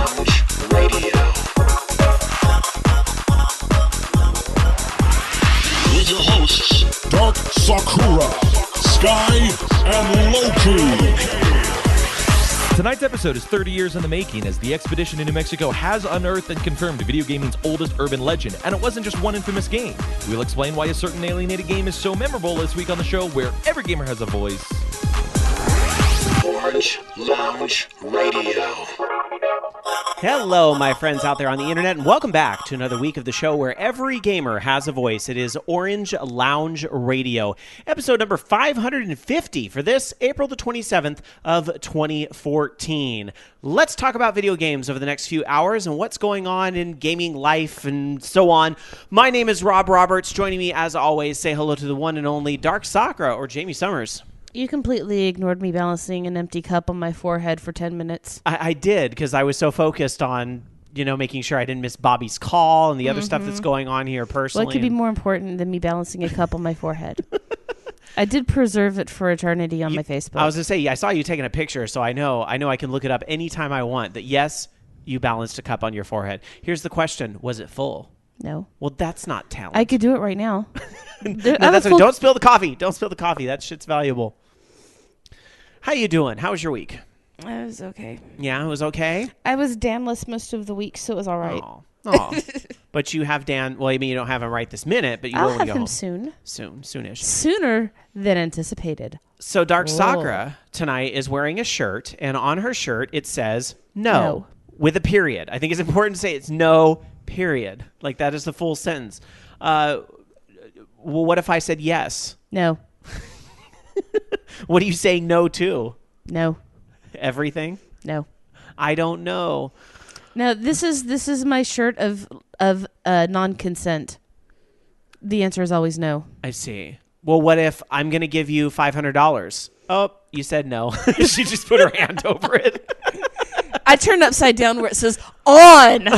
Lounge Radio. With your hosts, Dark Sakura, Sky, and Loki. Tonight's episode is 30 years in the making as the expedition in New Mexico has unearthed and confirmed video gaming's oldest urban legend, and it wasn't just one infamous game. We'll explain why a certain alienated game is so memorable this week on the show, where every gamer has a voice. Orange Lounge Radio. Hello, my friends out there on the internet, and welcome back to another week of the show where every gamer has a voice. It is Orange Lounge Radio, episode number 550 for this April the 27th of 2014. Let's talk about video games over the next few hours and what's going on in gaming life and so on. My name is Rob Roberts. Joining me, as always, say hello to the one and only Dark Sakura, or Jamie Summers. You completely ignored me balancing an empty cup on my forehead for 10 minutes. I did, because I was so focused on, making sure I didn't miss Bobby's call and the other stuff that's going on here personally. What could be more important than me balancing a cup on my forehead? I did preserve it for eternity on my Facebook. I was going to say, I saw you taking a picture, so I know I can look it up anytime I want, that yes, you balanced a cup on your forehead. Here's the question. Was it full? No. Well, that's not talent. I could do it right now. Don't spill the coffee. Don't spill the coffee. That shit's valuable. How you doing? How was your week? I was okay. Yeah, it was okay? I was Danless most of the week, so it was all right. Oh. But you have Dan. Well, I mean, you don't have him right this minute, but you will I'll when have you go him home. soon. Soonish. Sooner than anticipated. So Dark Whoa. Sakura tonight is wearing a shirt, and on her shirt it says no with a period. I think it's important to say it's no period. Like, that is the full sentence. Well, what if I said yes? No. What are you saying no to? No. Everything? No. I don't know. No, this is my shirt of non-consent. The answer is always no. I see. Well, what if I'm going to give you $500? Oh, you said no. She just put her hand over it. I turned upside down where it says on.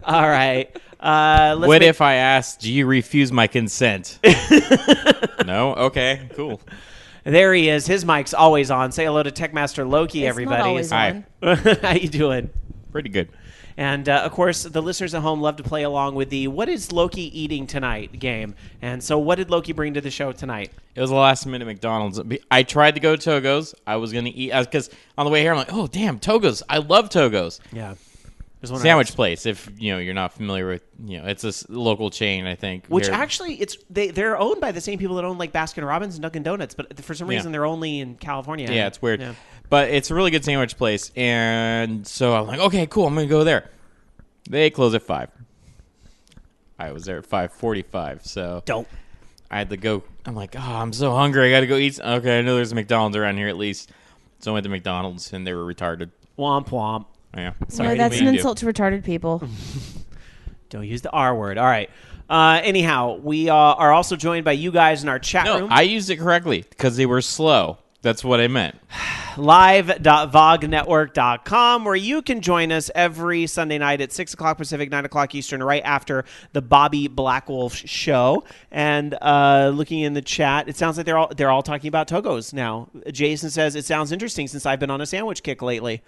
All right. What if I asked, do you refuse my consent? No? Okay, cool. There he is. His mic's always on. Say hello to Techmaster Loki, It's everybody. not always Hi. on. How you doing? Pretty good. And, of course, the listeners at home love to play along with the What is Loki Eating Tonight game. And so what did Loki bring to the show tonight? It was a last-minute McDonald's. I tried to go to Togo's. I was going to eat, because on the way here, I'm like, oh, damn, Togo's. I love Togo's. Yeah. Sandwich place, if you're not familiar with, it's a local chain, I think. Which here. actually, they're owned by the same people that own like Baskin Robbins and Dunkin' Donuts, but for some reason they're only in California. Yeah, it's weird. Yeah. But it's a really good sandwich place, and so I'm like, okay, cool, I'm going to go there. They close at 5. I was there at 5:45, so Don't. I had to go. I'm like, oh, I'm so hungry, I got to go eat. Okay, I know there's a McDonald's around here at least. So I went to McDonald's, and they were retarded. Womp womp. Yeah. No, that's an insult to retarded people. Don't use the R word. All right. Anyhow, we are also joined by you guys in our chat room. I used it correctly because they were slow. That's what I meant. Live.vognetwork.com, where you can join us every Sunday night at 6 o'clock Pacific, 9 o'clock Eastern, right after the Bobby Blackwolf show. And looking in the chat, it sounds like they're all talking about Togo's now. Jason says, it sounds interesting since I've been on a sandwich kick lately.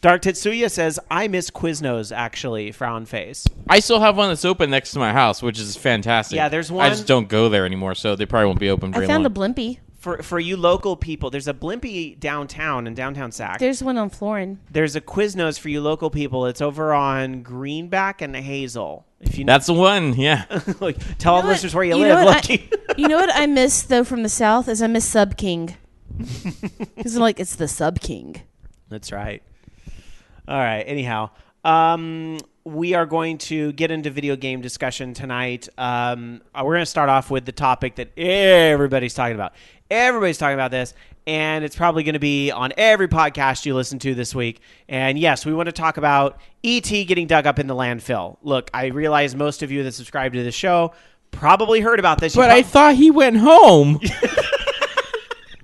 Dark Tetsuya says, I miss Quiznos, actually, frown face. I still have one that's open next to my house, which is fantastic. Yeah, there's one. I just don't go there anymore, so they probably won't be open very I found long. a Blimpie. For you local people, there's a Blimpie downtown in downtown Sac. There's one on Florin. There's a Quiznos for you local people. It's over on Greenback and Hazel. If you That's the one, yeah. Tell all the listeners where you live, Lucky. You know what I miss, though, from the South is I miss Sub King. Because it's the Sub King. That's right. All right. Anyhow, we are going to get into video game discussion tonight. We're going to start off with the topic that everybody's talking about. Everybody's talking about this, and it's probably going to be on every podcast you listen to this week. And yes, we want to talk about E.T. getting dug up in the landfill. Look, I realize most of you that subscribe to the show probably heard about this. But I thought he went home.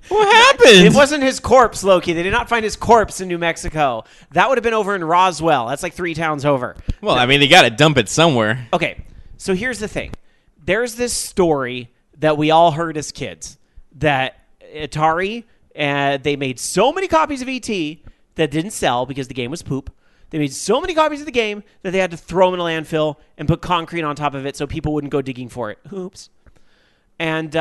What happened? It wasn't his corpse, Loki. They did not find his corpse in New Mexico. That would have been over in Roswell. That's like 3 towns over. Well, I mean, they got to dump it somewhere. Okay, so here's the thing. There's this story that we all heard as kids that Atari, they made so many copies of E.T. that didn't sell because the game was poop. They made so many copies of the game that they had to throw them in a landfill and put concrete on top of it so people wouldn't go digging for it. Oops. And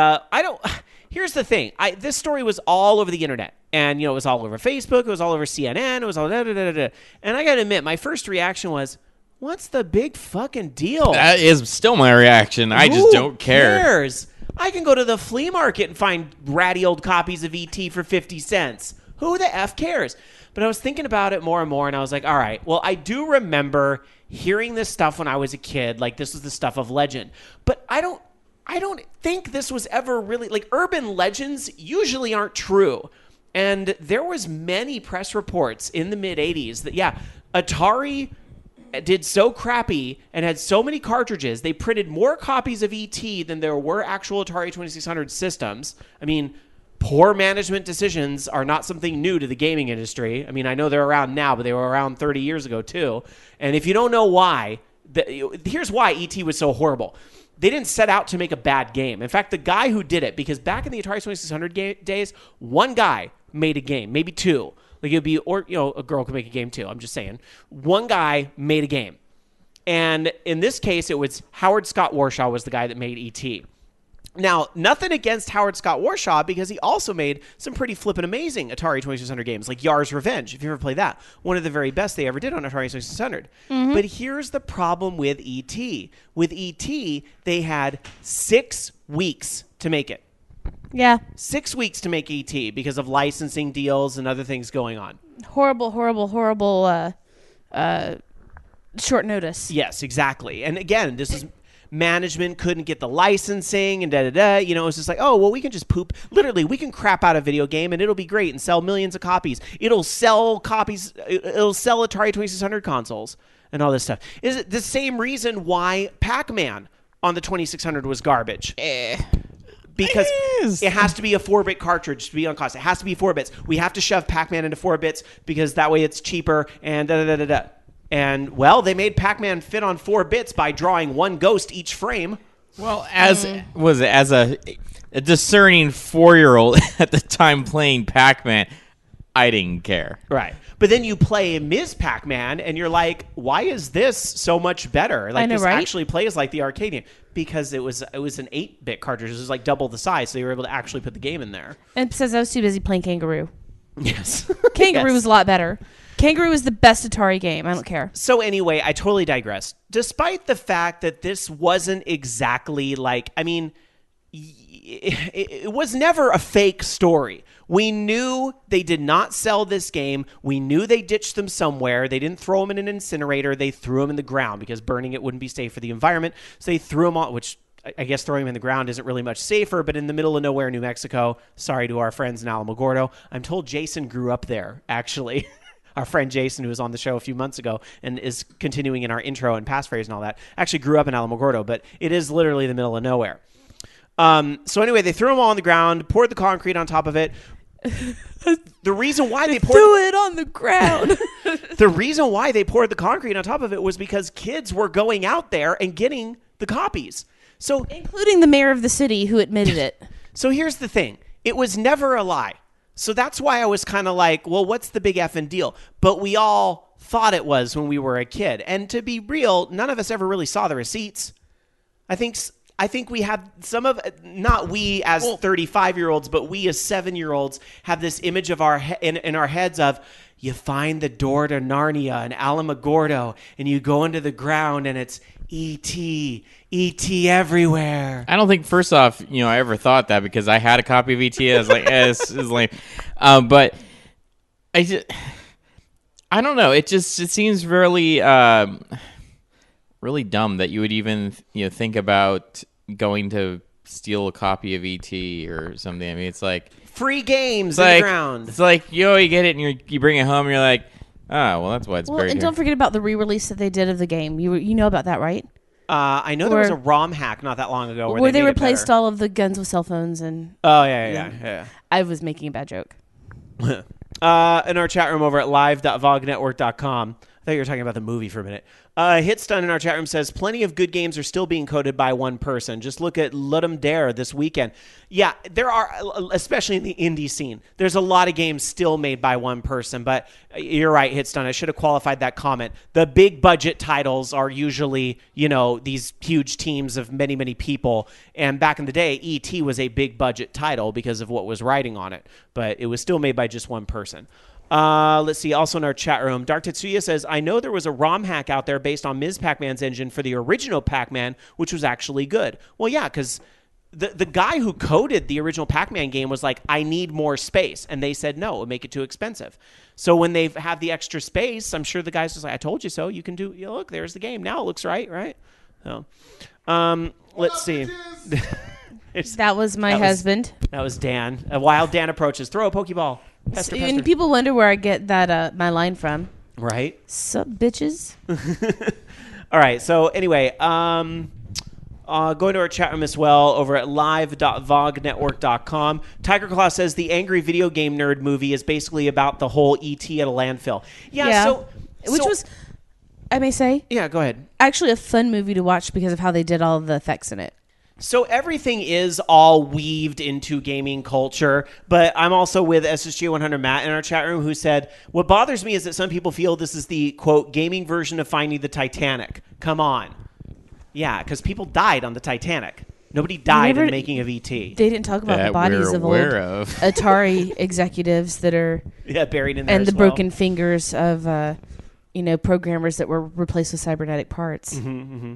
here's the thing. This story was all over the internet. And, it was all over Facebook. It was all over CNN. It was all da-da-da-da-da. And I got to admit, my first reaction was, what's the big fucking deal? That is still my reaction. I just don't care. Who cares? I can go to the flea market and find ratty old copies of E.T. for 50 cents. Who the F cares? But I was thinking about it more and more, and I was like, all right, well, I do remember hearing this stuff when I was a kid. Like, this was the stuff of legend. But I don't think this was ever really... Like, urban legends usually aren't true. And there was many press reports in the mid-'80s that, Atari did so crappy and had so many cartridges. They printed more copies of E.T. than there were actual Atari 2600 systems. I mean, poor management decisions are not something new to the gaming industry. I mean, I know they're around now, but they were around 30 years ago too. And if you don't know why, here's why E.T. was so horrible. They didn't set out to make a bad game. In fact, the guy who did it, because back in the Atari 2600 days, one guy made a game, maybe two. Like, it'd be, or, a girl could make a game too. I'm just saying. One guy made a game. And in this case, it was Howard Scott Warshaw was the guy that made E.T. Now, nothing against Howard Scott Warshaw, because he also made some pretty flippin' amazing Atari 2600 games, like Yar's Revenge, if you ever played that. One of the very best they ever did on Atari 2600. Mm-hmm. But here's the problem with E.T. With E.T., they had 6 weeks to make it. Yeah. 6 weeks to make E.T. because of licensing deals and other things going on. Horrible short notice. Yes, exactly. And again, this is... Management couldn't get the licensing and da-da-da. It was just like, oh, well, we can just poop. Literally, we can crap out a video game and it'll be great and sell millions of copies. It'll sell copies. It'll sell Atari 2600 consoles and all this stuff. Is it the same reason why Pac-Man on the 2600 was garbage? Because it has to be a 4-bit cartridge to be on cost. It has to be 4 bits. We have to shove Pac-Man into 4 bits because that way it's cheaper and da-da-da-da-da. And, well, they made Pac-Man fit on 4 bits by drawing one ghost each frame. Well, as a discerning 4-year-old at the time playing Pac-Man, I didn't care. Right. But then you play Ms. Pac-Man, and you're like, why is this so much better? Like, this actually plays like the arcade game. Because it was an 8-bit cartridge. It was like double the size, so you were able to actually put the game in there. And says I was too busy playing Kangaroo. Yes. Kangaroo was a lot better. Kangaroo is the best Atari game. I don't care. So anyway, I totally digress. Despite the fact that this wasn't exactly like, I mean, it was never a fake story. We knew they did not sell this game. We knew they ditched them somewhere. They didn't throw them in an incinerator. They threw them in the ground because burning it wouldn't be safe for the environment. So they threw them on, which I guess throwing them in the ground isn't really much safer, but in the middle of nowhere, New Mexico, sorry to our friends in Alamogordo. I'm told Jason grew up there, actually. Our friend Jason, who was on the show a few months ago and is continuing in our intro and passphrase and all that, actually grew up in Alamogordo, but it is literally the middle of nowhere. So anyway, they threw them all on the ground, poured the concrete on top of it. The reason why they threw it on the ground. The reason why they poured the concrete on top of it was because kids were going out there and getting the copies. So, including the mayor of the city who admitted it. So here's the thing. It was never a lie. So that's why I was kind of like, well, what's the big effing deal? But we all thought it was when we were a kid. And to be real, none of us ever really saw the receipts. I think we have some of, not we as 35-year-olds, but we as 7-year-olds have this image of in our heads of, you find the door to Narnia in Alamogordo, and you go into the ground, and it's E.T. everywhere. I don't think, first off, I ever thought that because I had a copy of E.T. I was like, this is lame. But I don't know. It seems really, really dumb that you would even, think about going to steal a copy of E.T. or something. I mean, it's like free games in the ground. It's like, you get it and you bring it home and you're like, oh, well, that's why it's buried and here. don't forget about the re-release that they did of the game. You know about that, right? I know there was a ROM hack not that long ago where they replaced all of the guns with cell phones and. Oh yeah. I was making a bad joke. In our chat room over at live.vognetwork.com, I thought you were talking about the movie for a minute. Hitstun in our chat room says, plenty of good games are still being coded by one person. Just look at Ludum Dare this weekend. Yeah, there are, especially in the indie scene, there's a lot of games still made by one person. But you're right, Hitstun. I should have qualified that comment. The big budget titles are usually, these huge teams of many, many people. And back in the day, E.T. was a big budget title because of what was riding on it. But it was still made by just one person. Let's see. Also in our chat room, Dark Tetsuya says, I know there was a ROM hack out there based on Ms. Pac-Man's engine for the original Pac-Man, which was actually good. Well, yeah, because the guy who coded the original Pac-Man game was like, I need more space. And they said, no, it would make it too expensive. So when they have the extra space, I'm sure the guy's just like, I told you so. You can do, look, there's the game. Now it looks right? So, let's see. That was my husband. That was Dan. A wild Dan approaches. Throw a Pokeball. Pester. And people wonder where I get that my line from. Right. Sup, bitches? All right. So anyway, going to our chat room as well over at live.vognetwork.com. Tiger Claw says the Angry Video Game Nerd movie is basically about the whole E.T. at a landfill. Yeah. Which was, I may say, yeah, go ahead. Actually a fun movie to watch because of how they did all the effects in it. So everything is all weaved into gaming culture, but I'm also with SSG100 Matt in our chat room who said, what bothers me is that some people feel this is the, quote, gaming version of Finding the Titanic. Come on. Yeah, because people died on the Titanic. Nobody died in the making of E.T. They didn't talk about the bodies of old Atari executives that are buried in there and as the broken fingers of programmers that were replaced with cybernetic parts. Mm-hmm, mm-hmm.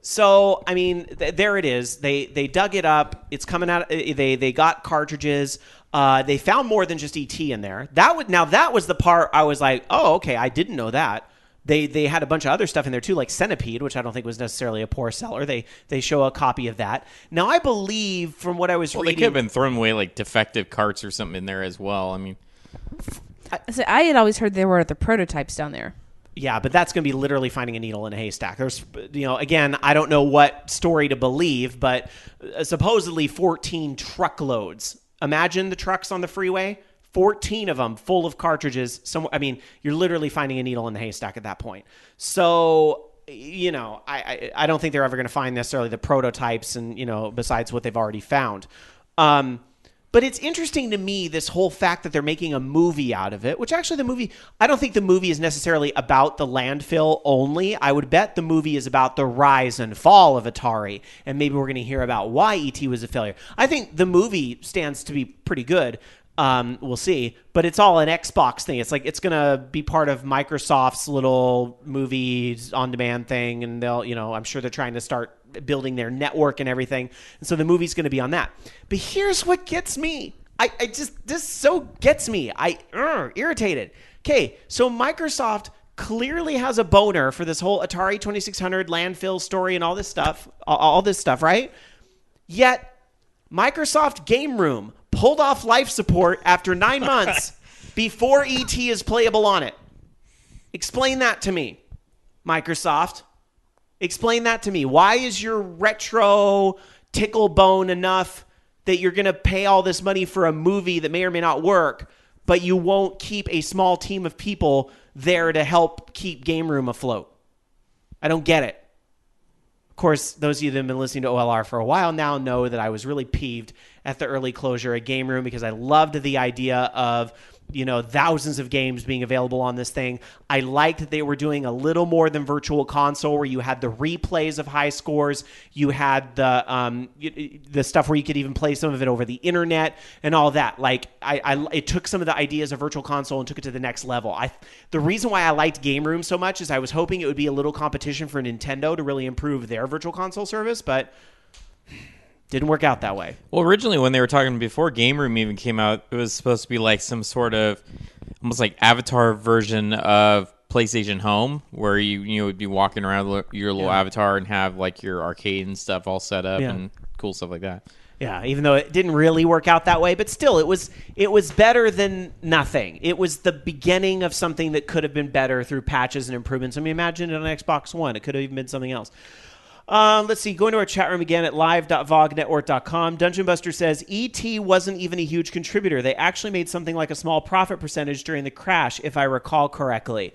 So, I mean, there it is. They dug it up. It's coming out. They got cartridges. They found more than just E.T. in there. That was the part I was like, oh, okay, I didn't know that. They had a bunch of other stuff in there too, like Centipede, which I don't think was necessarily a poor seller. They show a copy of that. Now, I believe from what I was reading, they could have been throwing away like defective carts or something in there as well. I mean, I had always heard there were the prototypes down there. Yeah, but that's going to be literally finding a needle in a haystack. There's, again, I don't know what story to believe, but supposedly 14 truckloads. Imagine the trucks on the freeway, 14 of them full of cartridges. You're literally finding a needle in the haystack at that point. So, I don't think they're ever going to find necessarily the prototypes and, besides what they've already found. But it's interesting to me, this whole fact that they're making a movie out of it, which actually I don't think the movie is necessarily about the landfill only. I would bet the movie is about the rise and fall of Atari, and maybe we're going to hear about why E.T. was a failure. I think the movie stands to be pretty good. We'll see, but it's all an Xbox thing. It's like it's going to be part of Microsoft's little movies on demand thing, and they'll, I'm sure they're trying to start building their network and everything, and so the movie's going to be on that. But here's what gets me. This so gets me. Irritated. Okay, so Microsoft clearly has a boner for this whole Atari 2600 landfill story and all this stuff, right? Yet Microsoft Game Room pulled off life support after 9 months before E.T. is playable on it. Explain that to me, Microsoft. Explain that to me. Why is your retro tickle bone enough that you're going to pay all this money for a movie that may or may not work, but you won't keep a small team of people there to help keep Game Room afloat? I don't get it. Of course, those of you that have been listening to OLR for a while now know that I was really peeved at the early closure of Game Room because I loved the idea of, thousands of games being available on this thing. I liked that they were doing a little more than Virtual Console, where you had the replays of high scores. You had the stuff where you could even play some of it over the internet and all that. Like, it took some of the ideas of Virtual Console and took it to the next level. The reason why I liked Game Room so much is I was hoping it would be a little competition for Nintendo to really improve their Virtual Console service, but didn't work out that way. Well, originally when they were talking before Game Room even came out, it was supposed to be like some sort of almost like avatar version of PlayStation Home, where you would be walking around your little avatar and have like your arcade and stuff all set up and cool stuff like that. Yeah, even though it didn't really work out that way, but still, it was better than nothing. It was the beginning of something that could have been better through patches and improvements. I mean, imagine it on Xbox One. It could have even been something else. Let's see. Going to our chat room again at live.vognetwork.com. Dungeon Buster says, E.T. wasn't even a huge contributor. They actually made something like a small profit percentage during the crash, if I recall correctly.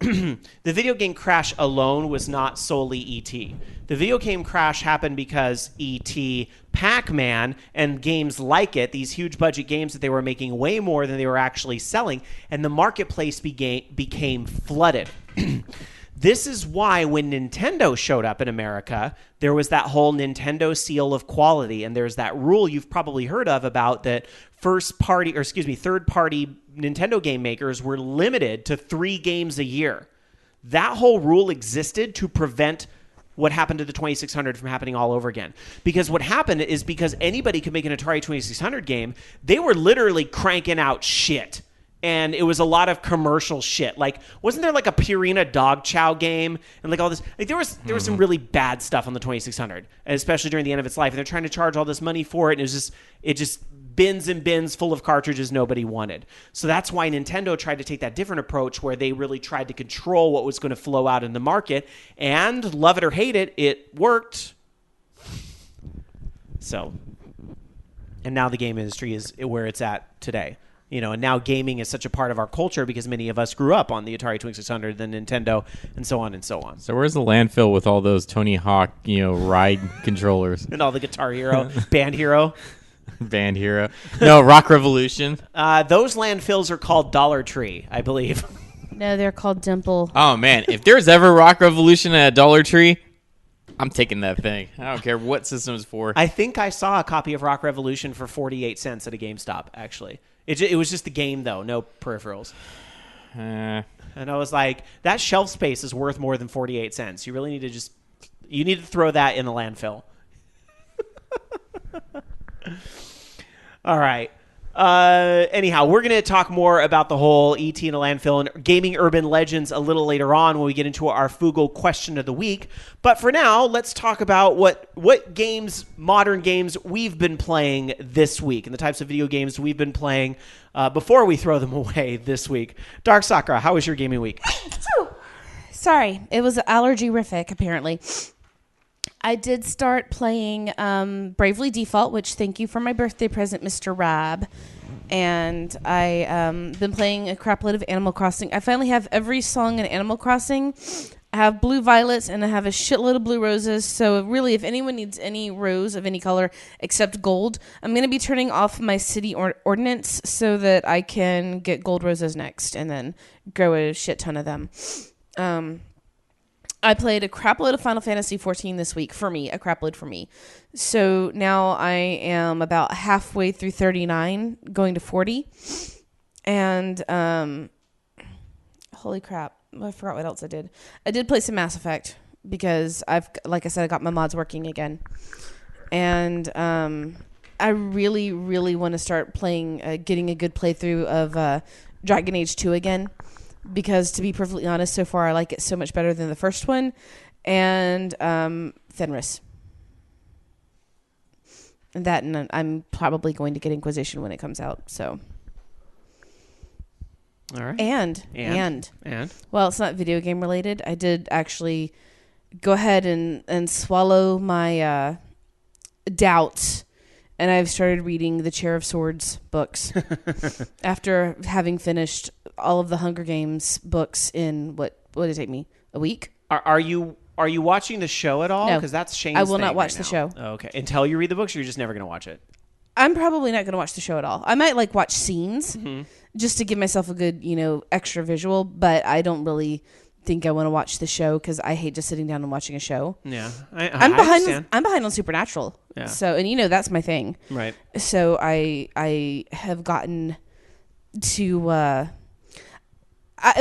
the video game crash alone was not solely E.T. The video game crash happened because E.T., Pac-Man, and games like it, these huge budget games that they were making way more than they were actually selling, and the marketplace became flooded. This is why when Nintendo showed up in America, there was that whole Nintendo seal of quality, and there's that rule you've probably heard of about that third-party Nintendo game makers were limited to 3 games a year. That whole rule existed to prevent what happened to the 2600 from happening all over again. Because what happened is because anybody could make an Atari 2600 game, they were literally cranking out shit. And it was a lot of commercial shit. Like, wasn't there like a Purina dog chow game and like all this? Like, there was some really bad stuff on the 2600, especially during the end of its life. And they're trying to charge all this money for it, and it just bins and bins full of cartridges nobody wanted. So that's why Nintendo tried to take that different approach, where they really tried to control what was going to flow out in the market. And love it or hate it, it worked. So, and now the game industry is where it's at today. And now gaming is such a part of our culture because many of us grew up on the Atari 2600, the Nintendo, and so on and so on. So where's the landfill with all those Tony Hawk, ride controllers? And all the Guitar Hero, Band Hero. Band Hero. No, Rock Revolution. Those landfills are called Dollar Tree, I believe. No, they're called Dimple. Oh, man. If there's ever Rock Revolution at a Dollar Tree, I'm taking that thing. I don't care what system it's for. I think I saw a copy of Rock Revolution for 48 cents at a GameStop, actually. It was just the game, though, no peripherals. And I was like, that shelf space is worth more than 48 cents. You really need to you need to throw that in the landfill. All right. Anyhow, we're going to talk more about the whole ET in a landfill and gaming urban legends a little later on when we get into our Fugal question of the week. But for now, let's talk about what games, modern games, we've been playing this week and the types of video games we've been playing before we throw them away this week. Dark Sakura, how was your gaming week? Sorry, it was allergy-rific, apparently. I did start playing Bravely Default, which thank you for my birthday present, Mr. Rab. And I been playing a crap load of Animal Crossing. I finally have every song in Animal Crossing. I have blue violets and I have a shitload of blue roses. So really, if anyone needs any rose of any color except gold, I'm going to be turning off my city ordinance so that I can get gold roses next and then grow a shit ton of them. I played a crap load of Final Fantasy XIV this week for me, a crap load for me. So now I am about halfway through 39, going to 40. And, holy crap, I forgot what else I did. I did play some Mass Effect because like I said, I got my mods working again. And, I really, really want to start playing, getting a good playthrough of, Dragon Age 2 again. Because to be perfectly honest, so far I like it so much better than the first one, and Fenris. And I'm probably going to get Inquisition when it comes out. So. All right. And well, it's not video game related. I did actually go ahead and swallow my doubts. And I've started reading the Chair of Swords books after having finished all of the Hunger Games books in what did it take me? A week? Are you watching the show at all? No. Because that's Shane's I will not thing watch right the now. show. Oh, okay. Until you read the books, or you're just never going to watch it? I'm probably not going to watch the show at all. I might watch scenes just to give myself a good, extra visual, but I don't really think I want to watch the show because I hate just sitting down and watching a show. Yeah. I'm behind. I'm behind on Supernatural. Yeah. So, and that's my thing. Right. So I have gotten to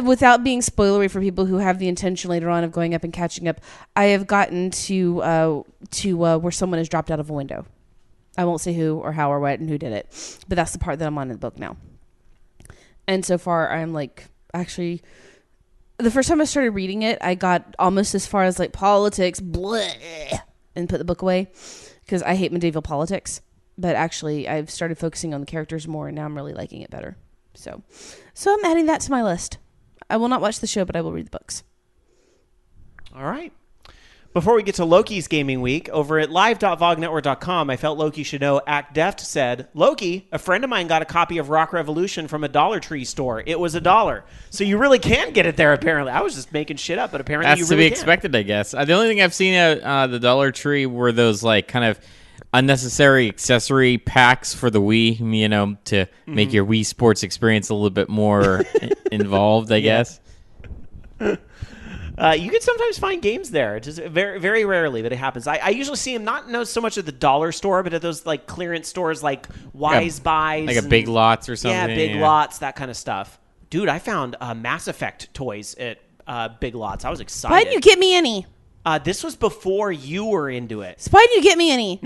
without being spoilery for people who have the intention later on of going up and catching up, I have gotten to where someone has dropped out of a window. I won't say who or how or what and who did it, but that's the part that I'm on in the book now. And so far, I'm actually. The first time I started reading it, I got almost as far as politics, bleh, and put the book away because I hate medieval politics. But actually, I've started focusing on the characters more, and now I'm really liking it better. So I'm adding that to my list. I will not watch the show, but I will read the books. All right. Before we get to Loki's gaming week, over at live.vognetwork.com, I felt Loki should know Act Deft said, Loki, a friend of mine got a copy of Rock Revolution from a Dollar Tree store. It was $1. So you really can get it there, apparently. I was just making shit up, but apparently you That's really to be can. expected, I guess. The only thing I've seen at the Dollar Tree were those like kind of unnecessary accessory packs for the Wii, to make your Wii Sports experience a little bit more involved, I guess. You can sometimes find games there. It's just very, very rarely that it happens. I usually see them not so much at the dollar store, but at those like clearance stores like Wise Buys. Like a Big Lots or something. Yeah, Big Lots, that kind of stuff. Dude, I found Mass Effect toys at Big Lots. I was excited. Why didn't you get me any? This was before you were into it. So why didn't you get me any?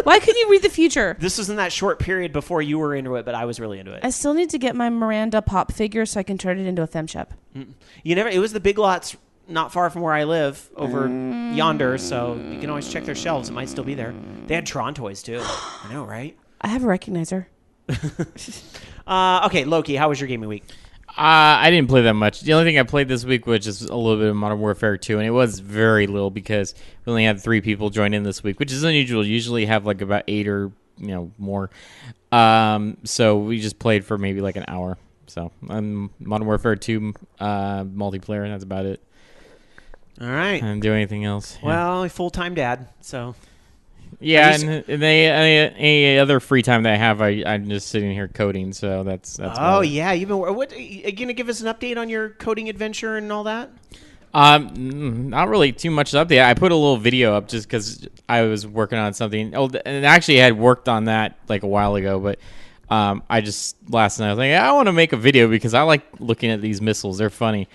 Why couldn't you read the future? This was in that short period before you were into it, but I was really into it. I still need to get my Miranda Pop figure so I can turn it into a femshep. It was the Big Lots not far from where I live, over yonder, so you can always check their shelves. It might still be there. They had Tron toys, too. I know, right? I have a recognizer. Okay, Loki, how was your gaming week? I didn't play that much. The only thing I played this week was just a little bit of Modern Warfare 2, and it was very little because we only had 3 people join in this week, which is unusual. Usually have like about 8 or more. So we just played for maybe like an hour. So Modern Warfare 2 multiplayer, and that's about it. All right. I didn't do anything else. Yeah. Well, a full-time dad, so... Yeah, and any other free time that I have, I'm just sitting here coding, so that's Oh, yeah. You've been... What, are you going to give us an update on your coding adventure and all that? Not really too much to update. I put a little video up just because I was working on something. Oh, and actually I had worked on that like a while ago, but I just last night I was like, I want to make a video because I like looking at these missiles. They're funny.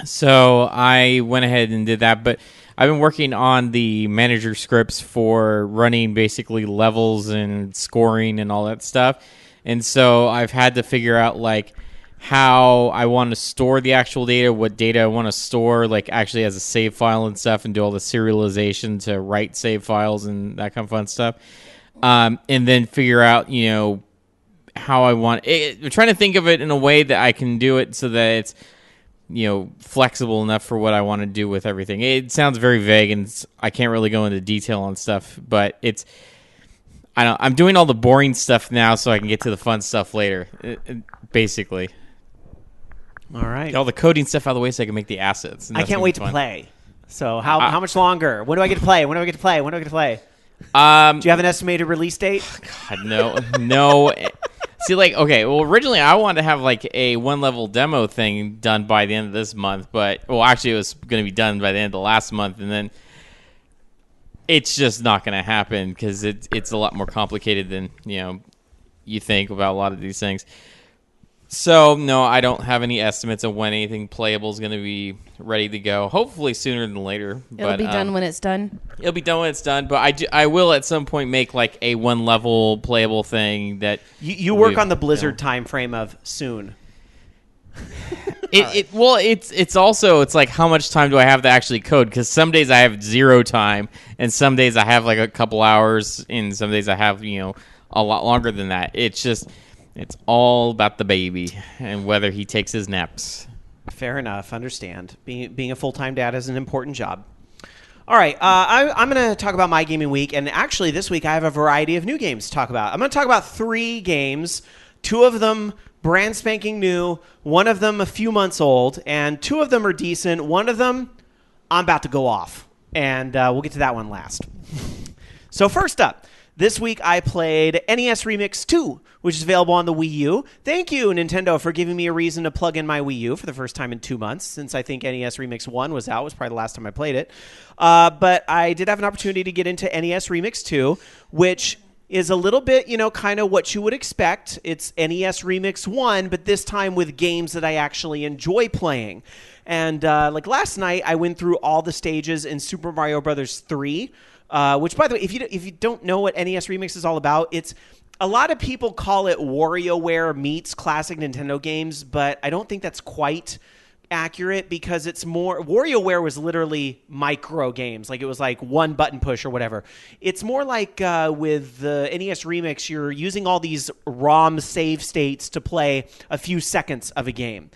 So I went ahead and did that, but I've been working on the manager scripts for running basically levels and scoring and all that stuff. And so I've had to figure out like how I want to store the actual data, what data I want to store, like actually as a save file and stuff, and do all the serialization to write save files and that kind of fun stuff. And then figure out, how I want it. I'm trying to think of it in a way that I can do it so that it's, flexible enough for what I want to do with everything. It sounds very vague, and I can't really go into detail on stuff, but I'm doing all the boring stuff now so I can get to the fun stuff later, basically. All right. All the coding stuff out of the way so I can make the assets. I can't wait to play. So how much longer? When do I get to play? When do I get to play? Do you have an estimated release date? God, no. See, originally I wanted to have like a 1-level demo thing done by the end of this month, but actually it was going to be done by the end of the last month, and then it's just not going to happen because it's a lot more complicated than you think about a lot of these things. So no, I don't have any estimates of when anything playable is going to be ready to go. Hopefully sooner than later. It'll be done when it's done. It'll be done when it's done, but I will at some point make like a 1-level playable thing that you work on the Blizzard time frame of soon. It's also like how much time do I have to actually code? Because some days I have 0 time, and some days I have like a couple hours, and some days I have a lot longer than that. It's all about the baby and whether he takes his naps. Fair enough. Understand. Being a full-time dad is an important job. All right. I'm going to talk about my gaming week. And actually, this week, I have a variety of new games to talk about. I'm going to talk about 3 games. 2 of them brand spanking new. 1 of them a few months old. And 2 of them are decent. 1 of them, I'm about to go off. And we'll get to that one last. So first up, this week I played NES Remix 2, which is available on the Wii U. Thank you, Nintendo, for giving me a reason to plug in my Wii U for the first time in 2 months, since I think NES Remix 1 was out. It was probably the last time I played it. But I did have an opportunity to get into NES Remix 2, which is a little bit, kind of what you would expect. It's NES Remix 1, but this time with games that I actually enjoy playing. And like last night, I went through all the stages in Super Mario Bros. 3, which, by the way, if you don't know what NES Remix is all about, it's a lot of people call it WarioWare meets classic Nintendo games, but I don't think that's quite accurate because it's more WarioWare was literally micro games, like it was like one button push or whatever. It's more like with the NES Remix, you're using all these ROM save states to play a few seconds of a game.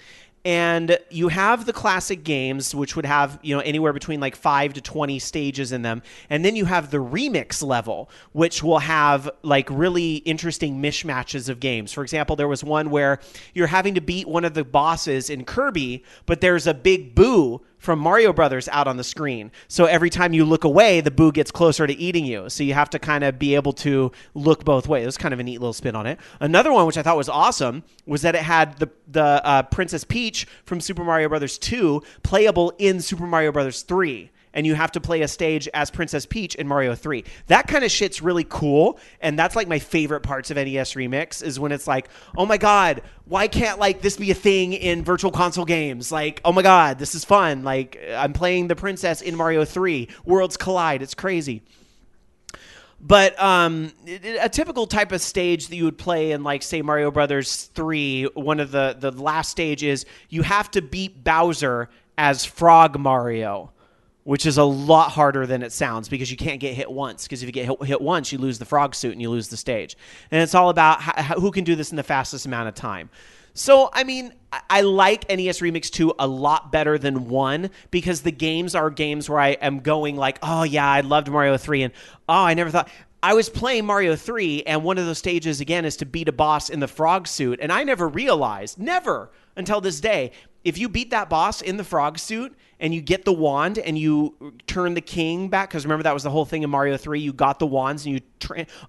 And you have the classic games, which would have, anywhere between like 5 to 20 stages in them. And then you have the remix level, which will have like really interesting mishmatches of games. For example, there was one where you're having to beat one of the bosses in Kirby, but there's a big boo from Mario Brothers out on the screen. So every time you look away, the boo gets closer to eating you. So you have to kind of be able to look both ways. It was kind of a neat little spin on it. Another one, which I thought was awesome, was that it had the Princess Peach from Super Mario Brothers 2 playable in Super Mario Brothers 3. And you have to play a stage as Princess Peach in Mario 3. That kind of shit's really cool, and that's like my favorite parts of NES Remix is when it's like, oh my god, why can't like this be a thing in Virtual Console games? Like, oh my god, this is fun. Like, I'm playing the princess in Mario 3. Worlds collide. It's crazy. But a typical type of stage that you would play in, like, say, Mario Brothers 3, one of the last stage is you have to beat Bowser as Frog Mario, which is a lot harder than it sounds because you can't get hit once. Because if you get hit once, you lose the frog suit and you lose the stage. And it's all about who can do this in the fastest amount of time. So, I mean, I like NES Remix 2 a lot better than 1 because the games are games where I am going like, oh, yeah, I loved Mario 3. And, oh, I never thought... I was playing Mario 3, and one of those stages, again, is to beat a boss in the frog suit. And I never realized, never until this day, if you beat that boss in the frog suit and you get the wand and you turn the king back, because remember that was the whole thing in Mario 3, you got the wands and you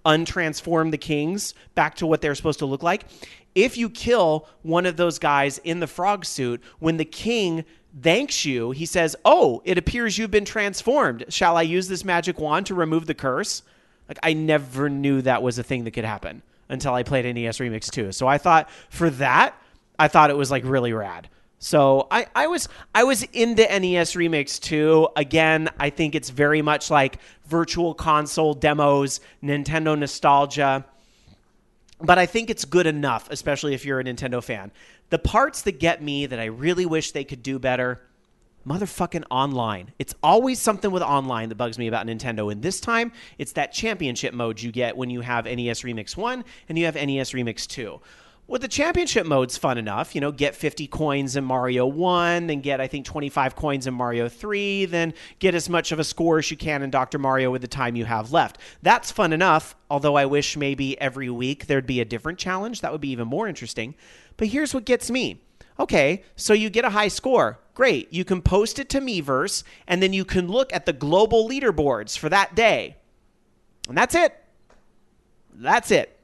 untransform the kings back to what they're supposed to look like. If you kill one of those guys in the frog suit, when the king thanks you, he says, oh, it appears you've been transformed. Shall I use this magic wand to remove the curse? Like, I never knew that was a thing that could happen until I played NES Remix 2. So I thought for that, I thought it was like really rad. So I was into NES Remix 2. Again, I think it's very much like Virtual Console demos, Nintendo nostalgia. But I think it's good enough, especially if you're a Nintendo fan. The parts that get me that I really wish they could do better, motherfucking online. It's always something with online that bugs me about Nintendo. And this time, it's that championship mode you get when you have NES Remix 1 and you have NES Remix 2. Well, the championship mode's fun enough. Get 50 coins in Mario 1, then get, I think, 25 coins in Mario 3, then get as much of a score as you can in Dr. Mario with the time you have left. That's fun enough, although I wish maybe every week there'd be a different challenge. That would be even more interesting. But here's what gets me. Okay, so you get a high score. Great. You can post it to Miiverse, and then you can look at the global leaderboards for that day. And that's it. That's it.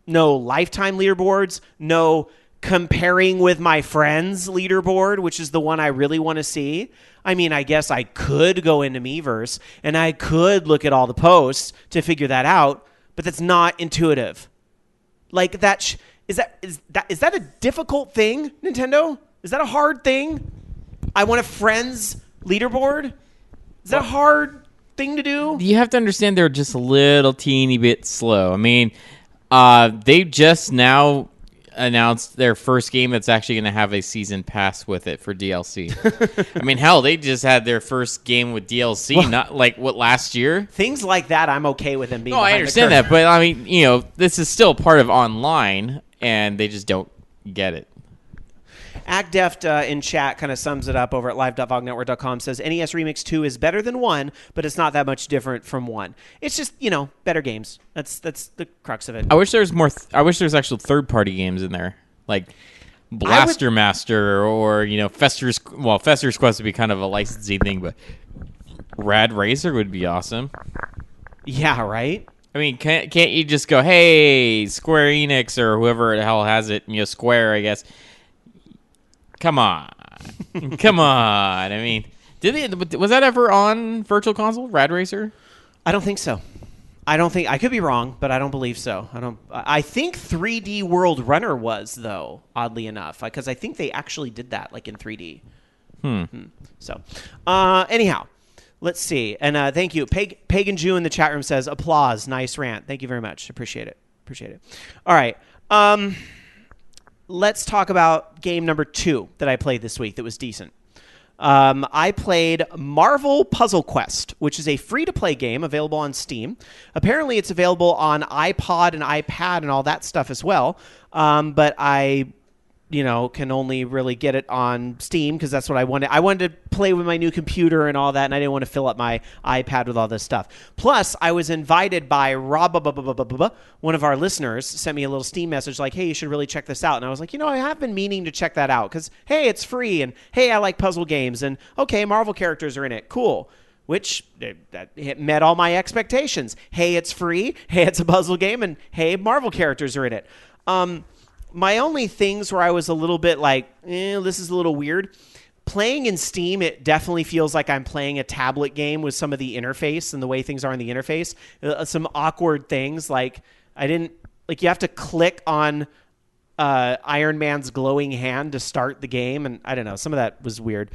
No lifetime leaderboards, no comparing with my friends leaderboard, which is the one I really want to see. I mean, I guess I could go into Miiverse, and I could look at all the posts to figure that out, but that's not intuitive. Like, is that a difficult thing, Nintendo? Is that a hard thing? I want a friends leaderboard? Is that a hard thing to do? You have to understand they're just a little teeny bit slow. I mean, they just now announced their first game that's actually going to have a season pass with it for DLC. I mean, hell, they just had their first game with DLC, not like what last year. Things like that, I'm okay with them being. No, I understand that, but I mean, this is still part of online, and they just don't get it. ActDeft in chat kind of sums it up over at live.vognetwork.com, says NES Remix 2 is better than 1, but it's not that much different from 1. It's just, better games. That's the crux of it. I wish there was more. I wish there was actual third-party games in there, like Blaster Master or, Fester's. Well, Fester's Quest would be kind of a licensing thing, but Rad Racer would be awesome. Yeah, right? I mean, can't you just go, hey, Square Enix or whoever the hell has it, Square, I guess. Come on. Come on. I mean, was that ever on Virtual Console, Rad Racer? I don't think so. I could be wrong, but I don't believe so. I think 3D World Runner was, though, oddly enough, because I think they actually did that, like in 3D. So, anyhow, let's see. And thank you. Pagan Jew in the chat room says, applause, nice rant. Thank you very much. Appreciate it. All right. Let's talk about game number 2 that I played this week that was decent. I played Marvel Puzzle Quest, which is a free-to-play game available on Steam. Apparently, it's available on iPod and iPad and all that stuff as well. But I can only really get it on Steam because that's what I wanted. I wanted to play with my new computer and all that, and I didn't want to fill up my iPad with all this stuff. Plus, I was invited by one of our listeners, sent me a little Steam message like, hey, you should really check this out. And I was like, I have been meaning to check that out because, hey, it's free, and hey, I like puzzle games, and okay, Marvel characters are in it. Cool. Which it met all my expectations. Hey, it's free. Hey, it's a puzzle game, and hey, Marvel characters are in it. My only things where I was a little bit like, this is a little weird. Playing in Steam, it definitely feels like I'm playing a tablet game with some of the interface and the way things are in the interface. Some awkward things like you have to click on Iron Man's glowing hand to start the game, and I don't know, some of that was weird.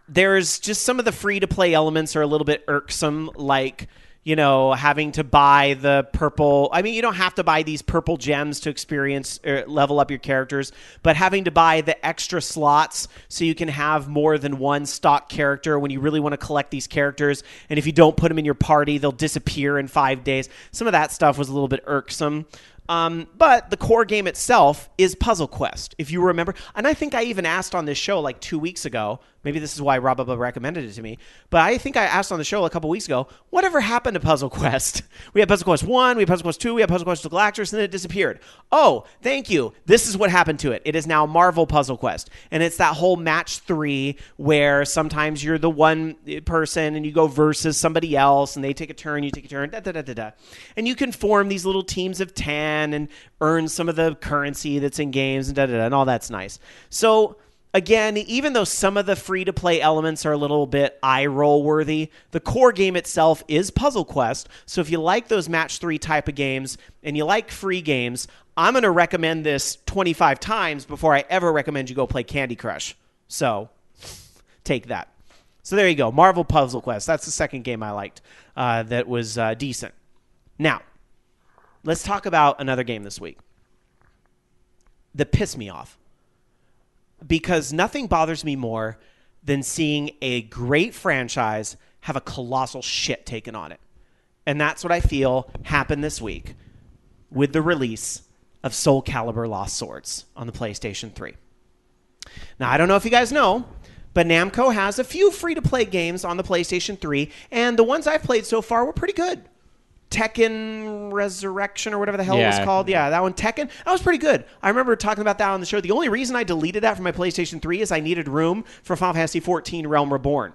There's just some of the free-to-play elements are a little bit irksome, like having to buy the purple. I mean, you don't have to buy these purple gems to experience or level up your characters, but having to buy the extra slots so you can have more than one stock character when you really want to collect these characters. And if you don't put them in your party, they'll disappear in 5 days. Some of that stuff was a little bit irksome. But the core game itself is Puzzle Quest, if you remember. And I think I even asked on this show like 2 weeks ago. Maybe this is why Rob recommended it to me. But I think I asked on the show a couple weeks ago, whatever happened to Puzzle Quest? We had Puzzle Quest 1, we had Puzzle Quest 2, we had Puzzle Quest Galactus, and then it disappeared. Oh, thank you. This is what happened to it. It is now Marvel Puzzle Quest. And it's that whole match 3 where sometimes you're the one person and you go versus somebody else and they take a turn, you take a turn, da-da-da-da-da. And you can form these little teams of 10 and earn some of the currency that's in games and da-da-da, and all that's nice. So again, even though some of the free-to-play elements are a little bit eye-roll worthy, the core game itself is Puzzle Quest. So if you like those match 3 type of games and you like free games, I'm going to recommend this 25 times before I ever recommend you go play Candy Crush. So take that. So there you go. Marvel Puzzle Quest. That's the second game I liked that was decent. Now, let's talk about another game this week that pissed me off. Because nothing bothers me more than seeing a great franchise have a colossal shit taken on it. And that's what I feel happened this week with the release of Soul Calibur Lost Swords on the PlayStation 3. Now, I don't know if you guys know, but Namco has a few free-to-play games on the PlayStation 3, and the ones I've played so far were pretty good. Tekken Resurrection or whatever the hell it was called. Yeah, that one, Tekken. That was pretty good. I remember talking about that on the show. The only reason I deleted that from my PlayStation 3 is I needed room for Final Fantasy XIV Realm Reborn.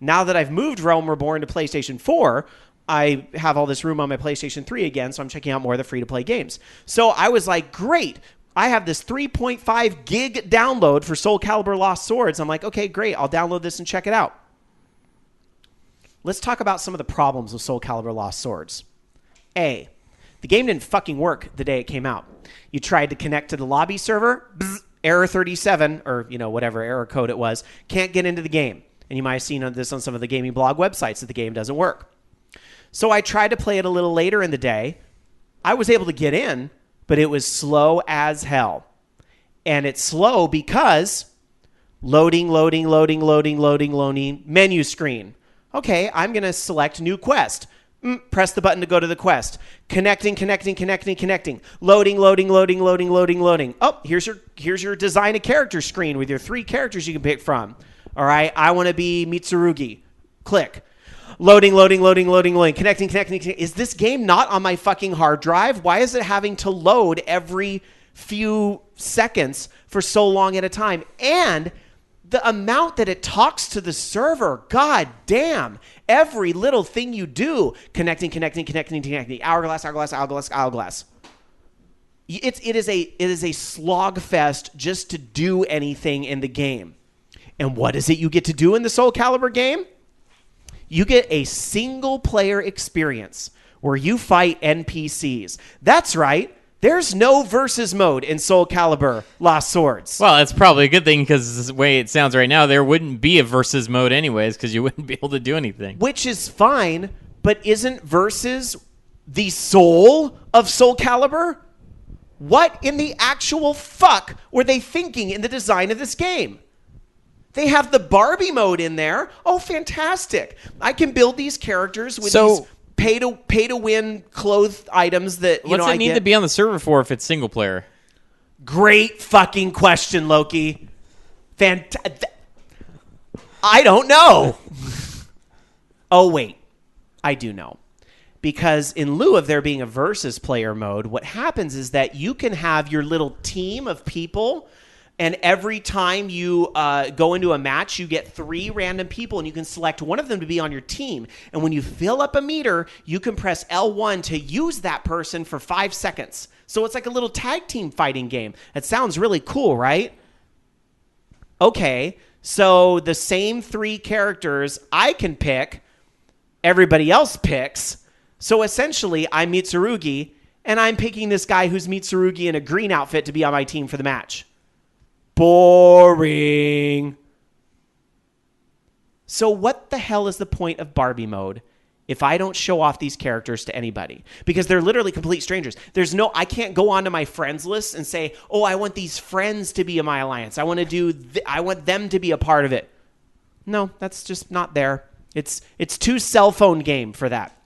Now that I've moved Realm Reborn to PlayStation 4, I have all this room on my PlayStation 3 again, so I'm checking out more of the free-to-play games. So I was like, great. I have this 3.5 gig download for Soul Calibur Lost Swords. I'm like, okay, great. I'll download this and check it out. Let's talk about some of the problems with Soul Calibur Lost Swords. A, the game didn't fucking work the day it came out. You tried to connect to the lobby server, error 37, or whatever error code it was, can't get into the game. And you might have seen this on some of the gaming blog websites that the game doesn't work. So I tried to play it a little later in the day. I was able to get in, but it was slow as hell. And it's slow because loading, menu screen. Okay, I'm going to select new quest. Press the button to go to the quest. Connecting. Loading. Oh, here's your design a character screen with your 3 characters you can pick from. All right, I want to be Mitsurugi. Click. Loading. Connecting. Is this game not on my fucking hard drive? Why is it having to load every few seconds for so long at a time? And the amount that it talks to the server, god damn. Every little thing you do, connecting. Hourglass. It is a slog fest just to do anything in the game. And what is it you get to do in the Soul Calibur game? You get a single player experience where you fight NPCs. That's right. There's no versus mode in Soul Calibur Lost Swords. Well, that's probably a good thing because the way it sounds right now, there wouldn't be a versus mode anyways because you wouldn't be able to do anything. Which is fine, but isn't versus the soul of Soul Calibur? What in the actual fuck were they thinking in the design of this game? They have the Barbie mode in there. Oh, fantastic. I can build these characters with these pay to win clothes items that what's it need to be on the server for if it's single player? Great fucking question, Loki. I don't know. Oh, wait. I do know. Because in lieu of there being a versus player mode, what happens is that you can have your little team of people, and every time you go into a match, you get 3 random people, and you can select one of them to be on your team. And when you fill up a meter, you can press L1 to use that person for 5 seconds. So it's like a little tag team fighting game. It sounds really cool, right? Okay, so the same 3 characters I can pick, everybody else picks. So essentially, I'm Mitsurugi, and I'm picking this guy who's Mitsurugi in a green outfit to be on my team for the match. Boring. So what the hell is the point of Barbie mode if I don't show off these characters to anybody? Because they're literally complete strangers. I can't go onto my friends list and say, oh, I want these friends to be in my alliance. I want them to be a part of it. No, that's just not there. It's too cell phone game for that.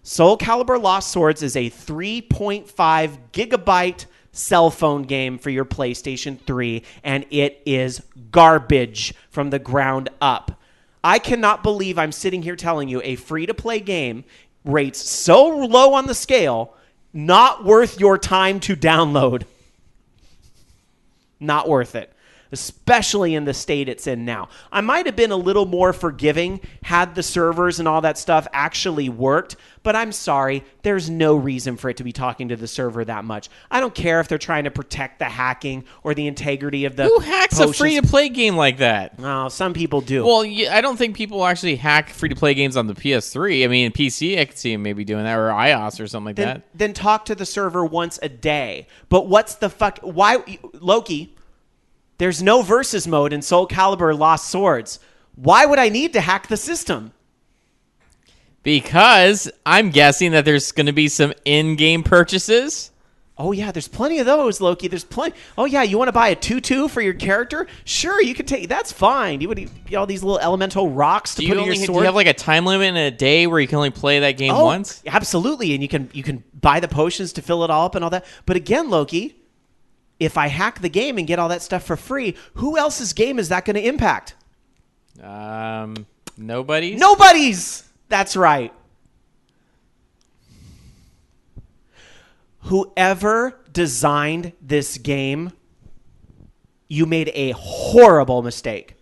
Soul Calibur Lost Swords is a 3.5 gigabyte cell phone game for your PlayStation 3, and it is garbage from the ground up. I cannot believe I'm sitting here telling you a free-to-play game rates so low on the scale, not worth your time to download. Not worth it. Especially in the state it's in now. I might have been a little more forgiving had the servers and all that stuff actually worked, but I'm sorry, there's no reason for it to be talking to the server that much. I don't care if they're trying to protect the hacking or the integrity of the Who hacks potions. a free-to-play game like that? Oh, some people do. Well, I don't think people actually hack free-to-play games on the PS3. I mean, PC, I could see them maybe doing that, or iOS or something like that. Then talk to the server once a day. But what's the fuck? Why, Loki? There's no versus mode in Soul Calibur Lost Swords. Why would I need to hack the system? Because I'm guessing that there's going to be some in-game purchases. Oh, yeah, there's plenty of those, Loki. There's plenty. Oh, yeah, you want to buy a tutu for your character? Sure, you can take. That's fine. You would get all these little elemental rocks to put in your sword. Do you have like a time limit in a day where you can only play that game once? Absolutely, and you can buy the potions to fill it all up and all that. But again, Loki, if I hack the game and get all that stuff for free, who else's game is that going to impact? Nobody's. Nobody's! That's right. Whoever designed this game, you made a horrible mistake.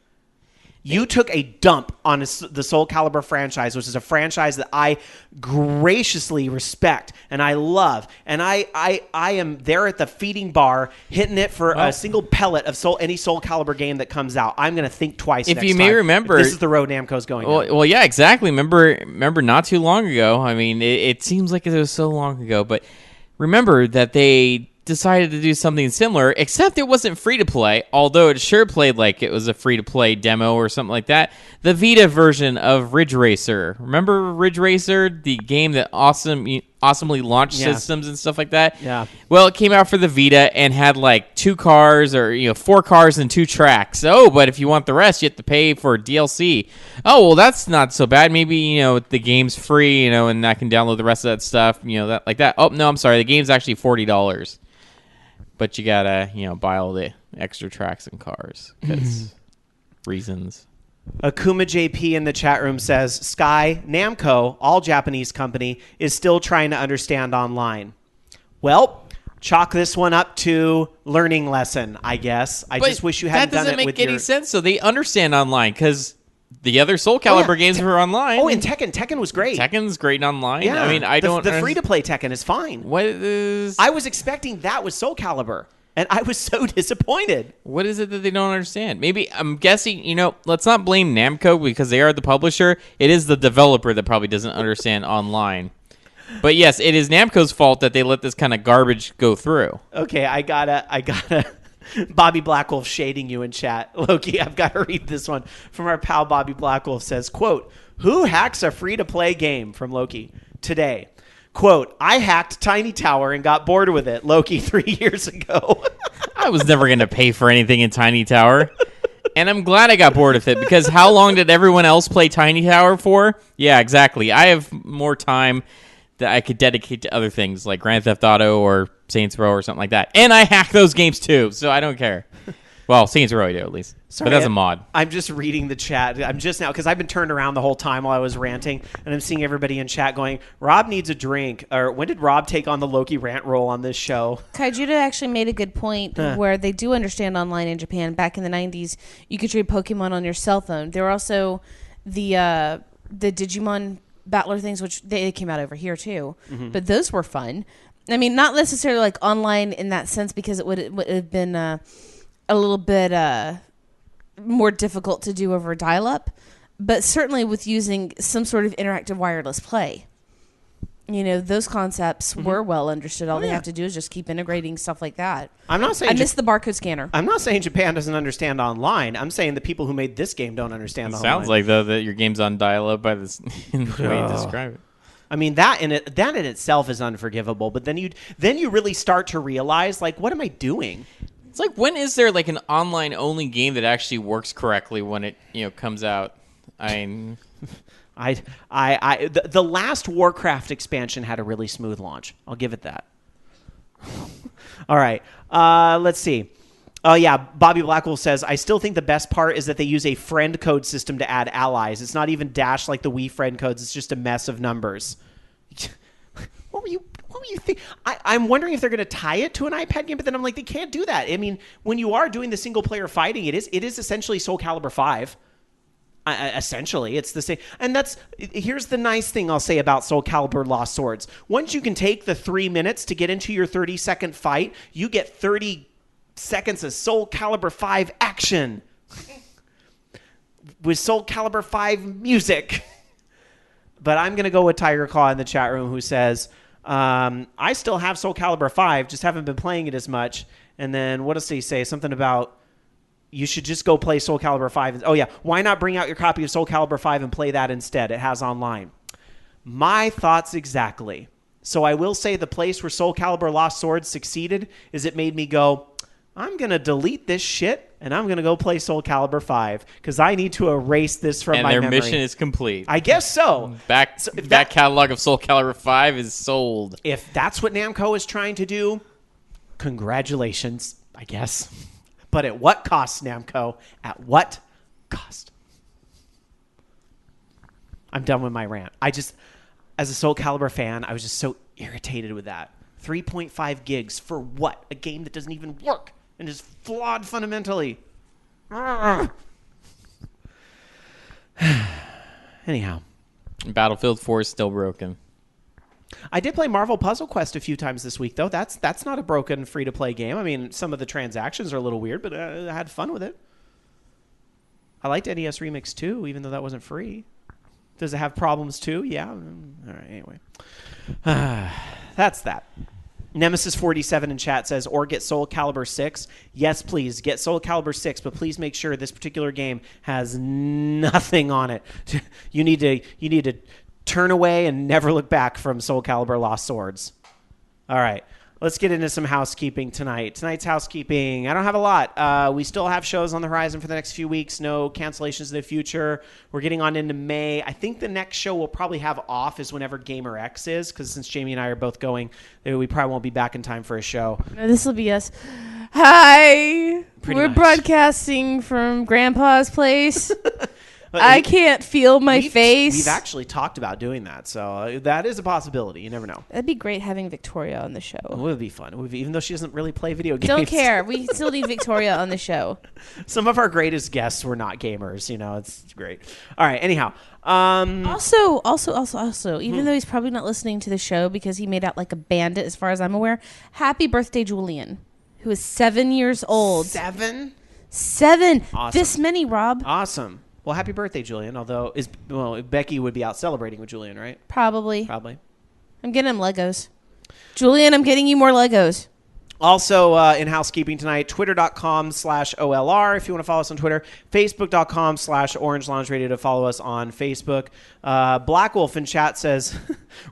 You took a dump on the Soul Calibur franchise, which is a franchise that I graciously respect and I love. And I am there at the feeding bar hitting it for a single pellet of any Soul Calibur game that comes out. I'm going to think twice next time. If you may remember, this is the road Namco's going down. Well, yeah, exactly. Remember not too long ago. I mean, it seems like it was so long ago, but remember that they decided to do something similar, except it wasn't free to play, although it sure played like it was a free to play demo or something like that. The Vita version of Ridge Racer. Remember Ridge Racer, the game that awesomely launched systems and stuff like that? Yeah. Well, it came out for the Vita and had like 2 cars or 4 cars and 2 tracks. Oh, but if you want the rest, you have to pay for DLC. Oh, well, that's not so bad. Maybe the game's free, and I can download the rest of that stuff, that like that. Oh no, I'm sorry, the game's actually $40. But you gotta, buy all the extra tracks and cars because reasons. Akuma JP in the chat room says, Sky, Namco, all Japanese company, is still trying to understand online. Well, chalk this one up to learning lesson, I guess. I just wish you hadn't done it with That doesn't make any sense. So they understand online because the other Soul Calibur games were online. Oh, and Tekken was great. Tekken's great online. Yeah. I mean, the free-to-play Tekken is fine. What is... I was expecting that was Soul Calibur, and I was so disappointed. What is it that they don't understand? Maybe, I'm guessing, let's not blame Namco because they are the publisher. It is the developer that probably doesn't understand online. But yes, it is Namco's fault that they let this kind of garbage go through. Okay, I gotta... Bobby Blackwolf shading you in chat. Loki, I've got to read this one from our pal Bobby Blackwolf says, quote, who hacks a free-to-play game from Loki today? Quote, I hacked Tiny Tower and got bored with it, Loki, 3 years ago. I was never going to pay for anything in Tiny Tower. And I'm glad I got bored with it because how long did everyone else play Tiny Tower for? Yeah, exactly. I have more time that I could dedicate to other things like Grand Theft Auto or Saints Row or something like that. And I hack those games too, so I don't care. Well, Saints Row I do at least. Sorry, but that's a mod. I'm just reading the chat. I'm just now, because I've been turned around the whole time while I was ranting, and I'm seeing everybody in chat going, Rob needs a drink. Or when did Rob take on the Loki rant role on this show? Kaijuda actually made a good point where they do understand online in Japan. Back in the 90s, you could trade Pokemon on your cell phone. There were also the Digimon Battler things, which they came out over here too. Mm-hmm. But those were fun. I mean, not necessarily like online in that sense, because it would have been a little bit more difficult to do over dial-up, but certainly with using some sort of interactive wireless play. You know, those concepts were well understood. All they have to do is just keep integrating stuff like that. I'm not saying I missed the barcode scanner. I'm not saying Japan doesn't understand online. I'm saying the people who made this game don't understand online. Sounds like, though, that your game's on dial-up by this in the way you describe it. I mean, that in itself is unforgivable, but then you really start to realize, like, what am I doing? It's like, when is there like an online only game that actually works correctly when it comes out? The last Warcraft expansion had a really smooth launch. I'll give it that. All right, let's see. Oh yeah, Bobby Blackwell says, I still think the best part is that they use a friend code system to add allies. It's not even dash like the Wii friend codes. It's just a mess of numbers. What were you thinking? I'm wondering if they're going to tie it to an iPad game, but then I'm like, they can't do that. I mean, when you are doing the single player fighting, it is essentially Soul Calibur 5. Essentially, it's the same. And here's the nice thing I'll say about Soul Calibur Lost Swords. Once you can take the 3 minutes to get into your 30-second fight, you get 30 seconds of Soul Calibur 5 action with Soul Calibur 5 music. But I'm going to go with Tiger Claw in the chat room, who says, I still have Soul Calibur 5, just haven't been playing it as much. And then what does he say? Something about you should just go play Soul Calibur 5. Oh, yeah. Why not bring out your copy of Soul Calibur 5 and play that instead? It has online. My thoughts exactly. So I will say the place where Soul Calibur Lost Swords succeeded is it made me go, I'm going to delete this shit, and I'm going to go play Soul Calibur 5 because I need to erase this from my memory. And their mission is complete. I guess so. Back catalog of Soul Calibur 5 is sold. If that's what Namco is trying to do, congratulations, I guess. But at what cost, Namco? At what cost? I'm done with my rant. As a Soul Calibur fan, I was just so irritated with that. 3.5 gigs for what? A game that doesn't even work and is flawed fundamentally. Anyhow. Battlefield 4 is still broken. I did play Marvel Puzzle Quest a few times this week, though. That's not a broken free-to-play game. I mean, some of the transactions are a little weird, but I had fun with it. I liked NES Remix 2, even though that wasn't free. Does it have problems, too? Yeah. All right, anyway. That's that. Nemesis47 in chat says, or get Soul Calibur 6. Yes, please. Get Soul Calibur 6, but please make sure this particular game has nothing on it. You need to turn away and never look back from Soul Calibur Lost Swords. All right. Let's get into some housekeeping tonight. Tonight's housekeeping, I don't have a lot. We still have shows on the horizon for the next few weeks. No cancellations in the future. We're getting on into May. I think the next show we'll probably have off is whenever Gamer X is, because since Jamie and I are both going, we probably won't be back in time for a show. No, this will be us. Hi. Pretty We're much. Broadcasting from Grandpa's place. I can't feel my face. We've actually talked about doing that, so that is a possibility. You never know. That'd be great having Victoria on the show. It would be fun. Even though she doesn't really play video games. Don't care. We still need Victoria on the show. Some of our greatest guests were not gamers. It's great. All right. Anyhow. Also, even though he's probably not listening to the show because he made out like a bandit, as far as I'm aware, happy birthday, Julian, who is 7 years old. 7? 7. Awesome. This many, Rob. Awesome. Well, happy birthday, Julian. Although, Becky would be out celebrating with Julian, right? Probably. I'm getting him Legos. Julian, I'm getting you more Legos. Also, in housekeeping tonight, twitter.com/OLR if you want to follow us on Twitter, facebook.com/orangeloungeradio to follow us on Facebook. Black Wolf in chat says,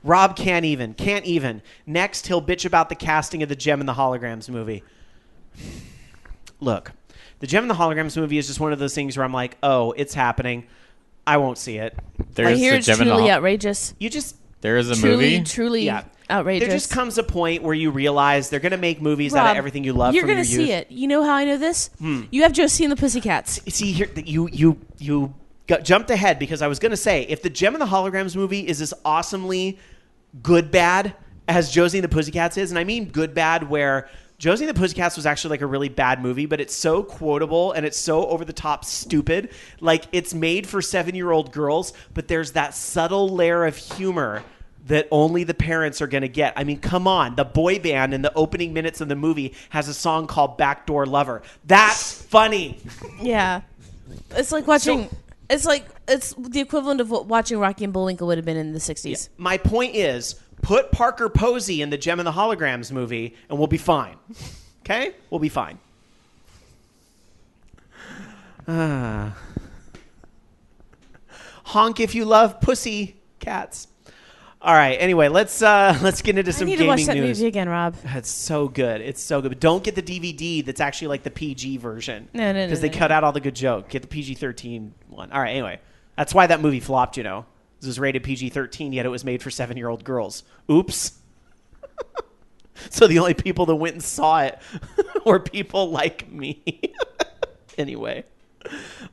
Rob can't even. Next, he'll bitch about the casting of the Gem and the Holograms movie. Look. The Gem and the Holograms movie is just one of those things where I'm like, oh, it's happening. I won't see it. I hear it's truly outrageous. You just, There is a movie? Truly Yeah. outrageous. There just comes a point where you realize they're going to make movies out Rob, of everything you love You're from your gonna youth. see it. You know how I know this? You have Josie and the Pussycats. See, here, you jumped ahead because I was going to say, if the Gem and the Holograms movie is as awesomely good bad as Josie and the Pussycats is, and I mean good bad where Josie and the Pussycats was actually like a really bad movie, but it's so quotable and it's so over the top stupid. Like, it's made for 7-year-old girls, but there's that subtle layer of humor that only the parents are going to get. I mean, come on. The boy band in the opening minutes of the movie has a song called Backdoor Lover. That's funny. Yeah. It's like watching... it's the equivalent of what watching Rocky and Bullwinkle would have been in the 60s. My point is, put Parker Posey in the Gem and the Holograms movie, and we'll be fine. Okay? We'll be fine. Honk if you love pussy cats. All right. Anyway, let's get into some I need gaming to watch that news. movie again, Rob. It's so good. It's so good. But don't get the DVD that's actually like the PG version. No. Because they cut out all the good joke. Get the PG-13 one. All right. Anyway, that's why that movie flopped, you know. It was rated PG-13, yet it was made for 7-year-old girls. Oops. So the only people that went and saw it were people like me. Anyway.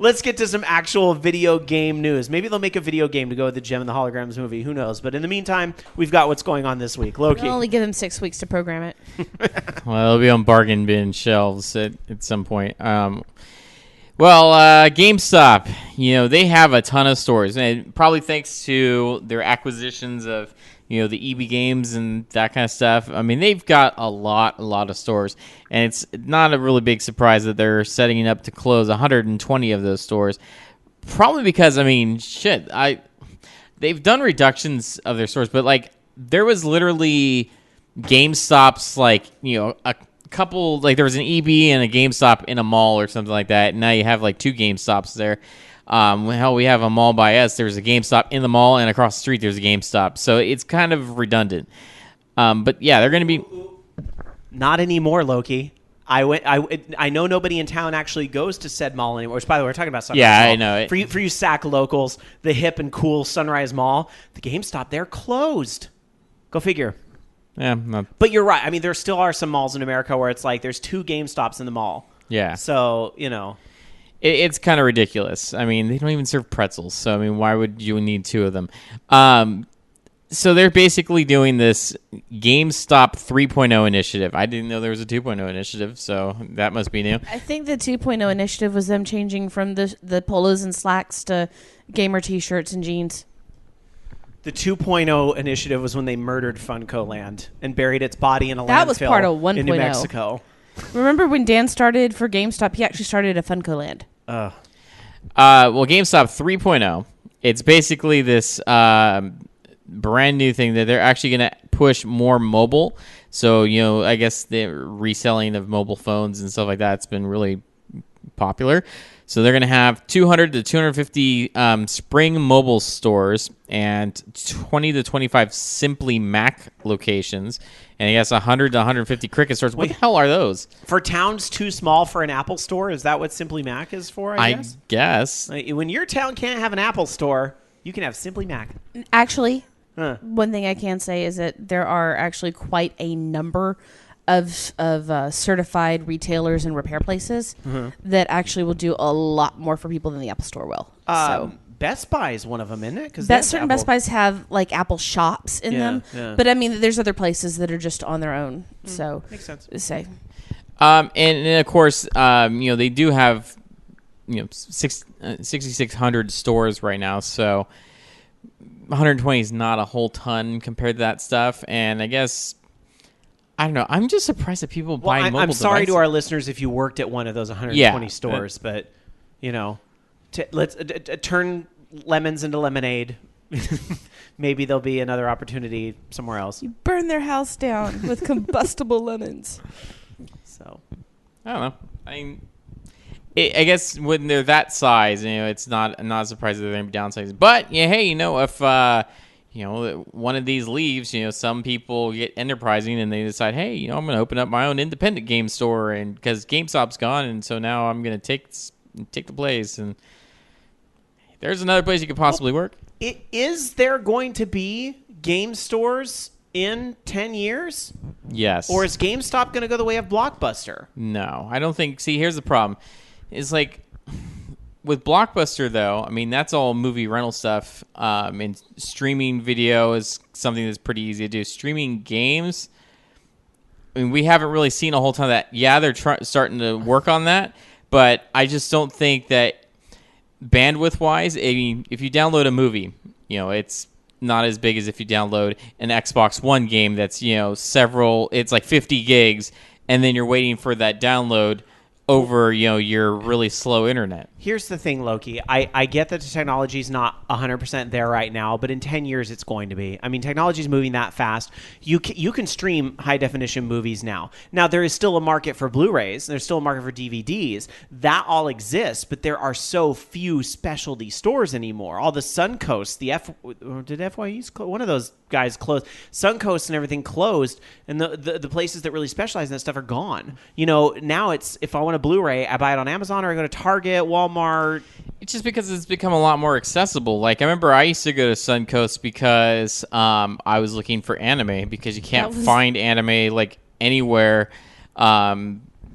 Let's get to some actual video game news. Maybe they'll make a video game to go with the Gem and the Holograms movie. Who knows? But in the meantime, we've got what's going on this week. Loki. We'll only give them 6 weeks to program it. Well, it'll be on bargain bin shelves at some point. GameStop, they have a ton of stores, and probably thanks to their acquisitions of, the EB Games and that kind of stuff. I mean, they've got a lot of stores, and it's not a really big surprise that they're setting up to close 120 of those stores. Probably because, they've done reductions of their stores, but there was literally GameStops, a couple, there was an EB and a GameStop in a mall or something like that. And now you have 2 GameStops there. We have a mall by us. There's a GameStop in the mall, and across the street there's a GameStop. So it's kind of redundant. But yeah, they're going to be not anymore, Loki. I know nobody in town actually goes to said mall anymore. Which, by the way, we're talking about Sunrise Mall. I know it. For you SAC locals, the hip and cool Sunrise Mall, the GameStop, they're closed. Go figure. Yeah, but you're right. I mean, there still are some malls in America where it's there's 2 GameStops in the mall. Yeah. So it's kind of ridiculous. I mean, they don't even serve pretzels. So I mean, why would you need 2 of them? So they're basically doing this GameStop 3.0 initiative. I didn't know there was a 2.0 initiative, so that must be new. I think the 2.0 initiative was them changing from the polos and slacks to gamer T-shirts and jeans. The 2.0 initiative was when they murdered Funko Land and buried its body in a landfill. That was part of 1.0. In New Mexico. Remember when Dan started for GameStop? He actually started a Funko Land. GameStop 3.0. It's basically this brand new thing that they're actually going to push more mobile. So, I guess the reselling of mobile phones and stuff like that's been really popular. So they're going to have 200 to 250 Spring mobile stores and 20 to 25 Simply Mac locations. And I guess 100 to 150 Cricket stores. What the hell are those? For towns too small for an Apple store? Is that what Simply Mac is for, I guess? When your town can't have an Apple store, you can have Simply Mac. Actually, one thing I can say is that there are actually quite a number of certified retailers and repair places that actually will do a lot more for people than the Apple Store will. Best Buy is one of them, isn't it? Because certain Best Buys have Apple shops in them, but I mean, there's other places that are just on their own. So makes sense. Say, and of course, they do have 6,600 stores right now, so 120 is not a whole ton compared to that stuff, and I guess. I don't know. I'm just surprised that people buy mobile devices. I'm sorry to our listeners if you worked at one of those 120 stores, but, let's turn lemons into lemonade. Maybe there'll be another opportunity somewhere else. You burn their house down with combustible lemons. So, I don't know. I mean, I guess when they're that size, it's not surprising that they're going to be downsizing. But, hey, if... one of these leaves, some people get enterprising and they decide, hey, I'm going to open up my own independent game store, and because GameStop's gone, and so now I'm going to take the place, and there's another place you could possibly work. Is there going to be game stores in 10 years? Yes. Or is GameStop going to go the way of Blockbuster? No, I don't think. See, here's the problem. It's like with Blockbuster, though. I mean, that's all movie rental stuff. And streaming video is something that's pretty easy to do. Streaming games, I mean, we haven't really seen a whole ton of that. Yeah, they're starting to work on that, but I just don't think that bandwidth-wise, I mean, if you download a movie, it's not as big as if you download an Xbox One game that's, it's like 50 gigs, and then you're waiting for that download over, your really slow internet. Here's the thing, Loki. I get that the technology's not 100% there right now, but in 10 years it's going to be. I mean, technology's moving that fast. You can stream high-definition movies now. Now, there is still a market for Blu-rays. There's still a market for DVDs. That all exists, but there are so few specialty stores anymore. All the Suncoast, did FYE's one of those guys closed? Suncoast and everything closed, and the places that really specialize in that stuff are gone. Now it's, if I want a Blu-ray, I buy it on Amazon or I go to Target, Walmart. It's just because it's become a lot more accessible. Like, I remember I used to go to Suncoast because I was looking for anime, because you can't find anime like anywhere. At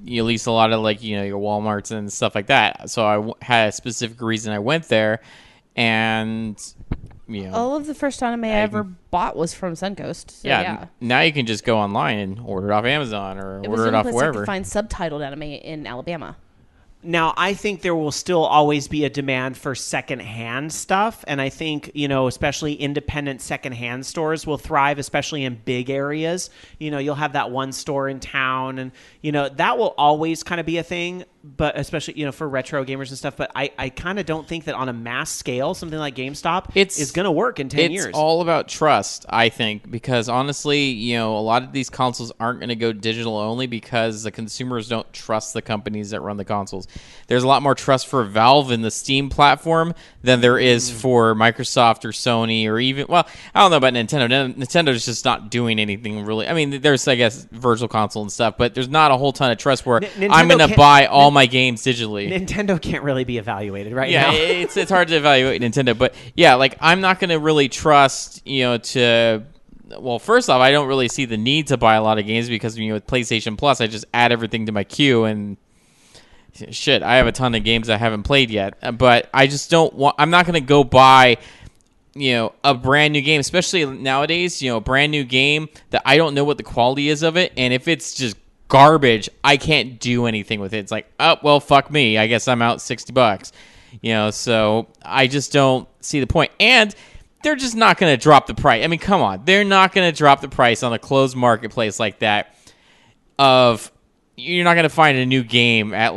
least a lot of your Walmarts and stuff like that. So I had a specific reason I went there, and all of the first anime I ever bought was from Suncoast. So yeah. Now you can just go online and order it off Amazon or order it off wherever. You could find subtitled anime in Alabama. Now, I think there will still always be a demand for secondhand stuff, and I think, especially independent secondhand stores will thrive, especially in big areas. You'll have that one store in town, and, that will always kind of be a thing, but especially, for retro gamers and stuff. But I kind of don't think that on a mass scale, something like GameStop is going to work in 10 years. It's all about trust, I think, because honestly, a lot of these consoles aren't going to go digital only because the consumers don't trust the companies that run the consoles. There's a lot more trust for Valve in the Steam platform than there is for Microsoft or Sony, or even, well, I don't know about Nintendo. Nintendo's just not doing anything really. I mean, there's, I guess, Virtual Console and stuff, but there's not a whole ton of trust where I'm going to buy all my games digitally. Nintendo can't really be evaluated right Yeah, now. it's hard to evaluate Nintendo, but yeah, I'm not going to really trust, well, first off, I don't really see the need to buy a lot of games because, with PlayStation Plus, I just add everything to my queue, and shit, I have a ton of games I haven't played yet. But I just don't want, I'm not going to go buy, a brand new game, especially nowadays, a brand new game that I don't know what the quality is of it. And if it's just garbage, I can't do anything with it. It's like, oh, well, fuck me. I guess I'm out $60. So I just don't see the point. And they're just not going to drop the price. I mean, come on. They're not going to drop the price on a closed marketplace like that you're not going to find a new game at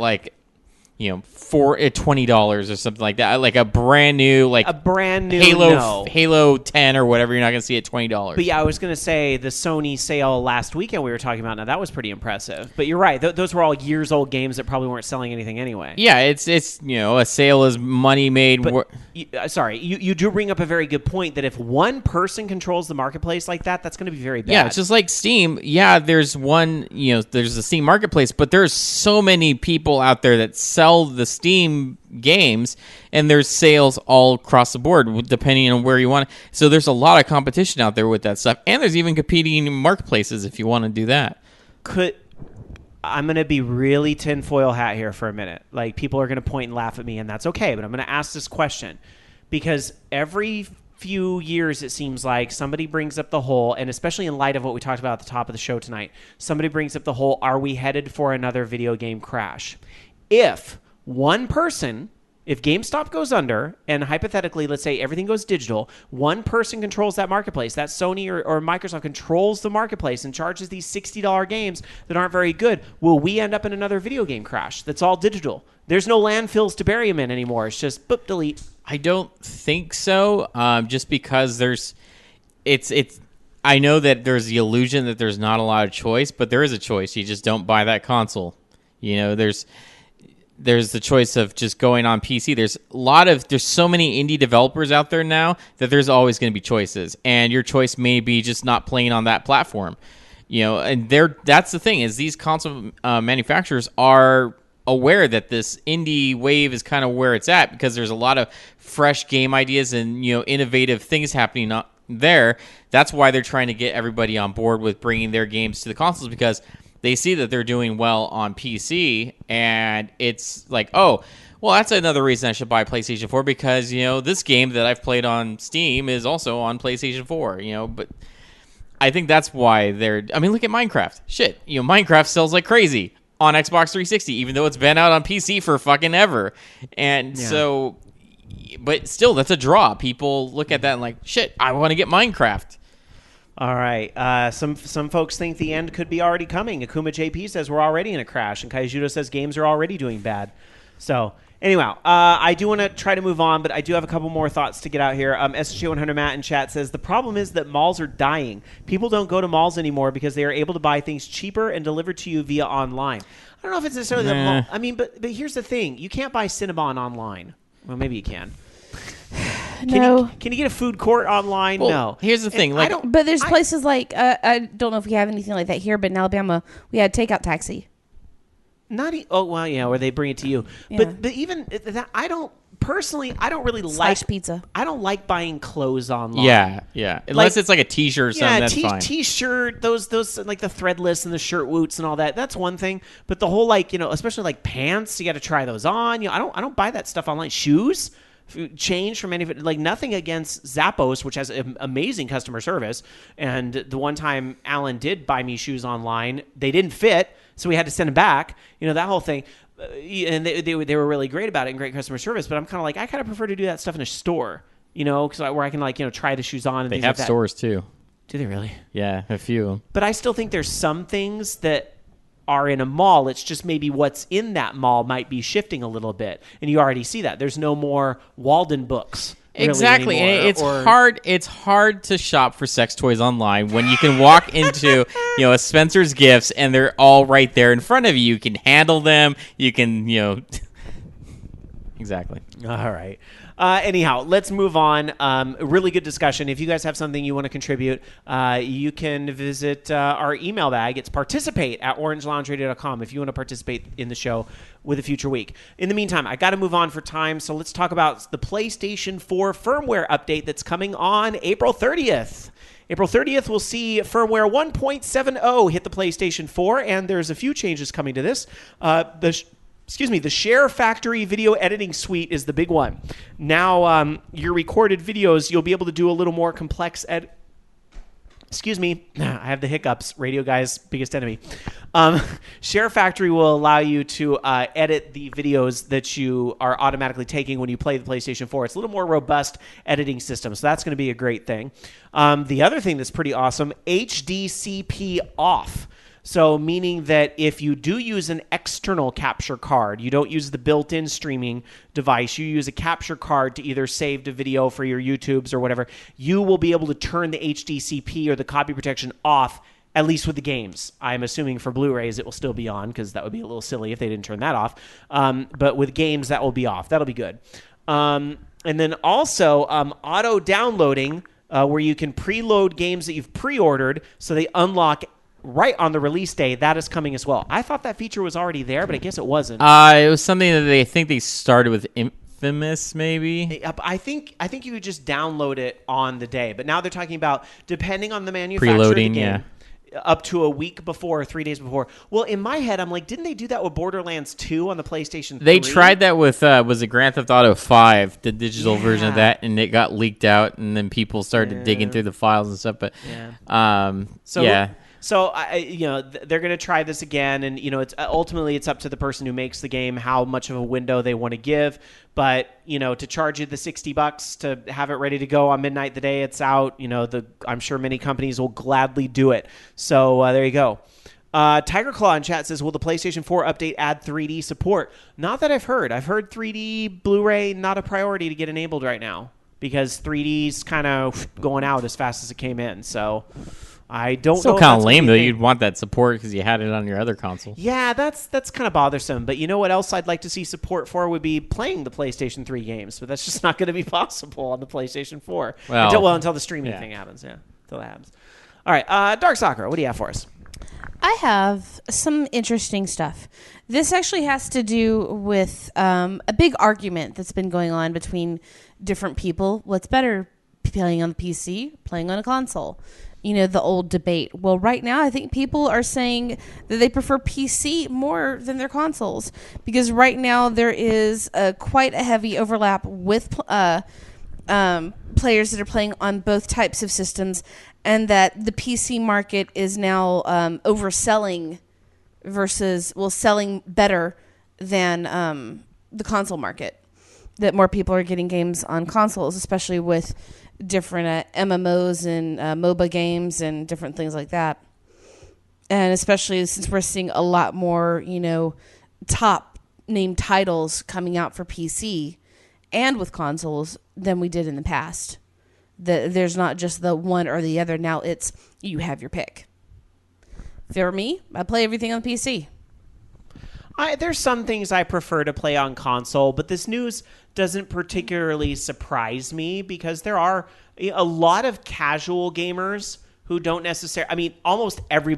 for $20 or something like that. Like a brand new Halo 10 or whatever. You're not going to see at $20. But yeah, I was going to say the Sony sale last weekend we were talking about. Now that was pretty impressive. But you're right; those were all years old games that probably weren't selling anything anyway. Yeah, it's a sale is money made. But, you do bring up a very good point that if one person controls the marketplace like that, that's going to be very bad. Yeah, it's just like Steam. Yeah, there's there's the Steam marketplace, but there's so many people out there that sell the Steam games, and there's sales all across the board depending on where you want it. So there's a lot of competition out there with that stuff, and there's even competing marketplaces if you want to do that. I'm going to be really tinfoil hat here for a minute. People are going to point and laugh at me, and that's okay, but I'm going to ask this question because every few years it seems like somebody brings up the whole, and especially in light of what we talked about at the top of the show tonight, somebody brings up the whole, are we headed for another video game crash? If GameStop goes under, and hypothetically, let's say everything goes digital, one person controls that marketplace, that Sony or Microsoft controls the marketplace and charges these $60 games that aren't very good, will we end up in another video game crash that's all digital? There's no landfills to bury them in anymore. It's just, boop, delete. I don't think so, just because I know that there's the illusion that there's not a lot of choice, but there is a choice. You just don't buy that console. There's the choice of just going on PC. There's so many indie developers out there now that there's always going to be choices, and your choice may be just not playing on that platform. And that's the thing, is these console manufacturers are aware that this indie wave is kind of where it's at, because there's a lot of fresh game ideas and innovative things happening there. That's why they're trying to get everybody on board with bringing their games to the consoles, because they see that they're doing well on PC, and it's like, oh, well, that's another reason I should buy PlayStation 4, because, this game that I've played on Steam is also on PlayStation 4, but I think that's why look at Minecraft. Shit, Minecraft sells like crazy on Xbox 360, even though it's been out on PC for fucking ever. And so, but still, that's a draw. People look at that and like, shit, I want to get Minecraft. All right. Some folks think the end could be already coming. Akuma JP says we're already in a crash, and Kaijudo says games are already doing bad. So anyway, I do want to try to move on, but I do have a couple more thoughts to get out here. SJ100 Matt in chat says the problem is that malls are dying. People don't go to malls anymore because they are able to buy things cheaper and delivered to you via online. I don't know if it's necessarily the mall. I mean, but here's the thing: you can't buy Cinnabon online. Well, maybe you can. No. Can you get a food court online? Well, no. Here's the thing. Like, But there's places like I don't know if we have anything like that here, but in Alabama we had takeout taxi. Where they bring it to you. Yeah. But even that, I don't really Slash pizza. I don't like buying clothes online. Yeah. Unless it's like a T-shirt or something, that's fine. T-shirt, those like the threadless and the shirt woots and all that. That's one thing. But the whole especially like pants, you got to try those on. I don't buy that stuff online. Shoes, change from any nothing against Zappos, which has amazing customer service. And the one time Alan did buy me shoes online, they didn't fit, so we had to send them back. That whole thing. And they were really great about it and great customer service. But I'm kind of like, I kind of prefer to do that stuff in a store, because where I can try the shoes on. And they things have like that. stores too. Do they really? Yeah, a few. But I still think there's some things that are in a mall. It's just maybe what's in that mall might be shifting a little bit, and you already see that. There's no more Walden books. Really exactly, anymore, and it's hard to shop for sex toys online when you can walk into a Spencer's Gifts and they're all right there in front of you. You can handle them. You can exactly. All right. Anyhow, let's move on. Really good discussion. If you guys have something you want to contribute, you can visit our email bag. It's participate@orangeloungeradio.com if you want to participate in the show with a future week. In the meantime, I got to move on for time, so let's talk about the PlayStation 4 firmware update that's coming on April 30th. April 30th, we'll see firmware 1.70 hit the PlayStation 4, and there's a few changes coming to this. The Share Factory video editing suite is the big one. Now, your recorded videos, you'll be able to do a little more complex Excuse me, I have the hiccups. Radio guy's biggest enemy. Share Factory will allow you to edit the videos that you are automatically taking when you play the PlayStation 4. It's a little more robust editing system, so that's going to be a great thing. The other thing that's pretty awesome, HDCP off. So meaning that if you do use an external capture card, you don't use the built-in streaming device, you use a capture card to either save the video for your YouTubes or whatever, you will be able to turn the HDCP or the copy protection off, at least with the games. I'm assuming for Blu-rays it will still be on, because that would be a little silly if they didn't turn that off. But with games, that will be off. That'll be good. And then also auto-downloading, where you can preload games that you've pre-ordered so they unlock right on the release day. That is coming as well. I thought that feature was already there, but I guess it wasn't. It was something that they started with Infamous, maybe. I think you could just download it on the day, but now they're talking about, depending on the manufacturer of the game, up to a week before or 3 days before. Well, in my head, I'm like, didn't they do that with Borderlands 2 on the PlayStation 3? They tried that with was it Grand Theft Auto 5, the digital version of that, and it got leaked out, and then people started digging through the files and stuff. But So they're going to try this again, and it's ultimately it's up to the person who makes the game how much of a window they want to give. But to charge you the $60 to have it ready to go on midnight the day it's out, I'm sure many companies will gladly do it. So there you go. Tiger Claw in chat says, will the PlayStation 4 update add 3D support? Not that I've heard. I've heard 3D Blu-ray not a priority to get enabled right now, because 3D's kind of going out as fast as it came in. So I don't know. Still kind of lame though. You'd want that support because you had it on your other console. Yeah, that's kind of bothersome. But you know what else I'd like to see support for would be playing the PlayStation 3 games. But that's just not going to be possible on the PlayStation 4 until the streaming thing happens. Yeah, until that happens. All right, Dark Sakura, what do you have for us? I have some interesting stuff. This actually has to do with a big argument that's been going on between different people. What's better, playing on the PC, playing on a console. The old debate. Well, right now, I think people are saying that they prefer PC more than their consoles, because right now there is quite a heavy overlap with players that are playing on both types of systems, and that the PC market is now overselling versus, selling better than the console market. That more people are getting games on consoles, especially with different MMOs and MOBA games and different things like that. And especially since we're seeing a lot more, top name titles coming out for PC and with consoles than we did in the past. There's not just the one or the other. Now it's you have your pick. For me, I play everything on PC. There's some things I prefer to play on console, but this news doesn't particularly surprise me because there are a lot of casual gamers who don't necessarily... I mean, almost every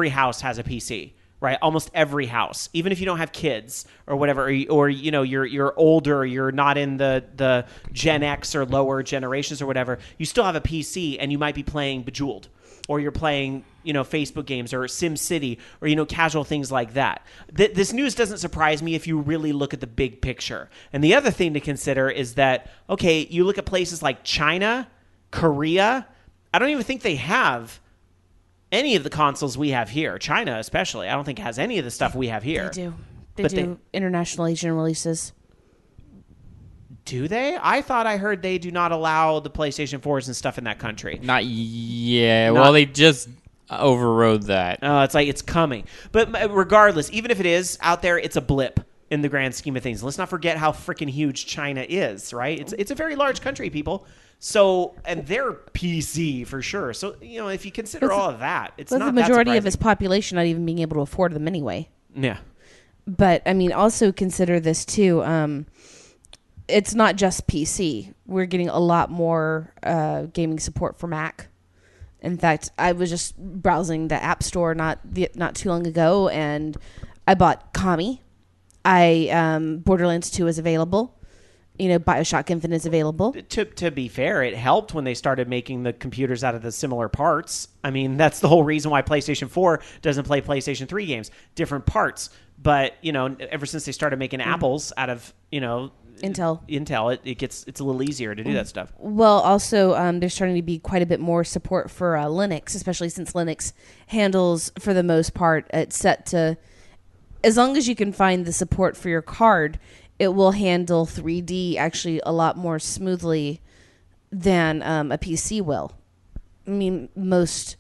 house has a PC, right? Almost every house. Even if you don't have kids or whatever, or you're older, you're not in the Gen X or lower generations or whatever, you still have a PC and you might be playing Bejeweled, or you're playing, Facebook games or SimCity or, casual things like that. This news doesn't surprise me if you really look at the big picture. And the other thing to consider is that, okay, you look at places like China, Korea, I don't even think they have any of the consoles we have here. China especially, I don't think has any of the stuff we have here. They do. They do international Asian releases. Do they? I thought I heard they do not allow the PlayStation 4s and stuff in that country. Not yet. Well, they just overrode that. Oh, it's like it's coming. But regardless, even if it is out there, it's a blip in the grand scheme of things. Let's not forget how freaking huge China is, right? It's a very large country, people. So, and they're PC for sure. So, if you consider all of that, it's not that the majority surprising. of its population not even being able to afford them anyway. Yeah. But, I mean, also consider this too. It's not just PC. We're getting a lot more gaming support for Mac. In fact, I was just browsing the App Store not too long ago, and I bought Kami. Borderlands 2 is available. BioShock Infinite is available. To be fair, it helped when they started making the computers out of the similar parts. I mean, that's the whole reason why PlayStation 4 doesn't play PlayStation 3 games. Different parts. But, ever since they started making apples out of, Intel, it's a little easier to do that stuff. Well, also, there's starting to be quite a bit more support for Linux, especially since Linux handles, for the most part, it's set to, as long as you can find the support for your card, it will handle 3D actually a lot more smoothly than a PC will. I mean, the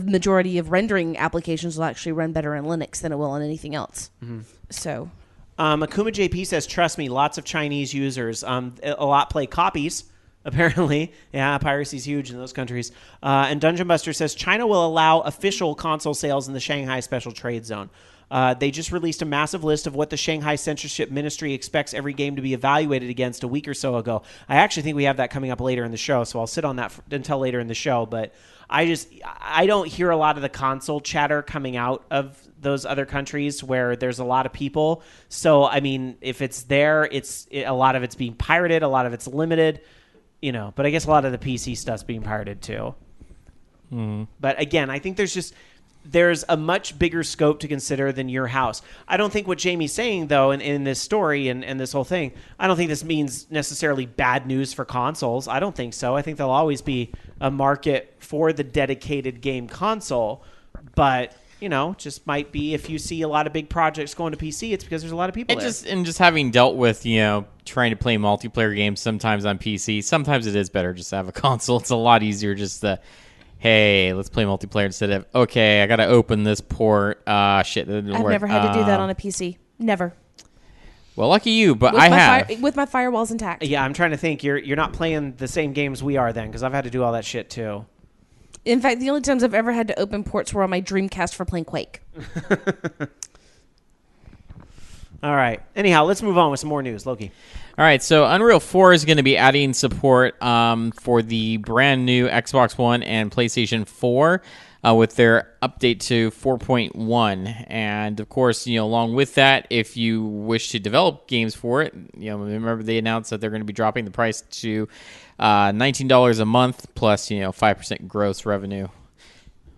majority of rendering applications will actually run better in Linux than it will on anything else. Mm-hmm. So... Akuma JP says, trust me, lots of Chinese users. A lot play copies, apparently. Yeah, piracy's huge in those countries. And Dungeon Buster says, China will allow official console sales in the Shanghai Special Trade Zone. They just released a massive list of what the Shanghai Censorship Ministry expects every game to be evaluated against a week or so ago. I actually think we have that coming up later in the show, so I'll sit on that until later in the show. But I don't hear a lot of the console chatter coming out of those other countries where there's a lot of people. So, I mean, if it's there, a lot of it's being pirated, a lot of it's limited, but I guess a lot of the PC stuff's being pirated too. Mm. But again, I think there's a much bigger scope to consider than your house. I don't think what Jamie's saying, though, in this story and this whole thing, I don't think this means necessarily bad news for consoles. I don't think so. I think there'll always be a market for the dedicated game console. But, just might be if you see a lot of big projects going to PC, it's because there's a lot of people there. Just having dealt with, trying to play multiplayer games sometimes on PC, sometimes it is better just to have a console. It's a lot easier just to... Hey, let's play multiplayer instead of, okay, I got to open this port. Shit, that didn't work. I've never had to do that on a PC. Never. Well, lucky you, but I have. With my firewalls intact. Yeah, I'm trying to think. You're not playing the same games we are then, because I've had to do all that shit too. In fact, the only times I've ever had to open ports were on my Dreamcast for playing Quake. All right. Anyhow, let's move on with some more news. Loki. All right, so Unreal 4 is going to be adding support for the brand new Xbox One and PlayStation 4. with their update to 4.1. And of course, along with that, if you wish to develop games for it, remember they announced that they're going to be dropping the price to $19 a month plus 5% gross revenue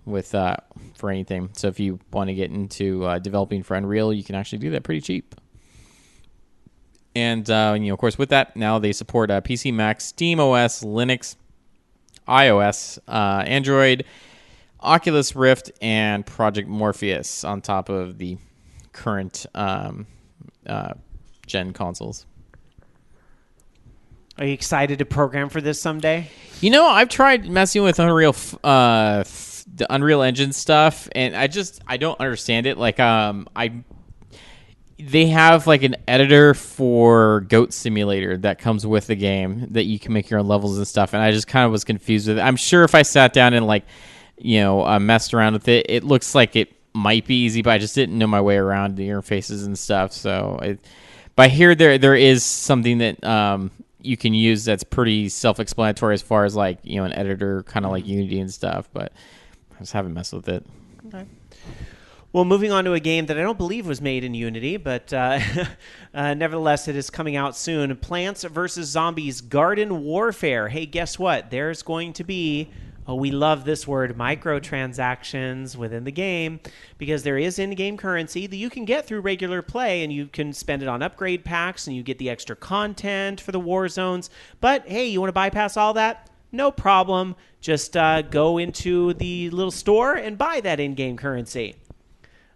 with for anything. So if you want to get into developing for Unreal, you can actually do that pretty cheap. And of course, with that, now they support PC, Mac, Steam OS, Linux, iOS, Android, Oculus Rift, and Project Morpheus on top of the current gen consoles. Are you excited to program for this someday? I've tried messing with Unreal, the Unreal Engine stuff, and I don't understand it. Like, they have like an editor for Goat Simulator that comes with the game that you can make your own levels and stuff, and I just kind of was confused with it. I'm sure if I sat down and messed around with it, it looks like it might be easy, but I just didn't know my way around the interfaces and stuff. So, but I hear there is something that you can use that's pretty self-explanatory as far as an editor, kind of like Unity and stuff. But I just haven't messed with it. Okay. Well, moving on to a game that I don't believe was made in Unity, but nevertheless, it is coming out soon. Plants vs. Zombies Garden Warfare. Hey, guess what? There's going to be, we love this word, microtransactions within the game, because there is in-game currency that you can get through regular play, and you can spend it on upgrade packs, and you get the extra content for the war zones. But, hey, you want to bypass all that? No problem. Just go into the little store and buy that in-game currency.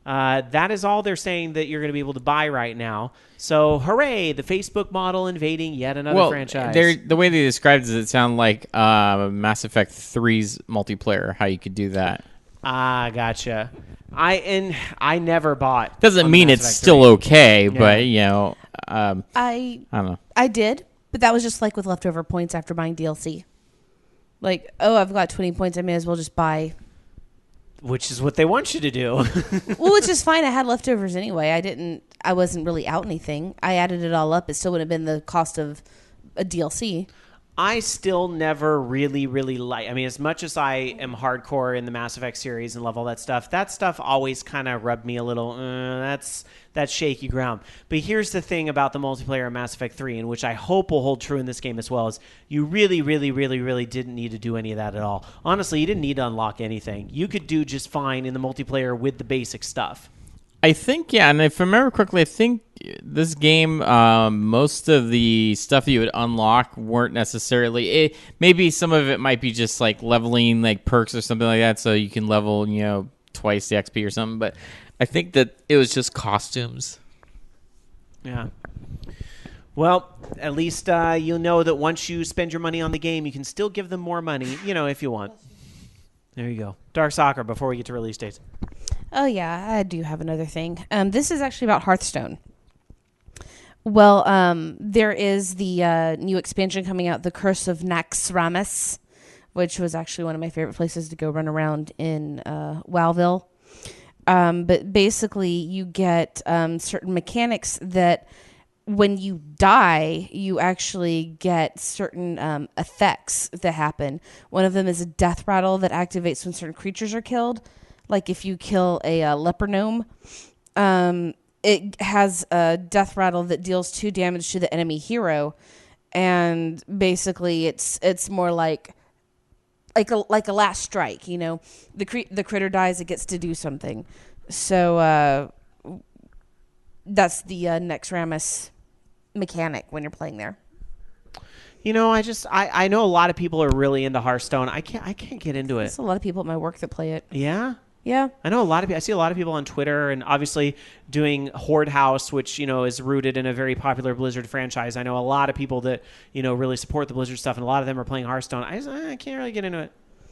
That is all they're saying that you're going to be able to buy right now. So, hooray, the Facebook model invading yet another franchise. The way they described it sounded like Mass Effect 3's multiplayer, how you could do that. Ah, gotcha. I never bought. Doesn't mean it's still okay, but, I don't know. I did, but that was just like with leftover points after buying DLC. Like, I've got 20 points, I may as well just buy. Which is what they want you to do. Well, which is fine. I had leftovers anyway. I wasn't really out anything. I added it all up. It still would have been the cost of a DLC. I still never really like. I mean, as much as I am hardcore in the Mass Effect series and love all that stuff always kind of rubbed me a little. That's shaky ground. But here's the thing about the multiplayer of Mass Effect 3, and which I hope will hold true in this game as well, is you really didn't need to do any of that at all. Honestly, you didn't need to unlock anything. You could do just fine in the multiplayer with the basic stuff. I think, yeah, and if I remember correctly, I think this game, most of the stuff that you would unlock weren't necessarily... maybe some of it might be just like leveling like perks or something like that, so you can level, twice the XP or something, but I think that it was just costumes. Yeah. Well, at least you'll know that once you spend your money on the game, you can still give them more money, if you want. There you go. Dark Soccer, before we get to release dates. Oh, yeah, I do have another thing. This is actually about Hearthstone. Well, there is the new expansion coming out, The Curse of Naxxramas, which was actually one of my favorite places to go run around in Wowville. But basically, you get certain mechanics that when you die, you actually get certain effects that happen. One of them is a death rattle that activates when certain creatures are killed. Like if you kill a leper gnome, it has a death rattle that deals 2 damage to the enemy hero, and basically it's more like a last strike. The critter dies, it gets to do something. So that's the Naxxramas mechanic when you're playing there. I know a lot of people are really into Hearthstone. I can't get into it. There's a lot of people at my work that play it. Yeah. Yeah. I know I see a lot of people on Twitter, and obviously doing Horde House, which, is rooted in a very popular Blizzard franchise. I know a lot of people that, really support the Blizzard stuff, and a lot of them are playing Hearthstone. I can't really get into it.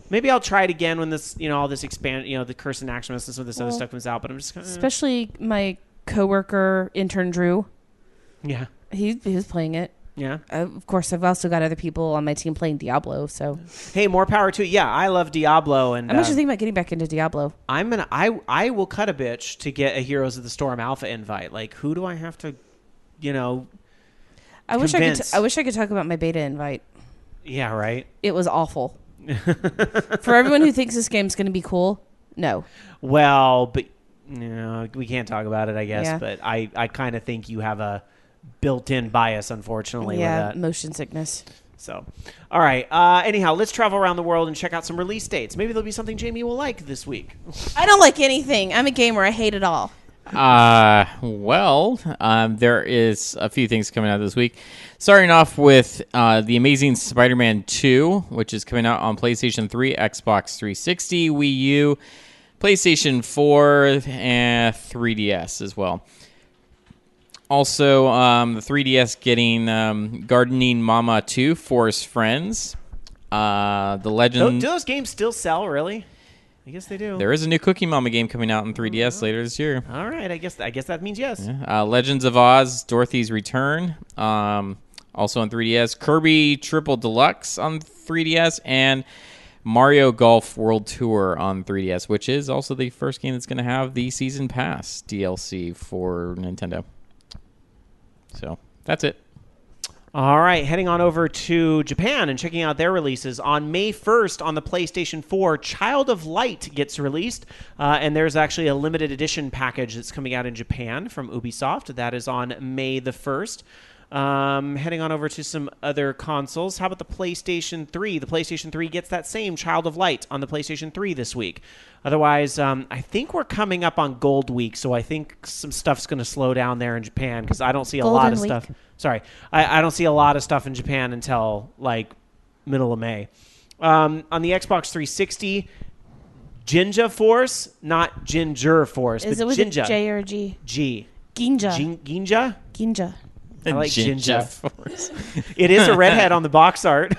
Maybe I'll try it again when this, all this the Curse of Naxxramas and some of this other stuff comes out, but I'm just kind of... Especially my coworker, intern Drew. Yeah. He was playing it. Yeah. Of course, I've also got other people on my team playing Diablo, so... Hey, more power to you. Yeah, I love Diablo. And I'm actually thinking about getting back into Diablo. I will cut a bitch to get a Heroes of the Storm Alpha invite. Like, who do I have to, I wish I could talk about my beta invite. Yeah, right? It was awful. For everyone who thinks this game's going to be cool, No. Well, but we can't talk about it, I guess. Yeah. But I kind of think you have a built-in bias, unfortunately, with that. Motion sickness. So, all right. Anyhow, let's travel around the world and check out some release dates. Maybe there'll be something Jamie will like this week. I don't like anything. I'm a gamer. I hate it all. There is a few things coming out this week. Starting off with The Amazing Spider-Man 2, which is coming out on PlayStation 3, Xbox 360, Wii U, PlayStation 4, and 3DS as well. Also, the 3DS getting Gardening Mama 2, Forest Friends. The Legend... Do those games still sell, really? I guess they do. There is a new Cookie Mama game coming out in 3DS later this year. All right, I guess that means yes. Yeah. Legends of Oz, Dorothy's Return, also on 3DS. Kirby Triple Deluxe on 3DS, and Mario Golf World Tour on 3DS, which is also the first game that's going to have the Season Pass DLC for Nintendo. So, that's it. All right, heading on over to Japan and checking out their releases. On May 1st on the PlayStation 4, Child of Light gets released, and there's actually a limited edition package that's coming out in Japan from Ubisoft. That is on May the 1st. Heading on over to some other consoles. How about the PlayStation 3? The PlayStation 3 gets that same Child of Light on the PlayStation 3 this week. Otherwise, I think we're coming up on Gold Week, so I think some stuff's going to slow down there in Japan because I don't see a lot of stuff. Sorry, I don't see a lot of stuff in Japan until like middle of May. On the Xbox 360, Jinja Force, not Ginger Force, Is but it with Jinja. a J or a G? G. Ginja. Ginja? Ginja. I like Jinja Jinja. Force. It is a redhead on the box art.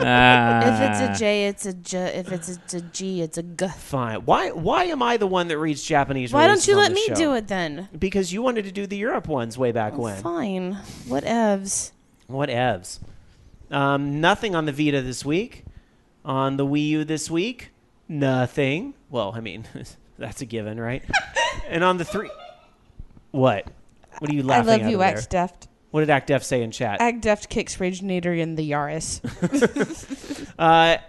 If it's a J, it's a J. If it's a G, it's a G. Fine. Why am I the one that reads Japanese Why don't releases you on let this me show? do it then? Because you wanted to do the Europe ones way back when. Fine. Whatevs. Whatevs. Nothing on the Vita this week. On the Wii U this week, nothing. Well, I mean, that's a given, right? And on the What? What are you I laughing love at you, over there? Act Deft. What did Act Def say in chat? Act Deft kicks Raginator in the Yaris.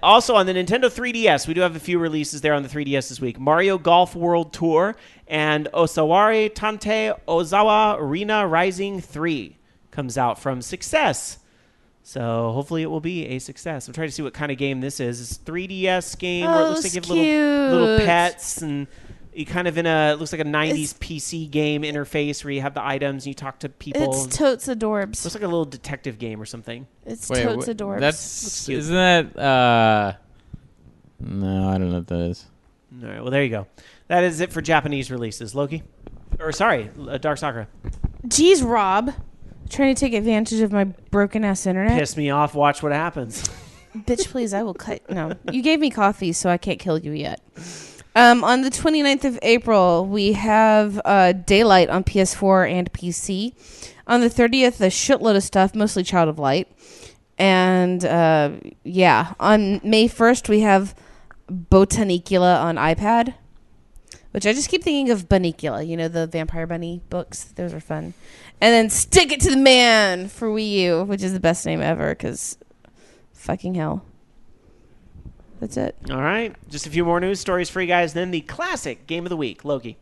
Also on the Nintendo 3DS, we do have a few releases there on the 3DS this week. Mario Golf World Tour and Osawari Tante Ozawa Arena Rising 3 comes out from Success. So hopefully it will be a success. I'm trying to see what kind of game this is. It's a 3DS game where it looks like you have little pets and you kind of it looks like a 90s PC game interface where you have the items and you talk to people. It's totes adorbs. Looks like a little detective game or something. It's totes adorbs. That's cute. isn't that no, I don't know what that is. All right, well there you go. That is it for Japanese releases. Loki? Or sorry, Dark Sakura. Jeez, Rob. Trying to take advantage of my broken ass internet. Piss me off, watch what happens. Bitch, please, I will cut. No. You gave me coffee, so I can't kill you yet. On the 29th of April, we have Daylight on PS4 and PC. On the 30th, a shitload of stuff, mostly Child of Light. And, on May 1st, we have Botanicula on iPad, which I just keep thinking of Bunnicula, you know, the Vampire Bunny books. Those are fun. And then Stick It to the Man for Wii U, which is the best name ever, because fucking hell. That's it. All right. Just a few more news stories for you guys. Then the classic game of the week, Loki.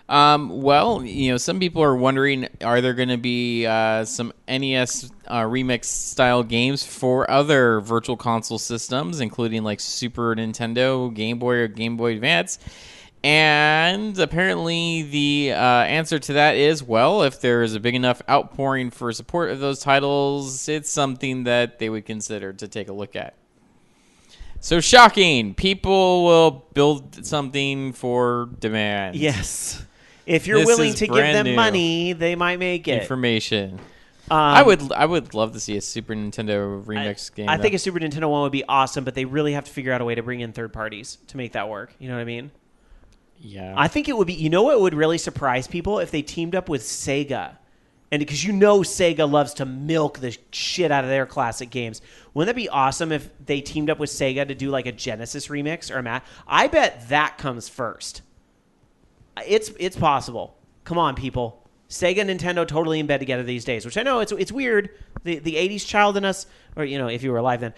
Well, some people are wondering, are there going to be some NES remix style games for other virtual console systems, including like Super Nintendo, Game Boy, or Game Boy Advance? And apparently the answer to that is, well, if there is a big enough outpouring for support of those titles, it's something that they would consider to take a look at. So shocking. People will build something for demand. Yes. If you're willing to give them money, they might make it. Information. I would love to see a Super Nintendo remix game. I think a Super Nintendo one would be awesome, but they really have to figure out a way to bring in third parties to make that work. You know what I mean? Yeah. I think it would be, you know what would really surprise people? If they teamed up with Sega. And because Sega loves to milk the shit out of their classic games. Wouldn't that be awesome if they teamed up with Sega to do like a Genesis remix or a Matt? I bet that comes first. It's possible. Come on, people. Sega and Nintendo totally in bed together these days, which I know it's weird. The 80s child in us, or if you were alive then,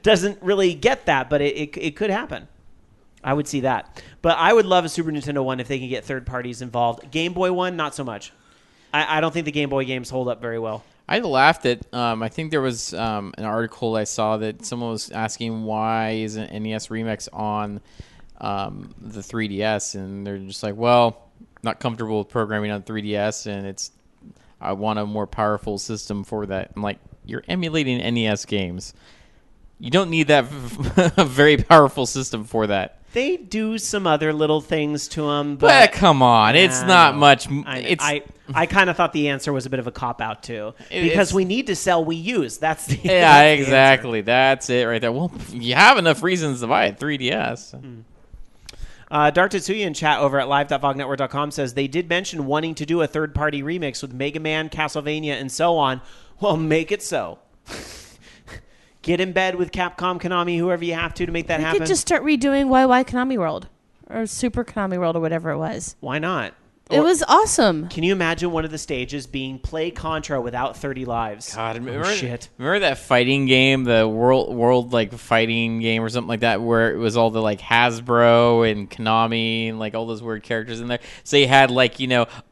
doesn't really get that, but it could happen. I would see that. But I would love a Super Nintendo one if they can get third parties involved. Game Boy one, not so much. I don't think the Game Boy games hold up very well. I laughed at. I think there was an article I saw that someone was asking why isn't NES Remix on the 3DS, and they're just like, well, not comfortable with programming on 3DS, and I want a more powerful system for that. I'm like, you're emulating NES games. You don't need that a very powerful system for that. They do some other little things to them, But come on, it's not much. I kind of thought the answer was a bit of a cop-out, too. Because we need to sell Wii U's. That's the Yeah, exactly. That's it right there. Well, you have enough reasons to buy a 3DS. Dark Tetsuya in chat over at live.vognetwork.com says they did mention wanting to do a third-party remix with Mega Man, Castlevania, and so on. Well, make it so. Get in bed with Capcom, Konami, whoever you have to make that happen. You could just start redoing YY Konami World or Super Konami World or whatever it was. Why not? It was awesome. Can you imagine one of the stages being play Contra without 30 lives? God, shit. Remember that fighting game, the world like fighting game or something like that, where it was all the like Hasbro and Konami and like all those weird characters in there. So you had like,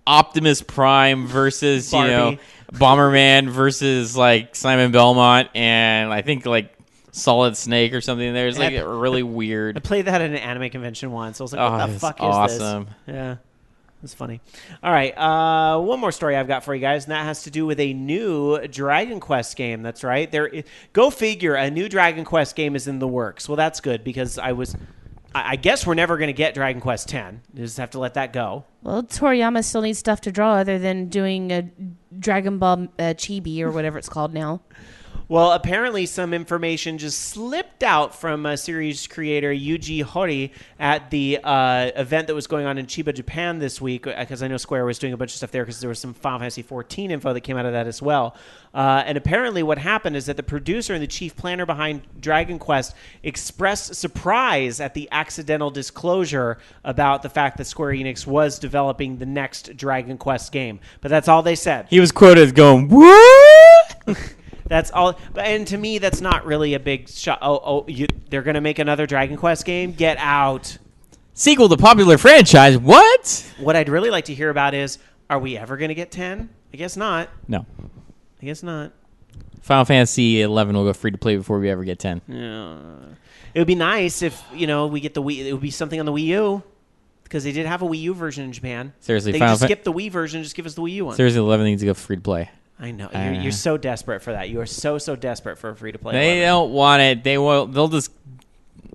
Optimus Prime versus, Barbie. Bomberman versus like Simon Belmont and I think like Solid Snake or something in there. It's like really weird. I played that at an anime convention once. I was like, what the fuck is this? Yeah. It's funny. All right. One more story I've got for you guys, and that has to do with a new Dragon Quest game. That's right. Go figure, a new Dragon Quest game is in the works. Well, that's good because I guess we're never going to get Dragon Quest X. You just have to let that go. Well, Toriyama still needs stuff to draw other than doing a Dragon Ball Chibi or whatever it's called now. Well, apparently some information just slipped out from series creator Yuji Horii at the event that was going on in Chiba, Japan this week, because I know Square was doing a bunch of stuff there because there was some Final Fantasy XIV info that came out of that as well. And apparently what happened is that the producer and the chief planner behind Dragon Quest expressed surprise at the accidental disclosure about the fact that Square Enix was developing the next Dragon Quest game. But that's all they said. He was quoted as going, "What?" That's all, and to me, that's not really a big shot. They're going to make another Dragon Quest game? Get out. Sequel to popular franchise. What? What I'd really like to hear about is, are we ever going to get 10? I guess not. No. I guess not. Final Fantasy 11 will go free to play before we ever get 10. Yeah. It would be nice if, we get the Wii. It would be something on the Wii U, because they did have a Wii U version in Japan. Seriously, they just skip the Wii version and just give us the Wii U one. Seriously, 11 needs to go free to play. I know. You're so desperate for that. You are so desperate for a free-to-play. They don't want it. They won't. They'll just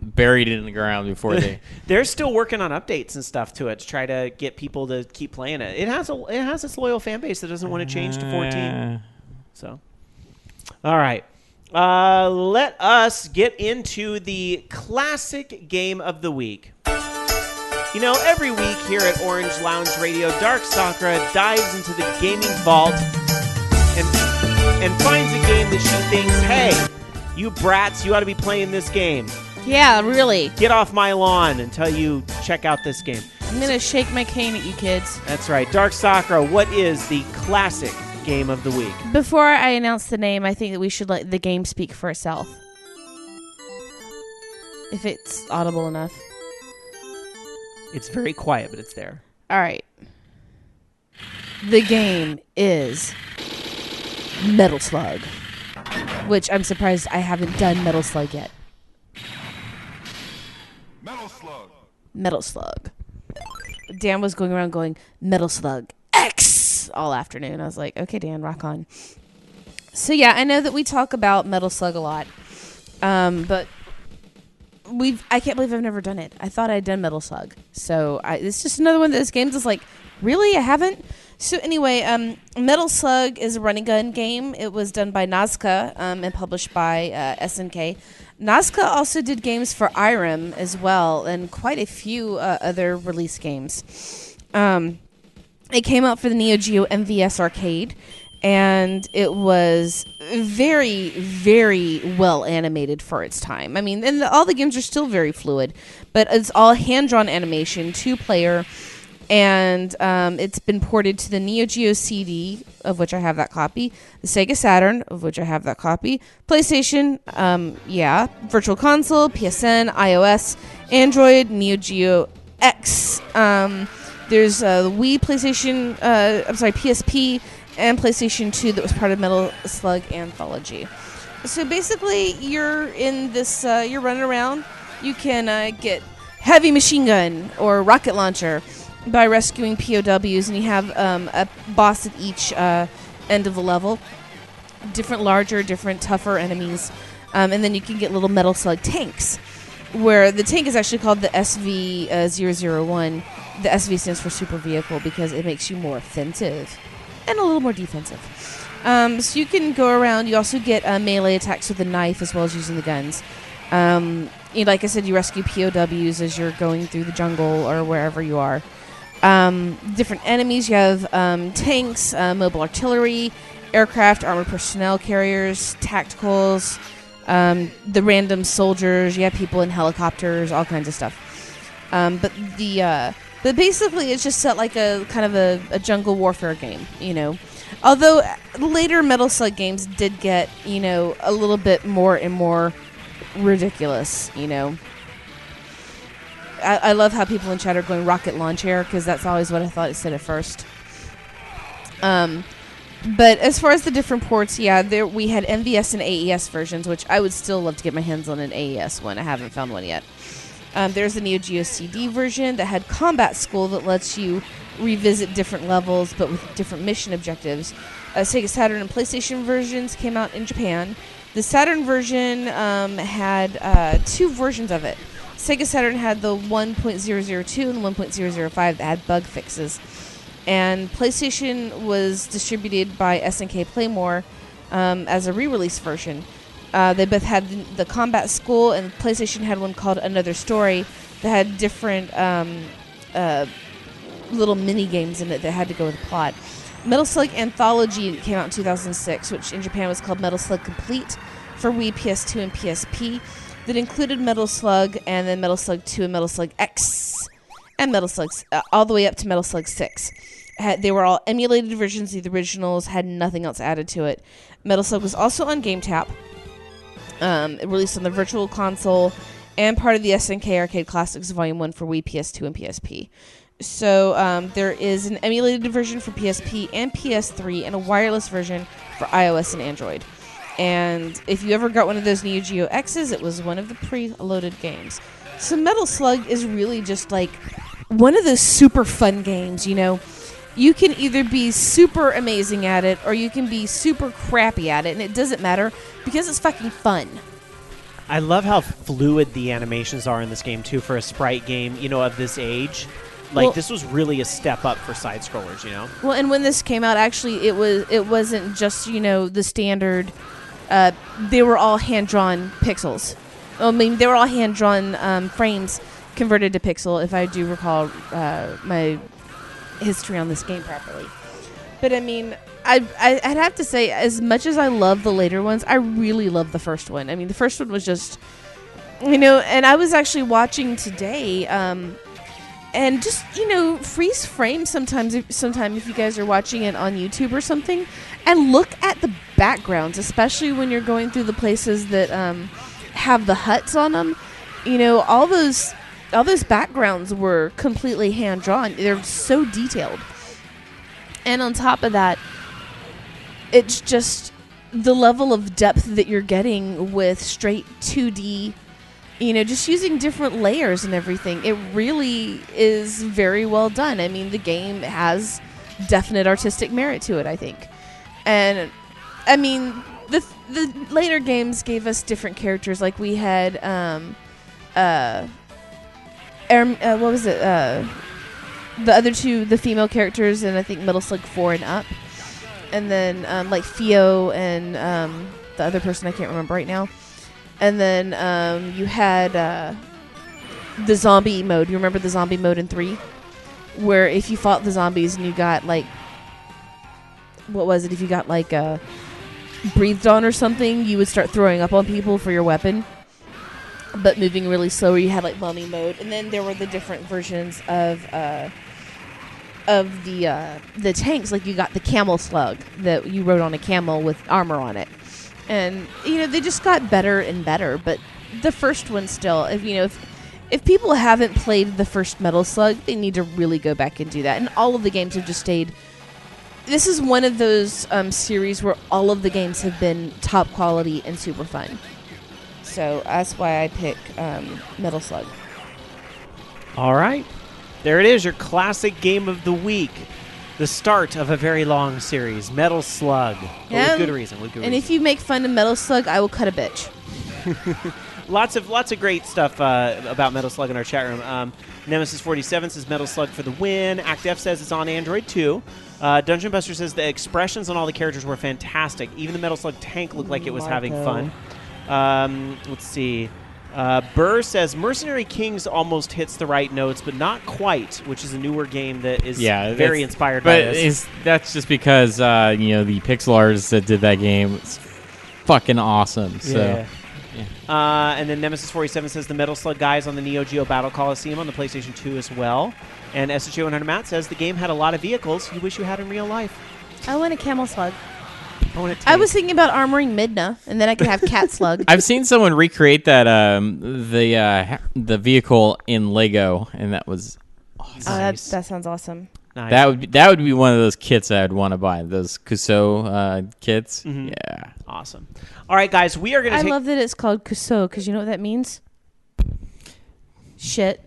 bury it in the ground before they... They're still working on updates and stuff to it to try to get people to keep playing it. It has its loyal fan base that doesn't want to change to 14. So, all right. Let us get into the classic game of the week. Every week here at Orange Lounge Radio, Dark Sakura dives into the gaming vault and finds a game that she thinks, hey, you brats, you ought to be playing this game. Yeah, really. Get off my lawn until you check out this game. I'm going to shake my cane at you kids. That's right. Dark Sakura, what is the classic game of the week? Before I announce the name, I think that we should let the game speak for itself. If it's audible enough. It's very quiet, but it's there. All right. The game is Metal Slug, which I'm surprised I haven't done Metal Slug yet. Metal Slug. Dan was going around going, Metal Slug X all afternoon. I was like, okay, Dan, rock on. So yeah, I know that we talk about Metal Slug a lot, but I can't believe I've never done it. I thought I'd done Metal Slug. So it's just another one of those games that's like, really? I haven't? So anyway, Metal Slug is a running gun game. It was done by Nazca and published by SNK. Nazca also did games for Irem as well and quite a few other release games. It came out for the Neo Geo MVS Arcade, and it was very, very well animated for its time. I mean, and all the games are still very fluid, but it's all hand-drawn animation, 2-player, and it's been ported to the Neo Geo CD, of which I have that copy, the Sega Saturn, of which I have that copy, PlayStation, Virtual Console, PSN, iOS, Android, Neo Geo X. There's the Wii, PlayStation, PSP, and PlayStation 2 that was part of Metal Slug Anthology. So basically, you're in this, you're running around. You can get heavy machine gun or rocket launcher by rescuing POWs, and you have a boss at each end of the level. Different larger, different tougher enemies. And then you can get little Metal Slug tanks, where the tank is actually called the SV-001. The SV stands for Super Vehicle because it makes you more offensive and a little more defensive. So you can go around. You also get melee attacks with a knife as well as using the guns. Like I said, you rescue POWs as you're going through the jungle or wherever you are. Different enemies. You have tanks, mobile artillery, aircraft, armored personnel carriers, tacticals, the random soldiers. You have people in helicopters, all kinds of stuff. But basically, it's just set like a kind of a jungle warfare game, Although later Metal Slug games did get, a little bit more and more ridiculous, I love how people in chat are going rocket launcher because that's always what I thought it said at first. But as far as the different ports, we had MVS and AES versions, which I would still love to get my hands on an AES one. I haven't found one yet. There's the Neo Geo CD version that had Combat School that lets you revisit different levels but with different mission objectives. Sega Saturn and PlayStation versions came out in Japan. The Saturn version had two versions of it. Sega Saturn had the 1.002 and 1.005 that had bug fixes. And PlayStation was distributed by SNK Playmore as a re-release version. They both had the Combat School, and PlayStation had one called Another Story that had different little mini games in it that had to go with the plot. Metal Slug Anthology came out in 2006, which in Japan was called Metal Slug Complete for Wii, PS2, and PSP. That included Metal Slug, and then Metal Slug 2 and Metal Slug X, and Metal Slug all the way up to Metal Slug 6. They were all emulated versions of the originals, had nothing else added to it. Metal Slug was also on GameTap, released on the Virtual Console, and part of the SNK Arcade Classics Volume 1 for Wii, PS2, and PSP. So there is an emulated version for PSP and PS3, and a wireless version for iOS and Android. And if you ever got one of those Neo Geo X's, it was one of the pre-loaded games. So Metal Slug is really just like one of those super fun games, You can either be super amazing at it or you can be super crappy at it, and it doesn't matter because it's fucking fun. I love how fluid the animations are in this game, too, for a sprite game, of this age. This was really a step up for side-scrollers, Well, and when this came out, actually, it wasn't just, the standard... they were all hand-drawn pixels. They were all hand-drawn frames converted to pixel, if I do recall my history on this game properly. But, I'd have to say, as much as I love the later ones, I really love the first one. The first one was just, and I was actually watching today, and just, freeze frame sometime if you guys are watching it on YouTube or something, and look at the backgrounds, especially when you're going through the places that have the huts on them. All those backgrounds were completely hand-drawn. They're so detailed. And on top of that, it's just the level of depth that you're getting with straight 2D, just using different layers and everything. It really is very well done. The game has definite artistic merit to it, I think. And, the later games gave us different characters. Like, we had, what was it? The other two, the female characters, and I think Metal Slug 4 and up. And then, like, Theo and the other person I can't remember right now. And then you had the zombie mode. You remember the zombie mode in 3? Where if you fought the zombies and you got, like... What was it? If you got, like, breathed on or something, you would start throwing up on people for your weapon. But moving really slow, where you had, like, bombing mode. And then there were the different versions of the tanks. Like, you got the camel slug that you rode on a camel with armor on it. And, they just got better and better. But the first one still, if if people haven't played the first Metal Slug, they need to really go back and do that. And all of the games have just stayed. This is one of those series where all of the games have been top quality and super fun. So that's why I pick Metal Slug. All right. There it is, your classic game of the week. The start of a very long series, Metal Slug. But with good reason. And if you make fun of Metal Slug, I will cut a bitch. Lots of great stuff about Metal Slug in our chat room. Nemesis47 says Metal Slug for the win. Act F says it's on Android too. Dungeon Buster says the expressions on all the characters were fantastic. Even the Metal Slug tank looked like it was having fun. Let's see. Burr says Mercenary Kings almost hits the right notes, but not quite, which is a newer game that is very inspired by this. But that's just because the pixel artists that did that game was fucking awesome. So. Yeah. And then Nemesis47 says the Metal Slug guys on the Neo Geo Battle Coliseum on the PlayStation 2 as well. And SJ100 Matt says the game had a lot of vehicles you wish you had in real life. I want a Camel Slug. I was thinking about armoring Midna, and then I could have Cat Slug. I've seen someone recreate that the vehicle in Lego, and that was awesome. Nice. That sounds awesome. Nice. That would be one of those kits I'd want to buy. Those Kuso kits. Mm-hmm. Yeah, awesome. All right, guys, we are going to. I love that it's called Kuso because you know what that means. Shit.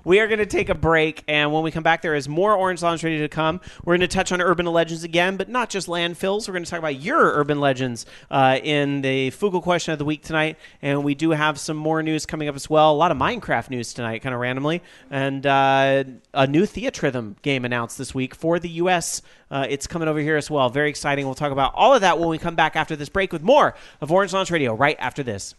We are going to take a break, and when we come back, there is more Orange Lounge ready to come. We're going to touch on urban legends again, but not just landfills. We're going to talk about your urban legends in the Fugle question of the week tonight, and we do have some more news coming up as well. A lot of Minecraft news tonight, kind of randomly, and a new Theatrhythm game announced this week for the U.S. It's coming over here as well. Very exciting. We'll talk about all of that when we come back after this break with more of Orange Lounge Radio right after this.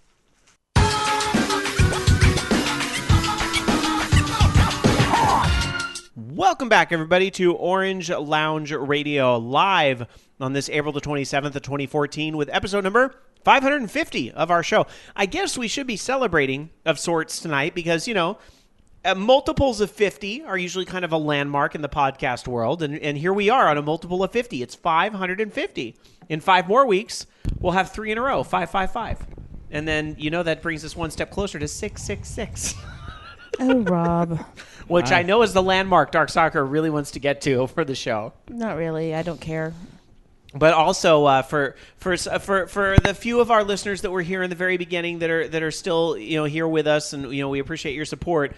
Welcome back, everybody, to Orange Lounge Radio, live on this April the 27th of 2014 with episode number 550 of our show. I guess we should be celebrating of sorts tonight because, multiples of 50 are usually kind of a landmark in the podcast world, and here we are on a multiple of 50. It's 550. In 5 more weeks, we'll have 3 in a row, 555. And then, that brings us one step closer to 666. Oh, Rob. Which I know is the landmark Dark Soccer really wants to get to for the show. Not really. I don't care. But also for the few of our listeners that were here in the very beginning that are still here with us, and we appreciate your support.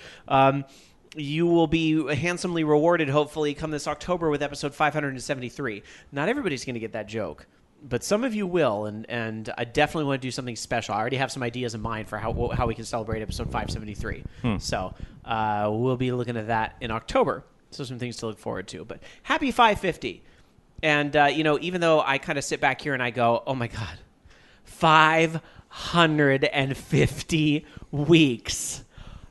You will be handsomely rewarded, hopefully, come this October with episode 573. Not everybody's going to get that joke, but some of you will, and I definitely want to do something special. I already have some ideas in mind for how we can celebrate episode 573. So we'll be looking at that in October. So some things to look forward to. But happy 550. And, even though I kind of sit back here and I go, oh, my God, 550 weeks.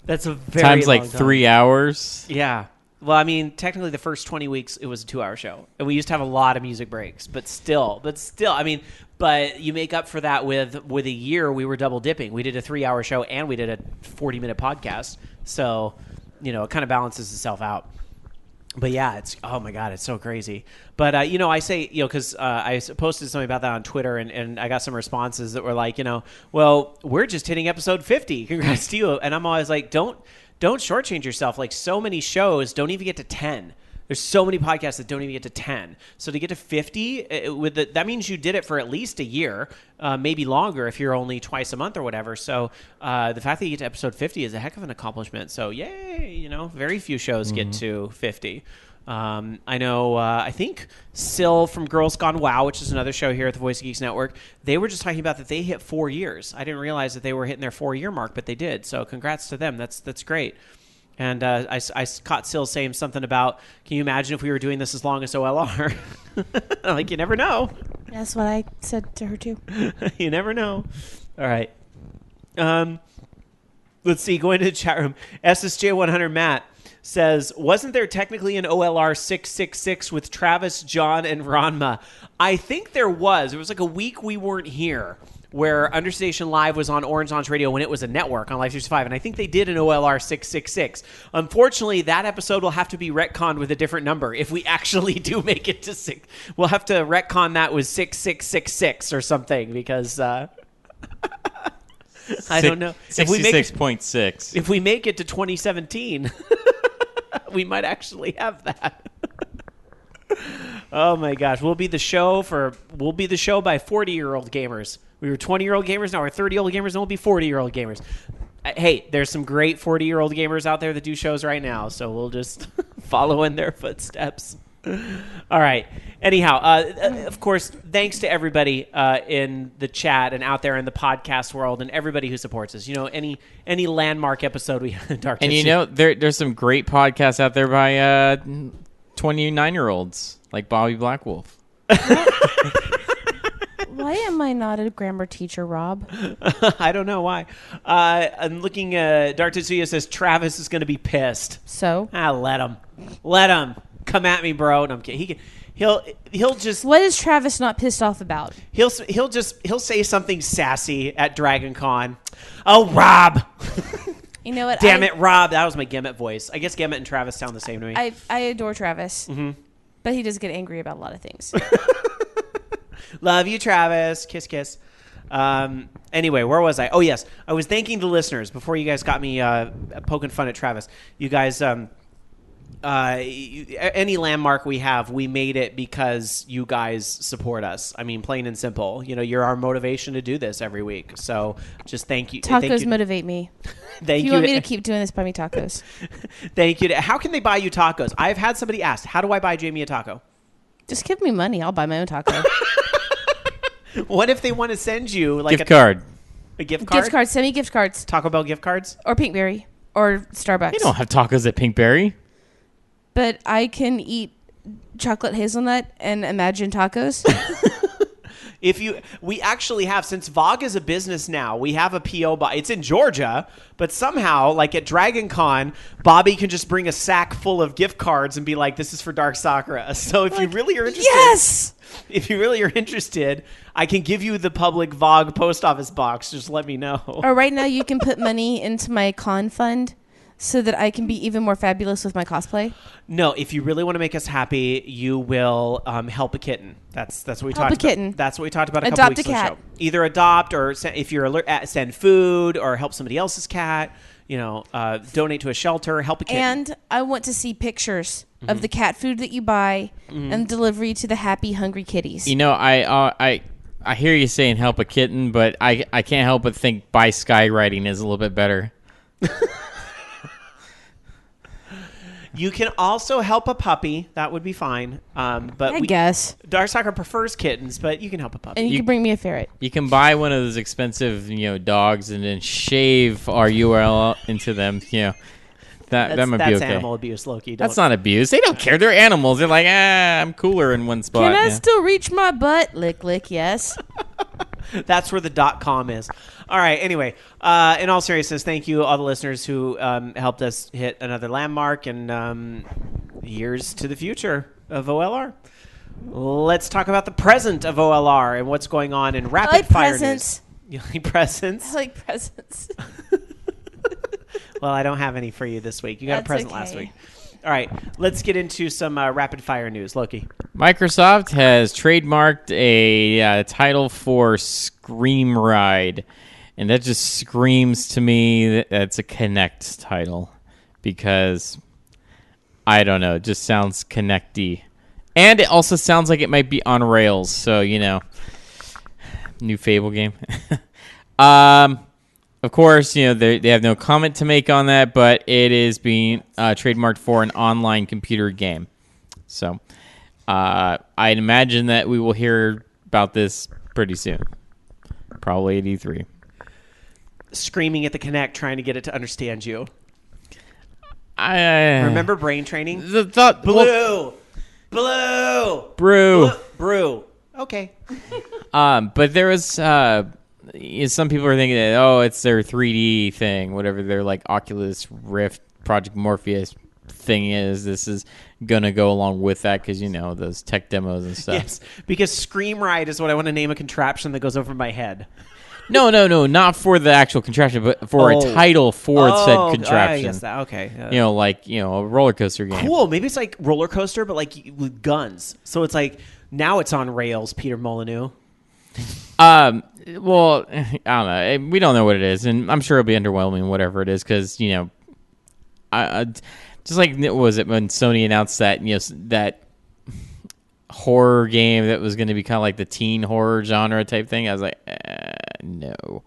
That's a very times long like time. 3 hours. Yeah. Well, I mean, technically the first 20 weeks, it was a 2-hour show. And we used to have a lot of music breaks. But still, I mean, but you make up for that with a year, we were double dipping. We did a 3-hour show and we did a 40-minute podcast. So, it kind of balances itself out. But yeah, oh my God, it's so crazy. But, I say, because I posted something about that on Twitter and I got some responses that were like, well, we're just hitting episode 50. Congrats to you. And I'm always like, don't shortchange yourself. Like, so many shows don't even get to 10. There's so many podcasts that don't even get to 10. So to get to 50, that means you did it for at least a year, maybe longer if you're only twice a month or whatever. So the fact that you get to episode 50 is a heck of an accomplishment. So yay, very few shows get to 50. I know, I think Syl from Girls Gone WoW, which is another show here at the Voice of Geeks Network, they were just talking about that they hit 4 years. I didn't realize that they were hitting their 4-year mark, but they did. So congrats to them. That's great. And I caught Syl saying something about, can you imagine if we were doing this as long as OLR? Like, you never know. That's what I said to her, too. You never know. All right. Let's see. Going to the chat room. SSJ100 Matt says, wasn't there technically an OLR 666 with Travis, John, and Ranma? I think there was. It was like a week we weren't here where Understation Live was on Orange Lounge Radio when it was a network on Live 365, and I think they did an OLR 666. Unfortunately, that episode will have to be retconned with a different number if we actually do make it to 6. We'll have to retcon that with 6666 or something because I don't know. 66.6. If we make it to 2017, we might actually have that. Oh my gosh, we'll be the show by 40-year-old gamers. We were 20-year-old gamers, now we're 30-year-old gamers, and we'll be 40-year-old gamers. Hey, there's some great 40-year-old gamers out there that do shows right now, so we'll just follow in their footsteps. All right. Anyhow, of course, thanks to everybody in the chat and out there in the podcast world and everybody who supports us. You know, any landmark episode we Dark And History. you know, there's some great podcasts out there by 29-year-olds like Bobby Blackwolf. Why am I not a grammar teacher, Rob? I don't know why. I'm looking. Dark Tetsuya says Travis is going to be pissed. So? Let him come at me, bro. No, I'm kidding. He'll just. What is Travis not pissed off about? He'll say something sassy at Dragon Con. Oh, Rob. You know what? Damn it, Rob. That was my Gimmet voice. I guess Gimmet and Travis sound the same to me. I adore Travis. Mm-hmm. But he does get angry about a lot of things. Love you, Travis. Kiss, kiss. Anyway, where was I? Oh, yes. I was thanking the listeners before you guys got me poking fun at Travis. You guys, any landmark we have, we made it because you guys support us. I mean, plain and simple. You know, you're our motivation to do this every week. So just thank you. Tacos motivate me. Thank you want me to keep doing this, buy me tacos. Thank you. How can they buy you tacos? I've had somebody ask, how do I buy Jamie a taco? Just give me money. I'll buy my own taco. What if they want to send you like gift card? A gift card? Gift cards. Send me gift cards. Taco Bell gift cards? Or Pinkberry. Or Starbucks. They don't have tacos at Pinkberry. But I can eat chocolate hazelnut and imagine tacos. We actually have, since VOG is a business now, we have a P.O. box. It's in Georgia, but somehow, like at Dragon Con, Bobby can just bring a sack full of gift cards and be like, this is for Dark Sakura. So if you really are interested, yes! If you really are interested, I can give you the public VOG post office box. Just let me know. Or right now you can put money into my con fund so that I can be even more fabulous with my cosplay. No, if you really want to make us happy, you will help a kitten. That's what we talked about. Help a kitten. That's what we talked about a couple Adopt weeks a cat. on the show. Either adopt or if you're send food or help somebody else's cat. You know, donate to a shelter, help a kitten. And I want to see pictures of the cat food that you buy and delivery to the happy, hungry kitties. You know, I hear you saying help a kitten, but I can't help but think buy skywriting is a little bit better. You can also help a puppy. That would be fine. But I guess. Dark Soccer prefers kittens, but you can help a puppy. And you can bring me a ferret. You can buy one of those expensive, dogs and then shave our URL into them. That might be okay. That's animal abuse, Loki. That's not abuse. They don't care. They're animals. They're like, I'm cooler in one spot. Can I still reach my butt? Lick, lick, yes. That's where the .com is. All right. Anyway, in all seriousness, thank you all the listeners who helped us hit another landmark and years to the future of OLR. Let's talk about the present of OLR and what's going on in rapid fire news. You like presents? I like presents. Well, I don't have any for you this week. You got a present last week. All right, let's get into some rapid fire news. Loki. Microsoft has trademarked a title for Scream Ride, and that just screams to me that it's a Kinect title because, I don't know, it just sounds Kinect-y. And it also sounds like it might be on rails, so, new Fable game. Of course, they have no comment to make on that, but it is being trademarked for an online computer game. So I'd imagine that we will hear about this pretty soon. Probably at E3. Screaming at the Kinect, trying to get it to understand you. I remember brain training? Blue. Brew. Okay. But there was... some people are thinking that, it's their 3D thing, whatever their Oculus Rift Project Morpheus thing is. This is going to go along with that because, those tech demos and stuff. Yes, because Scream Ride is what I want to name a contraption that goes over my head. No, not for the actual contraption, but for a title for said contraption. I guess that, okay. A roller coaster game. Cool, maybe it's like roller coaster, but with guns. So it's now it's on rails, Peter Molyneux. Well, I don't know. We don't know what it is, and I'm sure it'll be underwhelming, whatever it is, because I just like what was it when Sony announced that that horror game that was going to be kind of like the teen horror genre type thing. I was like, no.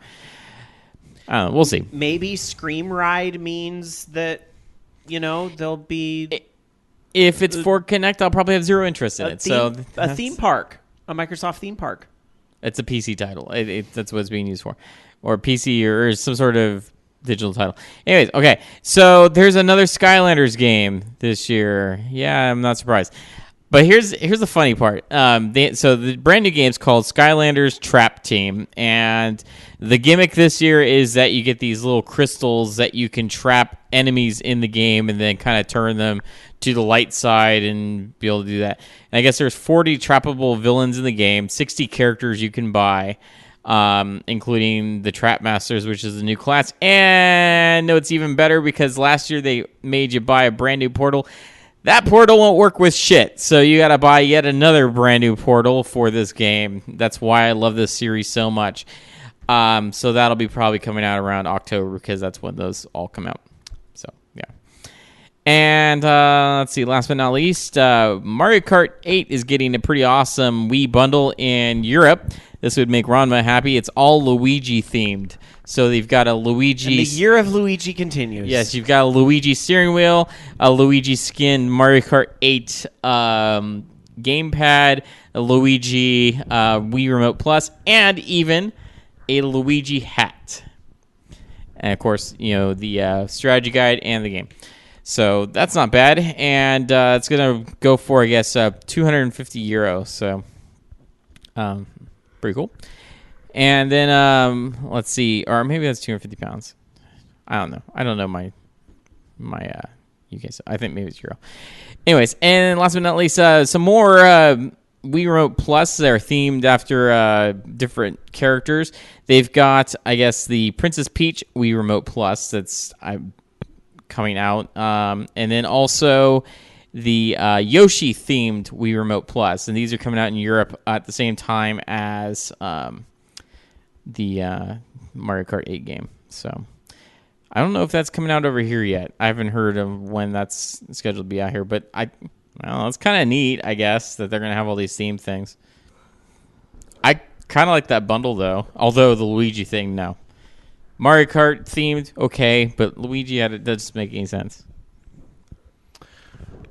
I don't know. We'll see. Maybe Scream Ride means that there'll be. If it's for Kinect, I'll probably have zero interest in it. A theme park, a Microsoft theme park. It's a PC title. That's what it's being used for, or PC or some sort of digital title. Anyways, okay. So there's another Skylanders game this year. Yeah, I'm not surprised. But here's the funny part. So the brand new game is called Skylanders Trap Team, and the gimmick this year is that you get these little crystals that you can trap enemies in the game and then kind of turn them to the light side and be able to do that. And I guess there's 40 trappable villains in the game, 60 characters you can buy, including the Trap Masters, which is the new class. And no, it's even better because last year they made you buy a brand new portal. That portal won't work with shit, so you got to buy yet another brand new portal for this game. That's why I love this series so much. So that'll be probably coming out around October because that's when those all come out. So, yeah. And let's see, last but not least, Mario Kart 8 is getting a pretty awesome Wii bundle in Europe. This would make Ranma happy. It's all Luigi themed. So they've got a Luigi... And the year of Luigi continues. Yes, you've got a Luigi steering wheel, a Luigi skin Mario Kart 8 gamepad, a Luigi Wii Remote Plus, and even a Luigi hat. And, of course, the strategy guide and the game. So that's not bad. And it's going to go for, I guess, €250. So pretty cool. And then let's see, or maybe that's 250 pounds. I don't know. I don't know my UK. So I think maybe it's euro. Anyways, and last but not least, some more Wii Remote Plus that are themed after different characters. They've got, I guess, the Princess Peach Wii Remote Plus that's coming out, and then also the Yoshi themed Wii Remote Plus, and these are coming out in Europe at the same time as the Mario Kart 8 game. So I don't know if that's coming out over here yet. I haven't heard of when that's scheduled to be out here, but it's kind of neat, I guess, that they're going to have all these theme things. I kind of like that bundle, though, although the Luigi thing, no. Mario Kart themed, okay, but Luigi, that doesn't make any sense.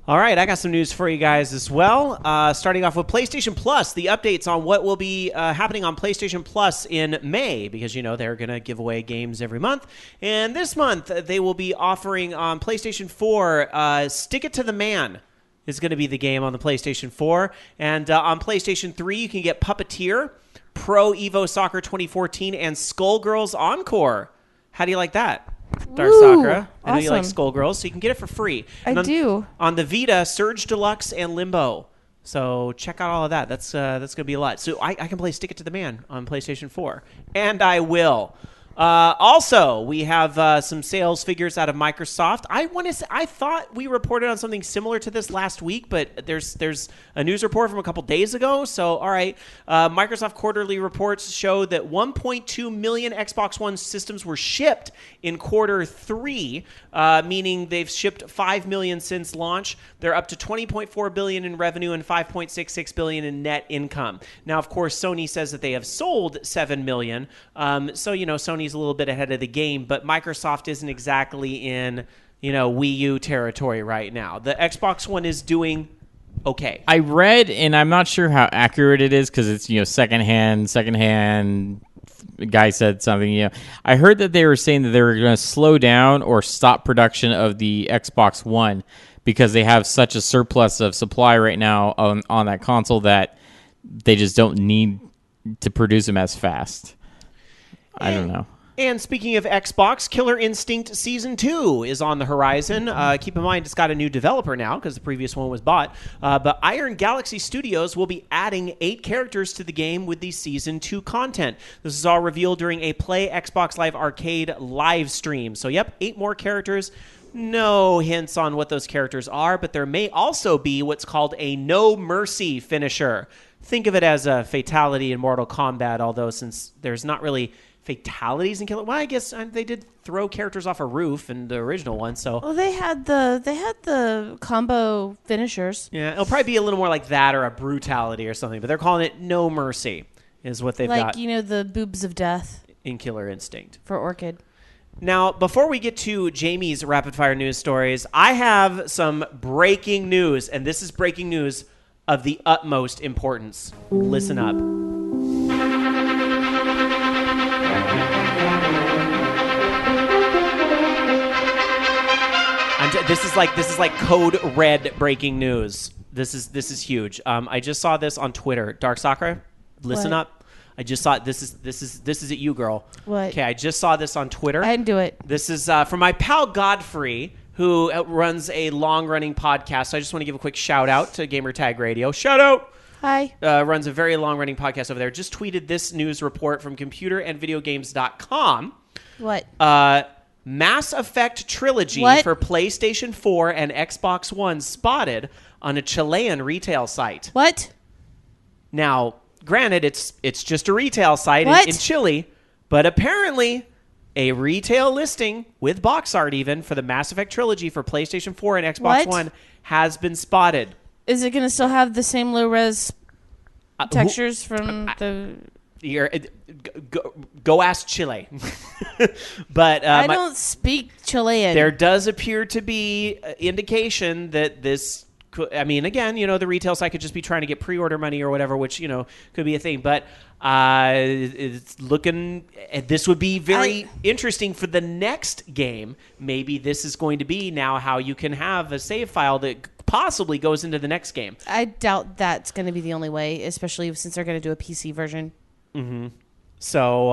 All right, I got some news for you guys as well. Starting off with PlayStation Plus, the updates on what will be happening on PlayStation Plus in May, because, they're going to give away games every month. And this month, they will be offering on PlayStation 4, Stick It to the Man is going to be the game on the PlayStation 4. And on PlayStation 3, you can get Puppeteer, Pro Evo Soccer 2014, and Skullgirls Encore. How do you like that? Dark Sakura. I know you like Skullgirls, so you can get it for free. I do. On the Vita, Surge Deluxe and Limbo. So check out all of that. That's going to be a lot. So I can play Stick It to the Man on PlayStation 4. And I will. Also, we have some sales figures out of Microsoft. I thought we reported on something similar to this last week, but there's a news report from a couple days ago. So, all right, Microsoft quarterly reports show that 1.2 million Xbox One systems were shipped in quarter 3, meaning they've shipped 5 million since launch. They're up to 20.4 billion in revenue and 5.66 billion in net income. Now, of course, Sony says that they have sold 7 million. So, Sony's a little bit ahead of the game, but Microsoft isn't exactly in, Wii U territory right now. The Xbox One is doing okay. I read, and I'm not sure how accurate it is because it's, secondhand guy said something, I heard that they were saying that they were going to slow down or stop production of the Xbox One because they have such a surplus of supply right now on that console that they just don't need to produce them as fast. I don't know. And speaking of Xbox, Killer Instinct Season 2 is on the horizon. Keep in mind, it's got a new developer now because the previous one was bought. But Iron Galaxy Studios will be adding 8 characters to the game with the Season 2 content. This is all revealed during a Play Xbox Live Arcade live stream. So, 8 more characters. No hints on what those characters are, but there may also be what's called a No Mercy finisher. think of it as a fatality in Mortal Kombat, although since there's not really fatalities in Killer... Well, I guess they did throw characters off a roof in the original one, so... Well, they had the combo finishers. Yeah, it'll probably be a little more like that or a brutality or something, but they're calling it No Mercy is what they've got The boobs of death in Killer Instinct. for Orchid. Now, before we get to Jamie's rapid-fire news stories, I have some breaking news, and this is breaking news of the utmost importance. Listen up. This is like code red breaking news. This is huge. I just saw this on Twitter. Dark Sakura, listen What? up. I just saw this is at you, girl. What? Okay, I just saw this on Twitter. I didn't do it. This is from my pal Godfrey, who runs a long-running podcast. So I just want to give a quick shout-out to Gamertag Radio. Shout-out! Hi. Runs a very long-running podcast over there. Just tweeted this news report from computerandvideogames.com. What? Mass Effect Trilogy What? for PlayStation 4 and Xbox One spotted on a Chilean retail site. What? Now, granted, it's just a retail site What? in Chile, but apparently a retail listing with box art even for the Mass Effect Trilogy for PlayStation 4 and Xbox What? One has been spotted. Is it going to still have the same low res textures from the... Go ask Chile. But I don't speak Chilean. there does appear to be indication that this... I mean, again, the retail site could just be trying to get pre-order money or whatever, which, could be a thing. But it's looking... This would be very interesting for the next game. Maybe this is going to be now how you can have a save file that possibly goes into the next game. I doubt that's going to be the only way, especially since they're going to do a PC version. Mm-hmm. So,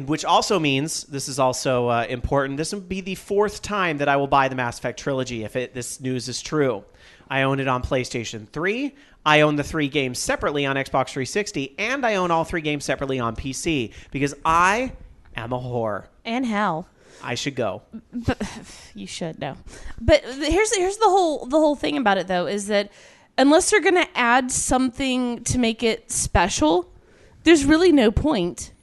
which also means, this is also important, this would be the fourth time that I will buy the Mass Effect Trilogy if this news is true. I own it on PlayStation 3, I own the 3 games separately on Xbox 360, and I own all 3 games separately on PC, because I am a whore. And how? I should go. But you should know. But here's the whole thing about it, though, is that unless they're going to add something to make it special... There's really no point.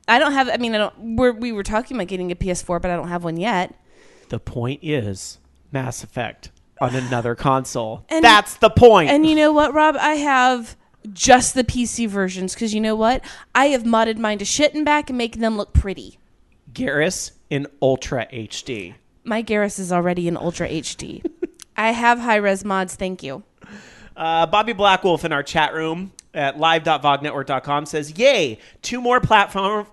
We were talking about getting a PS4, but I don't have one yet. The point is Mass Effect on another console. And that's the point. And you know what, Rob? I have just the PC versions because you know what? I have modded mine to shit and back and making them look pretty. Garrus in Ultra HD. My Garrus is already in Ultra HD. I have high-res mods, thank you. Bobby Blackwolf in our chat room at live.vognetwork.com says, Yay, two more platforms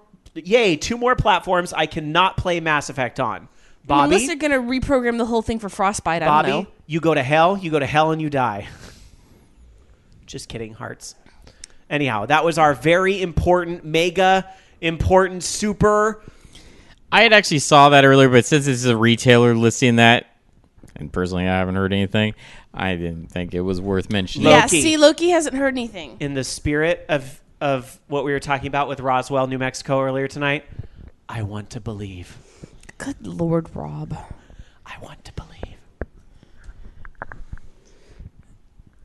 I cannot play Mass Effect on. Bobby, unless they're going to reprogram the whole thing for Frostbite, I Bobby, don't know. you go to hell and you die. Just kidding, hearts. Anyhow, that was our very important, mega important, super... I had actually saw that earlier, but since this is a retailer listing that, and personally I haven't heard anything, I didn't think it was worth mentioning. Yeah, Loki. see, Loki hasn't heard anything. In the spirit of what we were talking about with Roswell, New Mexico earlier tonight, I want to believe. Good Lord, Rob. I want to believe.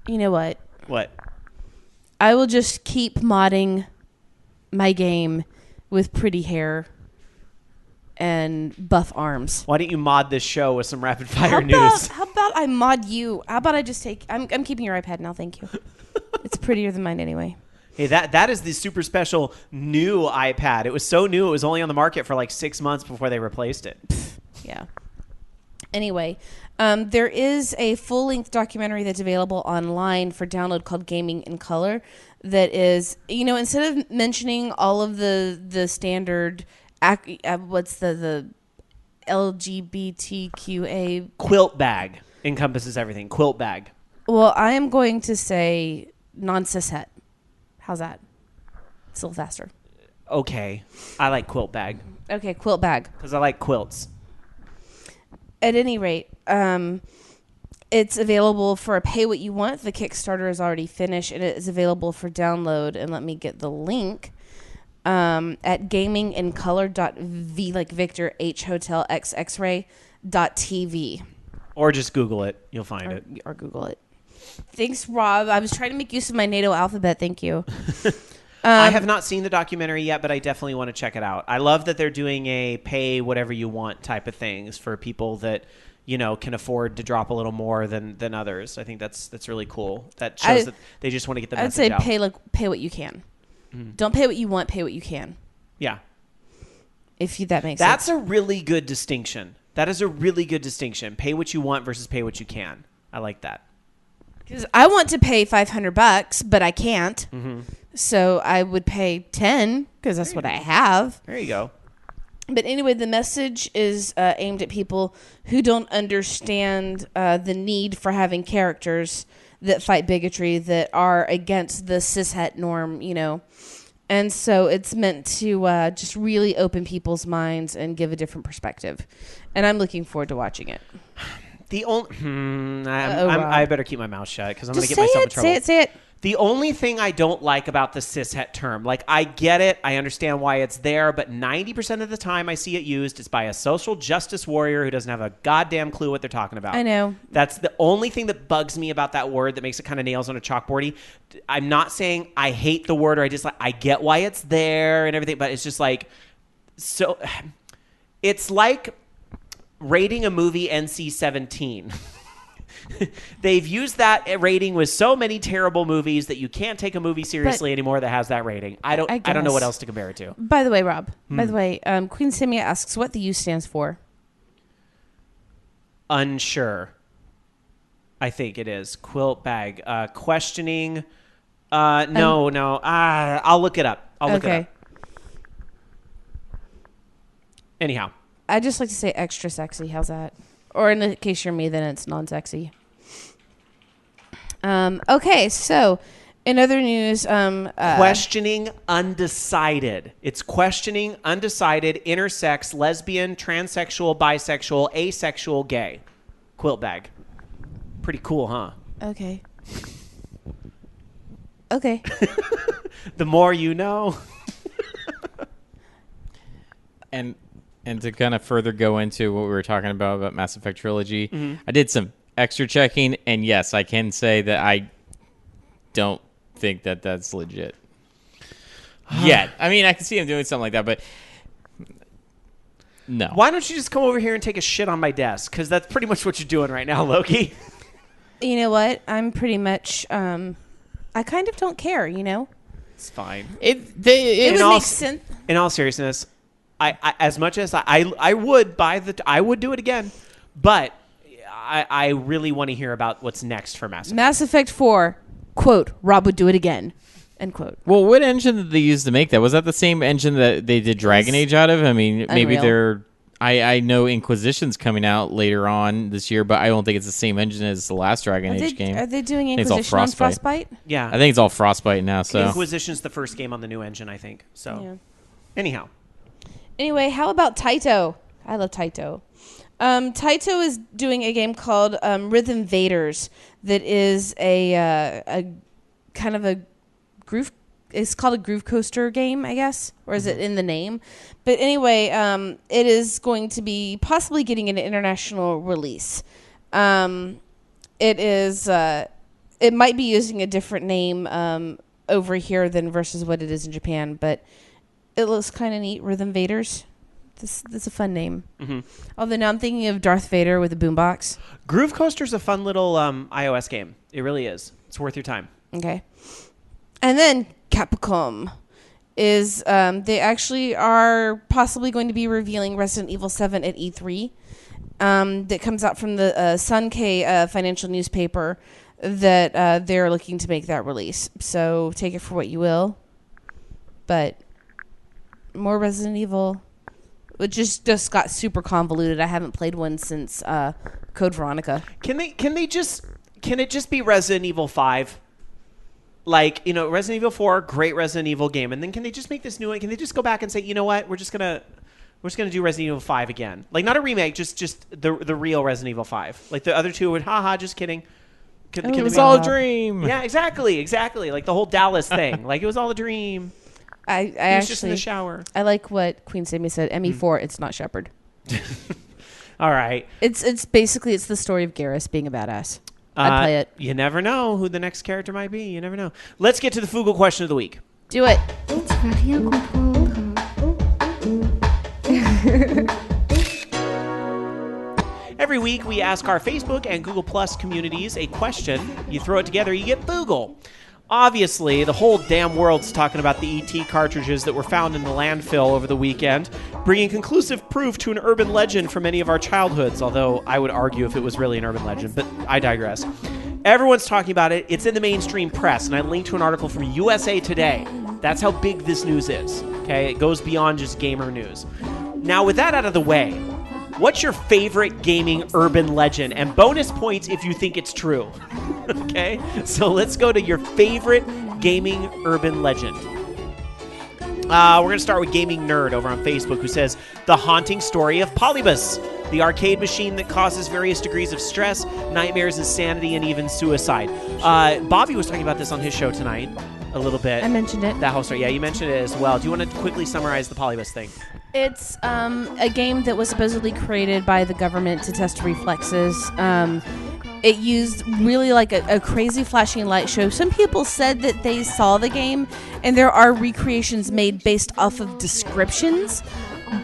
You know what? What? I will just keep modding my game with pretty hair and buff arms. Why don't you mod this show with some rapid fire news? How about I mod you? How about I just take... I'm keeping your iPad now, thank you. It's prettier than mine anyway. Hey, that is the super special new iPad. It was so new, it was only on the market for like 6 months before they replaced it. Yeah. Anyway, there is a full-length documentary that's available online for download called Gaming in Color that is, instead of mentioning all of the standard... what's the LGBTQA... Quilt bag encompasses everything. Quilt bag. Well, I am going to say non-cishet. How's that? It's a little faster. Okay. I like quilt bag. Okay, quilt bag. Because I like quilts. At any rate, it's available for a pay what you want. The Kickstarter is already finished, and it is available for download. And let me get the link. At gamingincolor.v, like Victor, H Hotel, XXray.tv. Or just Google it. You'll find it. Or Google it. Thanks, Rob. I was trying to make use of my NATO alphabet. Thank you. I have not seen the documentary yet, but I definitely want to check it out. I love that they're doing a pay whatever you want type of things for people that, can afford to drop a little more than others. I think that's really cool. That shows that they just want to get the message out. I'd say pay what you can. Don't pay what you want, pay what you can. Yeah. If that makes sense. That's a really good distinction. That is a really good distinction. Pay what you want versus pay what you can. I like that. Because I want to pay $500, but I can't. Mm-hmm. So I would pay 10 because that's what I have. There you go. But anyway, the message is aimed at people who don't understand the need for having characters that fight bigotry, that are against the cishet norm, And so it's meant to just really open people's minds and give a different perspective. And I'm looking forward to watching it. The only I better keep my mouth shut because I'm going to get say myself it, in trouble. Say it. The only thing I don't like about the cishet term, like I get it, I understand why it's there, but 90% of the time I see it used, it's by a social justice warrior who doesn't have a goddamn clue what they're talking about. I know. That's the only thing that bugs me about that word that makes it kind of nails on a chalkboardy. I'm not saying I hate the word or I get why it's there and everything, but it's just like, so it's like rating a movie NC-17. They've used that rating with so many terrible movies that you can't take a movie seriously anymore that has that rating. I don't know what else to compare it to. By the way, Rob. By the way, Queen Simia asks what the U stands for. Unsure. I think it is. Quilt bag. Questioning. No. I'll look it up. I'll look it up. Anyhow. I just like to say extra sexy. How's that? Or in the case you're me, then it's non-sexy. Okay, so in other news... questioning undecided. It's questioning undecided, intersex, lesbian, transsexual, bisexual, asexual, gay. Quilt bag. Pretty cool, huh? Okay. The more you know. And to kind of further go into what we were talking about Mass Effect Trilogy, I did some extra checking, and yes, I can say that I don't think that that's legit yet. I mean, I can see him doing something like that, but no. Why don't you just come over here and take a shit on my desk? Because that's pretty much what you're doing right now, Loki. You know what? I'm pretty much... I kind of don't care, It's fine. It would make sense. In all seriousness... I as much as I would I would do it again, but I really want to hear about what's next for Mass Effect. Mass Effect 4, quote, Rob would do it again, end quote. Well, what engine did they use to make that? Was that the same engine that they did Dragon Age out of? I mean, maybe Unreal. I know Inquisition's coming out later on this year, but I don't think it's the same engine as the last Dragon Age game. Are they doing it's all Inquisition on Frostbite? Yeah. I think it's all Frostbite now. So Inquisition's the first game on the new engine, I think. So, Yeah. Anyhow. Anyway, how about Taito? I love Taito. Taito is doing a game called Rhythm Vaders that is a kind of a groove. It's called a groove coaster game, I guess, or is it in the name? But anyway, it is going to be possibly getting an international release. It is. It might be using a different name over here than versus what it is in Japan, but. It looks kind of neat. Rhythm Vaders. This is a fun name. Mm-hmm. Although now I'm thinking of Darth Vader with a boombox. Groove Coaster's a fun little iOS game. It really is. It's worth your time. Okay. And then Capcom is they actually are possibly going to be revealing Resident Evil 7 at E3. That comes out from the Sankei financial newspaper that they're looking to make that release. So take it for what you will. But more Resident Evil, which just got super convoluted. I haven't played one since Code Veronica. Can it just be Resident Evil 5? Like, Resident Evil 4, great Resident Evil game, and then can they just make this new one? Can they just go back and say, you know what, we're just gonna do Resident Evil 5 again? Like, not a remake, just the real Resident Evil 5. Like the other two would, just kidding. It was all a dream. Yeah, exactly. Like the whole Dallas thing. Like it was all a dream. I was actually just in the shower. I like what Queen Sammy said. ME4, it's not Shepard. All right. It's basically the story of Garrus being a badass. I'd play it. You never know who the next character might be. You never know. Let's get to the Fugle question of the week. Do it. Every week, we ask our Facebook and Google Plus communities a question. You throw it together, you get Fugle. Obviously, the whole damn world's talking about the ET cartridges that were found in the landfill over the weekend, bringing conclusive proof to an urban legend from many of our childhoods, although I would argue if it was really an urban legend, but I digress. Everyone's talking about it. It's in the mainstream press, and I linked to an article from USA Today. That's how big this news is, okay? It goes beyond just gamer news. Now, with that out of the way, what's your favorite gaming urban legend? And bonus points if you think it's true. Okay? So let's go to your favorite gaming urban legend. We're going to start with Gaming Nerd over on Facebook, who says, The Haunting Story of Polybus, the arcade machine that causes various degrees of stress, nightmares, insanity, and even suicide. Bobby was talking about this on his show tonight a little bit. I mentioned it. That whole story. Yeah, you mentioned it as well. Do you want to quickly summarize the Polybus thing? It's a game that was supposedly created by the government to test reflexes. It used really like a crazy flashing light show. Some people said that they saw the game, and there are recreations made based off of descriptions,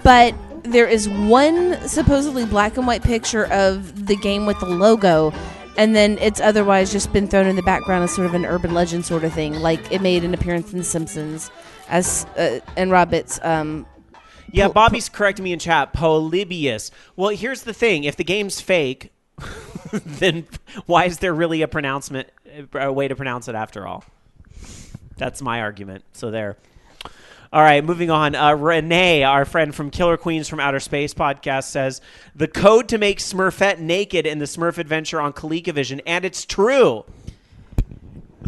but there is one supposedly black and white picture of the game with the logo, and then it's otherwise just been thrown in the background as sort of an urban legend sort of thing. Like it made an appearance in The Simpsons as and Robert's. Yeah, Bobby's correcting me in chat. Polybius. Well, here's the thing: if the game's fake, then why is there really a way to pronounce it after all? That's my argument. So there. All right, moving on. Renee, our friend from Killer Queens from Outer Space podcast, says, the code to make Smurfette naked in the Smurf Adventure on ColecoVision, and it's true.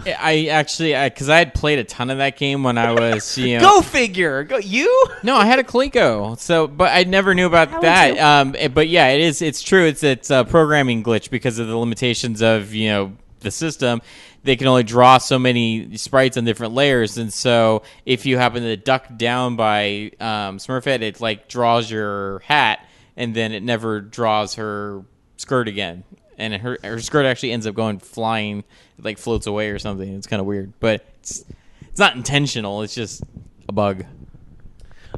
I actually, because I had played a ton of that game when I was, Go figure. You? No, I had a Coleco, but I never knew about that. But yeah, it's true. It's a programming glitch because of the limitations of, the system. They can only draw so many sprites on different layers, and so if you happen to duck down by Smurfette, it like draws your hat, and then it never draws her skirt again, and her skirt actually ends up going flying, like floats away or something. It's kind of weird, but it's not intentional. It's just a bug.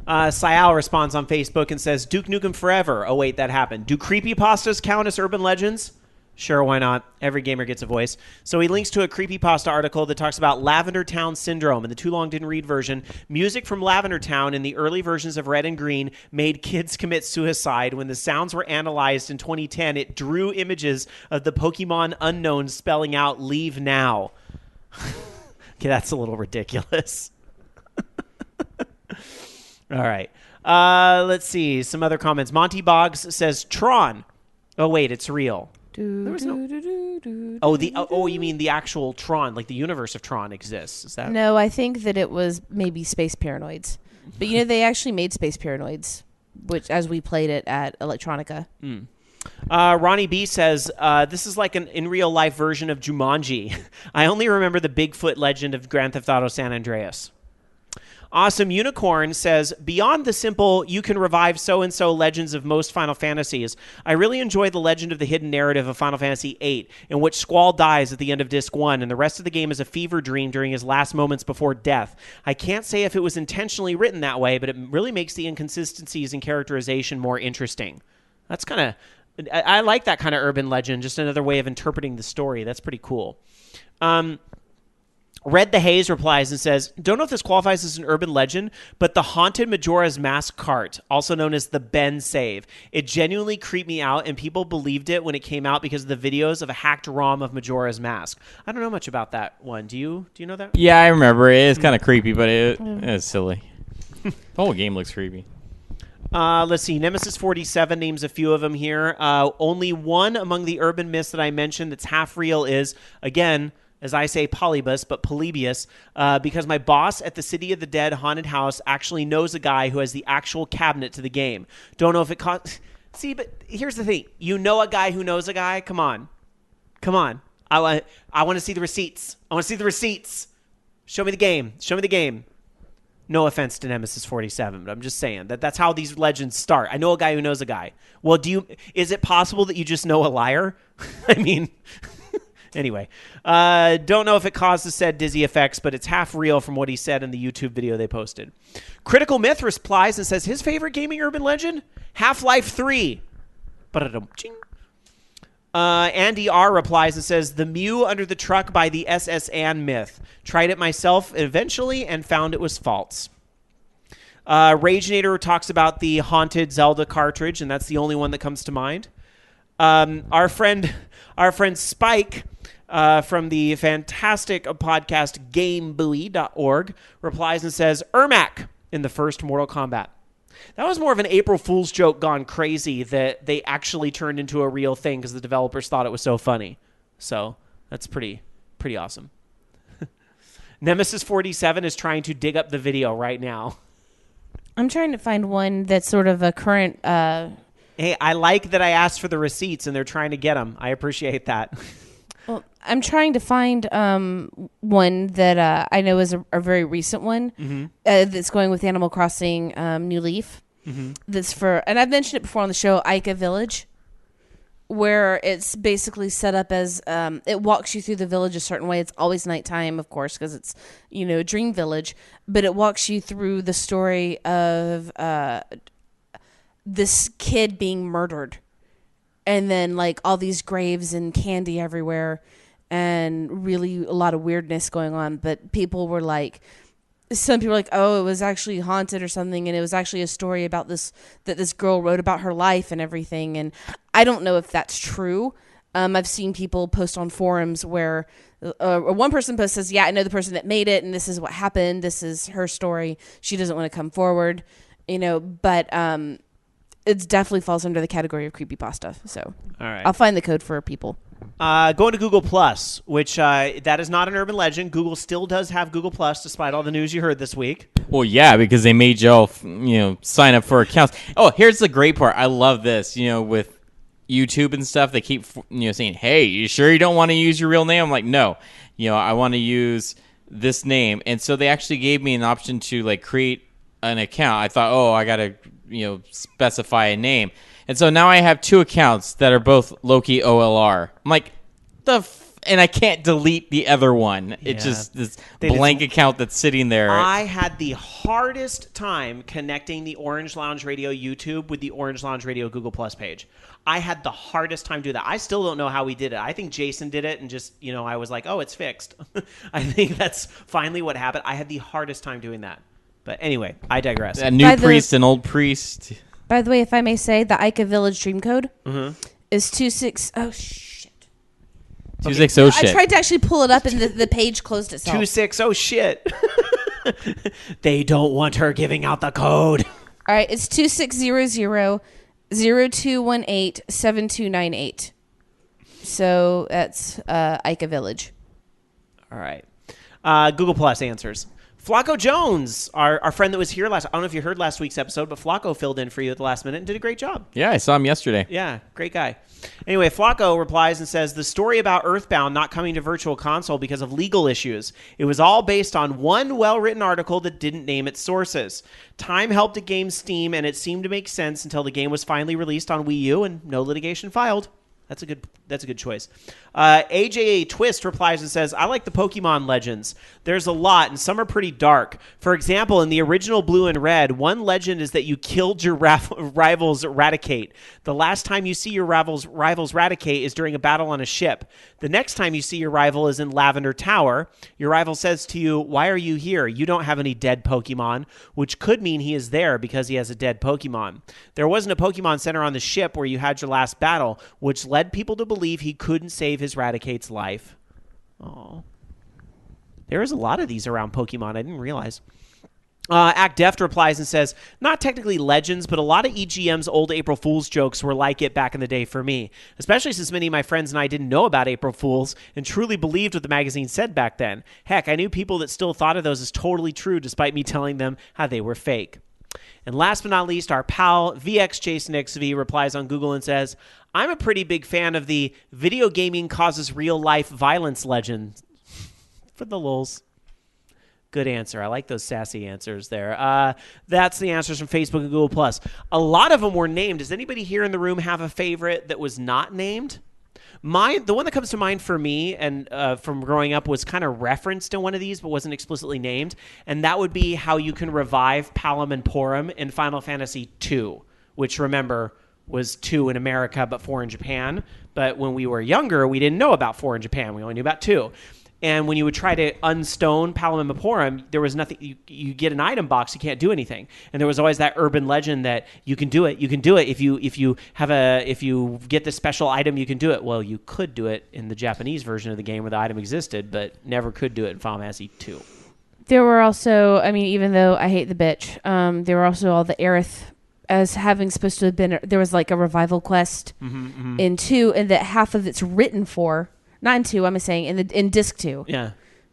Sayal responds on Facebook and says, Duke Nukem Forever. Oh, wait, that happened. Do creepypastas count as urban legends? Sure, why not? Every gamer gets a voice. So he links to a creepypasta article that talks about Lavender Town Syndrome. In the Too Long Didn't Read version, music from Lavender Town in the early versions of Red and Green made kids commit suicide. When the sounds were analyzed in 2010, it drew images of the Pokemon Unknown spelling out "Leave Now." Okay, that's a little ridiculous. All right. Let's see. Some other comments. Monty Boggs says, Tron. Oh, wait, it's real. There was no... you mean the actual Tron, like the universe of Tron exists? Is that... No, I think that it was maybe Space Paranoids. But they actually made Space Paranoids, which as we played it at Electronica. Ronnie B says, this is like an in real life version of Jumanji. I only remember the Bigfoot legend of Grand Theft Auto San Andreas. Awesome Unicorn says, beyond the simple, you can revive so-and-so legends of most Final Fantasies, I really enjoy the legend of the hidden narrative of Final Fantasy VIII, in which Squall dies at the end of Disc 1, and the rest of the game is a fever dream during his last moments before death. I can't say if it was intentionally written that way, but it really makes the inconsistencies in characterization more interesting. That's kind of... I like that kind of urban legend, just another way of interpreting the story. That's pretty cool. Red the Haze replies and says, don't know if this qualifies as an urban legend, but the haunted Majora's Mask cart, also known as the Ben Save, it genuinely creeped me out, and people believed it when it came out because of the videos of a hacked ROM of Majora's Mask. I don't know much about that one. Do you know that? Yeah, I remember. It is kind of creepy, but it's silly. The whole game looks creepy. Let's see. Nemesis 47 names a few of them here. Only one among the urban myths that I mentioned that's half real is, again... as I say, Polybus, but Polybius, because my boss at the City of the Dead haunted house actually knows a guy who has the actual cabinet to the game. Don't know if it cost... See, but here's the thing. You know a guy who knows a guy? Come on. I want to see the receipts. Show me the game. No offense to Nemesis 47, but I'm just saying that's how these legends start. I know a guy who knows a guy. Well, is it possible that you just know a liar? I mean... Anyway, don't know if it caused the said dizzy effects, but it's half real from what he said in the YouTube video they posted. Critical Myth replies and says his favorite gaming urban legend? Half-Life 3. Ba-da-dum-ching. Andy R. replies and says, the Mew under the truck by the SNES myth. Tried it myself eventually and found it was false. Ragenator talks about the haunted Zelda cartridge, and that's the only one that comes to mind. Our friend Spike from the fantastic podcast GameBuoy.org replies and says, Ermac in the first Mortal Kombat. That was more of an April Fool's joke gone crazy that they actually turned into a real thing because the developers thought it was so funny. So that's pretty awesome. Nemesis 47 is trying to dig up the video right now. I'm trying to find one that's sort of a current... Hey, I like that I asked for the receipts and they're trying to get them. I appreciate that. Well, I'm trying to find one that I know is a very recent one that's going with Animal Crossing New Leaf. That's for, and I've mentioned it before on the show, Ica Village, where it's basically set up as it walks you through the village a certain way. It's always nighttime, of course, because it's a dream village, but it walks you through the story of this kid being murdered. And then, like, all these graves and candy everywhere and really a lot of weirdness going on. But people were like, some people were like, oh, it was actually haunted or something. And it was actually a story about this, that this girl wrote about her life and everything. And I don't know if that's true. I've seen people post on forums where one person posts says, yeah, I know the person that made it and this is what happened. This is her story. She doesn't want to come forward, but it definitely falls under the category of creepypasta. So all right. I'll find the code for people. Going to Google Plus, which that is not an urban legend. Google still does have Google Plus, despite all the news you heard this week. Well, yeah, because they made you all, sign up for accounts. Oh, here's the great part. I love this. With YouTube and stuff, they keep, saying, "Hey, you sure you don't want to use your real name?" I'm like, no. I want to use this name, and so they actually gave me an option to create an account. I thought, oh, I gotta, specify a name. And so now I have two accounts that are both Loki OLR. I'm like, and I can't delete the other one. Yeah. It's just this blank account that's sitting there. I had the hardest time connecting the Orange Lounge Radio YouTube with the Orange Lounge Radio Google Plus page. I had the hardest time doing that. I still don't know how we did it. I think Jason did it and just, I was like, oh, it's fixed. I think that's finally what happened. I had the hardest time doing that. But anyway, I digress. A new priest, an old priest. By the way, if I may say, the Ica Village Dream Code is 26. Oh, shit. 260 oh shit. I tried to actually pull it up and the page closed itself. 260 shit. They don't want her giving out the code. All right, it's 2600-0218-7298. So that's Ica Village. All right. Google Plus answers. Flacco Jones, our friend that was here last... I don't know if you heard last week's episode, but Flacco filled in for you at the last minute and did a great job. Yeah, I saw him yesterday. Yeah, great guy. Anyway, Flacco replies and says, the story about Earthbound not coming to Virtual Console because of legal issues. It was all based on one well-written article that didn't name its sources. Time helped the game's Steam, and it seemed to make sense until the game was finally released on Wii U and no litigation filed. That's a good choice. AJA Twist replies and says, I like the Pokemon legends. There's a lot, and some are pretty dark. For example, in the original Blue and Red, one legend is that you killed your rival's Raticate. The last time you see your rival's Raticate is during a battle on a ship. The next time you see your rival is in Lavender Tower. Your rival says to you, why are you here? You don't have any dead Pokemon, which could mean he is there because he has a dead Pokemon. There wasn't a Pokemon Center on the ship where you had your last battle, which led people to believe he couldn't save his Raticate's life. Oh, there is a lot of these around Pokemon. I didn't realize. Act Deft replies and says, not technically legends, but a lot of EGM's old April Fool's jokes were like it back in the day for me, especially since many of my friends and I didn't know about April Fools and truly believed what the magazine said back then. Heck, I knew people that still thought of those as totally true despite me telling them how they were fake. And last but not least, our pal VX Jason XV replies on Google and says, I'm a pretty big fan of the video gaming causes real life violence legend. For the lulz. Good answer. I like those sassy answers there. That's the answers from Facebook and Google+. A lot of them were named. Does anybody here in the room have a favorite that was not named? The one that comes to mind for me and from growing up was kind of referenced in one of these, but wasn't explicitly named, and that would be how you can revive Palom and Porum in Final Fantasy II, which, remember, was 2 in America but 4 in Japan. But when we were younger, we didn't know about 4 in Japan. We only knew about 2. And when you would try to unstone Palom and Porum, there was nothing. You get an item box, you can't do anything. And there was always that urban legend that you can do it. You can do it if you get this special item, you can do it. Well, you could do it in the Japanese version of the game where the item existed, but never could do it in Final Fantasy 2. There were also, I mean, even though I hate the bitch, there were also all the Aerith as having supposed to have been. There was like a revival quest in 2, and that half of it's written for. Not in 2, I'm saying in disc 2. Yeah.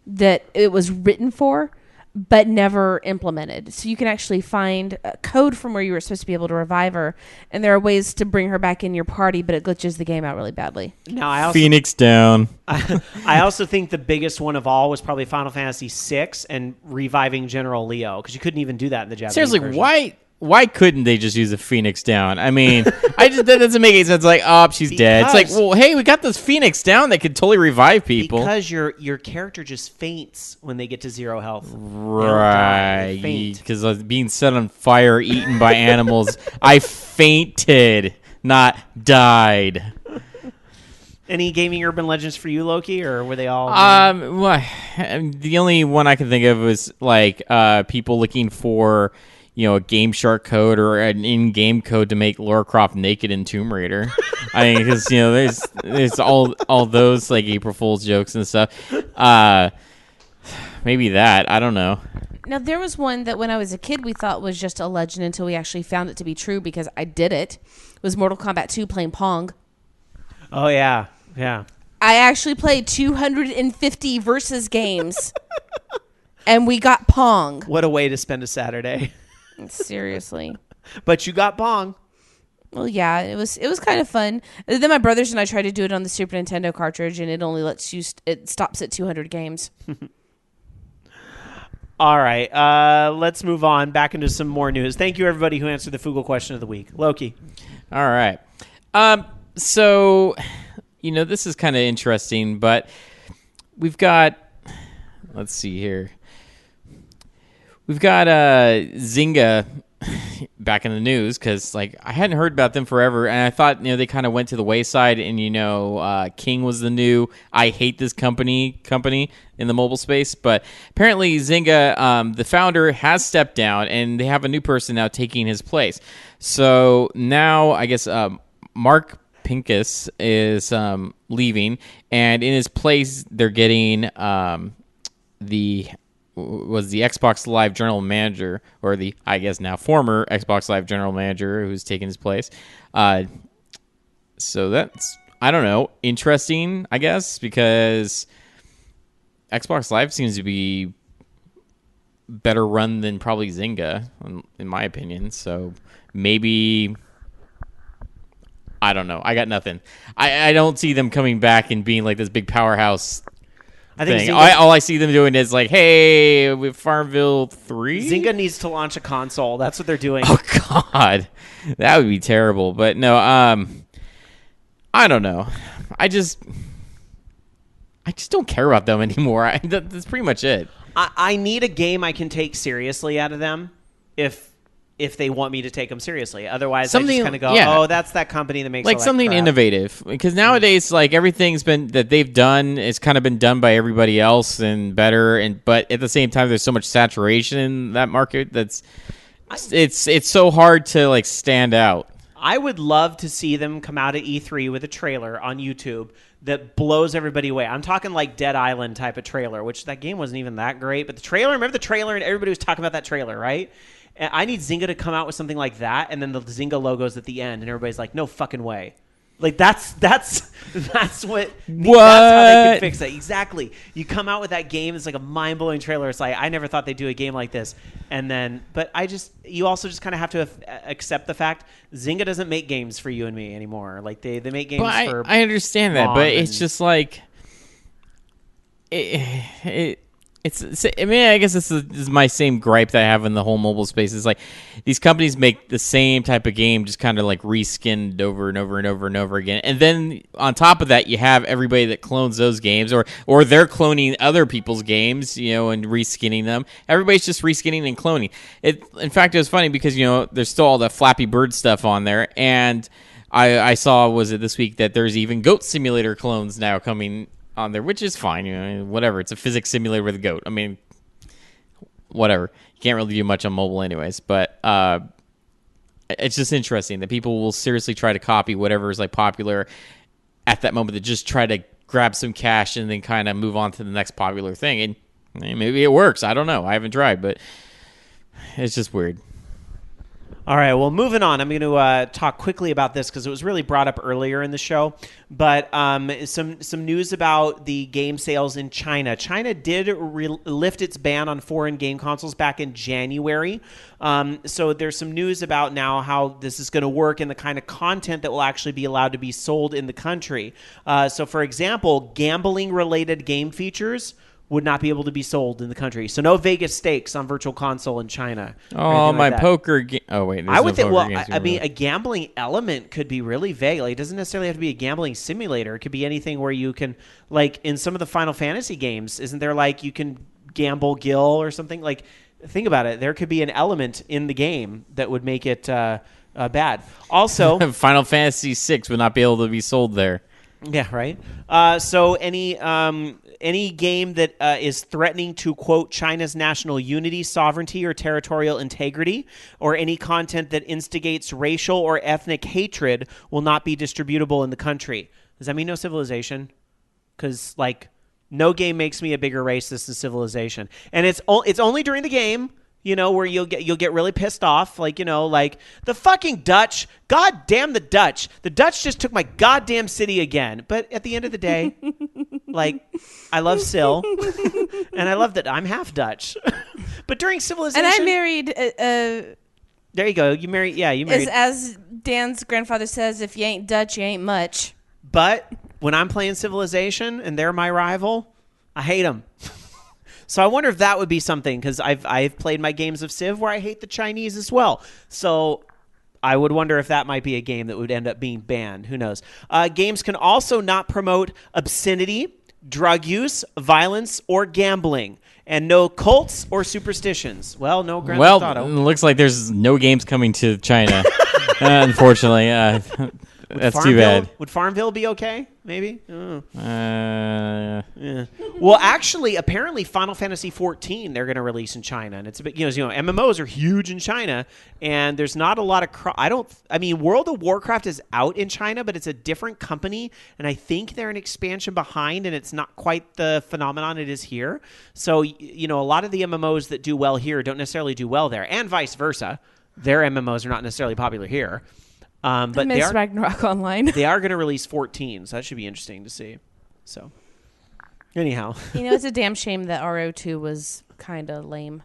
That it was written for, but never implemented. So you can actually find a code from where you were supposed to be able to revive her, and there are ways to bring her back in your party, but it glitches the game out really badly. Now, Phoenix down. I also think the biggest one of all was probably Final Fantasy VI and reviving General Leo, because you couldn't even do that in the Japanese Seriously, version. why couldn't they just use a Phoenix down? I mean, that doesn't make any sense. Like, oh, she's dead. It's like, well, hey, we got this Phoenix down that could totally revive people. Because your character just faints when they get to 0 health. Right. Because I was being set on fire, eaten by animals. I fainted, not died. Any gaming urban legends for you, Loki, or were they all? Well, the only one I can think of was like people looking for, a Game Shark code or an in-game code to make Lara Croft naked in Tomb Raider. I mean, because there's all those like April Fool's jokes and stuff. Maybe that, I don't know. Now there was one that when I was a kid we thought was just a legend until we actually found it to be true because I did it. It was Mortal Kombat 2 playing Pong. Oh yeah, yeah. I actually played 250 versus games, and we got Pong. What a way to spend a Saturday. Seriously. But you got Pong. Well, yeah, it was kind of fun. Then my brothers and I tried to do it on the Super Nintendo cartridge, and it only lets you. It stops at 200 games. All right, let's move on back into some more news. Thank you, everybody who answered the Fugle question of the week. Loki. All right. So, this is kind of interesting, but we've got. Let's see here. We've got Zynga back in the news because, I hadn't heard about them forever, and I thought, they kind of went to the wayside. And King was the new I hate this company in the mobile space, but apparently Zynga, the founder, has stepped down, and they have a new person now taking his place. So now, I guess Mark Pincus is leaving, and in his place, they're getting the Xbox Live general manager, or the, I guess now former Xbox Live general manager, who's taken his place. So that's, I don't know, interesting, I guess, because Xbox Live seems to be better run than probably Zynga, in my opinion. So maybe, I don't know. I got nothing. I don't see them coming back and being like this big powerhouse I think all I see them doing is like, hey, with Farmville 3? Zynga needs to launch a console. That's what they're doing. Oh, God. That would be terrible. But no, I don't know. I just don't care about them anymore. That's pretty much it. I need a game I can take seriously out of them if they want me to take them seriously. Otherwise, I just kind of go, oh, that's that company that makes like something crap. Innovative. Because nowadays, everything's been that they've done, it's kind of been done by everybody else and better. But at the same time, there's so much saturation in that market that's it's so hard to stand out. I would love to see them come out at E3 with a trailer on YouTube that blows everybody away. I'm talking like Dead Island type of trailer, which that game wasn't even that great. But the trailer, remember the trailer, and everybody was talking about that trailer, right? And I need Zynga to come out with something like that, and then the Zynga logo's at the end, and everybody's like, no fucking way. That's what that's how they can fix it. Exactly. You come out with that game, it's like a mind-blowing trailer. It's like, I never thought they'd do a game like this. And then, but you also just kind of have to accept the fact Zynga doesn't make games for you and me anymore. Like they make games for I understand that, but it's just like I mean, I guess this is my same gripe that I have in the whole mobile space. It's like these companies make the same type of game, just kind of like reskinned over and over and over and over again. And then on top of that, you have everybody that clones those games, or they're cloning other people's games, and reskinning them. Everybody's just reskinning and cloning. In fact, it was funny because there's still all the Flappy Bird stuff on there, and I saw, was it this week, that there's even Goat Simulator clones now coming on there, which is fine, whatever. It's a physics simulator with a goat. I mean, whatever. You can't really do much on mobile anyways, but it's just interesting that people will seriously try to copy whatever is like popular at that moment, to just try to grab some cash and then kind of move on to the next popular thing. And maybe it works. I don't know. I haven't tried, but it's just weird. All right, well, moving on. I'm going to talk quickly about this because it was really brought up earlier in the show. But some news about the game sales in China. China did lift its ban on foreign game consoles back in January. So there's some news about now how this is going to work and the kind of content that will actually be allowed to be sold in the country. So, for example, gambling-related game features would not be able to be sold in the country. So no Vegas stakes on Virtual Console in China. Oh, my poker game. Oh, wait. I would think, well, I mean, a gambling element could be really vague. Like, it doesn't necessarily have to be a gambling simulator. It could be anything where you can, like, in some of the Final Fantasy games, isn't there, like, you can gamble Gil or something? Like, think about it. There could be an element in the game that would make it bad. Also, Final Fantasy VI would not be able to be sold there. Yeah, right. So any game that is threatening to, quote, China's national unity, sovereignty, or territorial integrity, or any content that instigates racial or ethnic hatred will not be distributable in the country. Does that mean no Civilization? Because, like, no game makes me a bigger racist than Civilization. And it's only during the game, where you'll get really pissed off, like, like the fucking Dutch. God damn the Dutch. The Dutch just took my goddamn city again. But at the end of the day, like, I love Sil, and I love that I'm half Dutch. But during Civilization, and I married. There you go. You married. Yeah, you married. As Dan's grandfather says, if you ain't Dutch, you ain't much. But when I'm playing Civilization and they're my rival, I hate them. So I wonder if that would be something, because I've played my games of Civ where I hate the Chinese as well. So I would wonder if that might be a game that would end up being banned. Who knows? Games can also not promote obscenity, drug use, violence, or gambling, and no cults or superstitions. Well, no Grand Theft Auto. It looks like there's no games coming to China, unfortunately. That's too bad. Would Farmville be okay? Maybe? Yeah. Well, actually, apparently Final Fantasy 14 they're going to release in China, and it's a bit, MMOs are huge in China, and there's not a lot of World of Warcraft is out in China, but it's a different company, and I think they're an expansion behind, and it's not quite the phenomenon it is here. So, a lot of the MMOs that do well here don't necessarily do well there, and vice versa. Their MMOs are not necessarily popular here. But they are Ragnarok Online. They are going to release 14, so that should be interesting to see. So, anyhow, it's a damn shame that RO2 was kind of lame.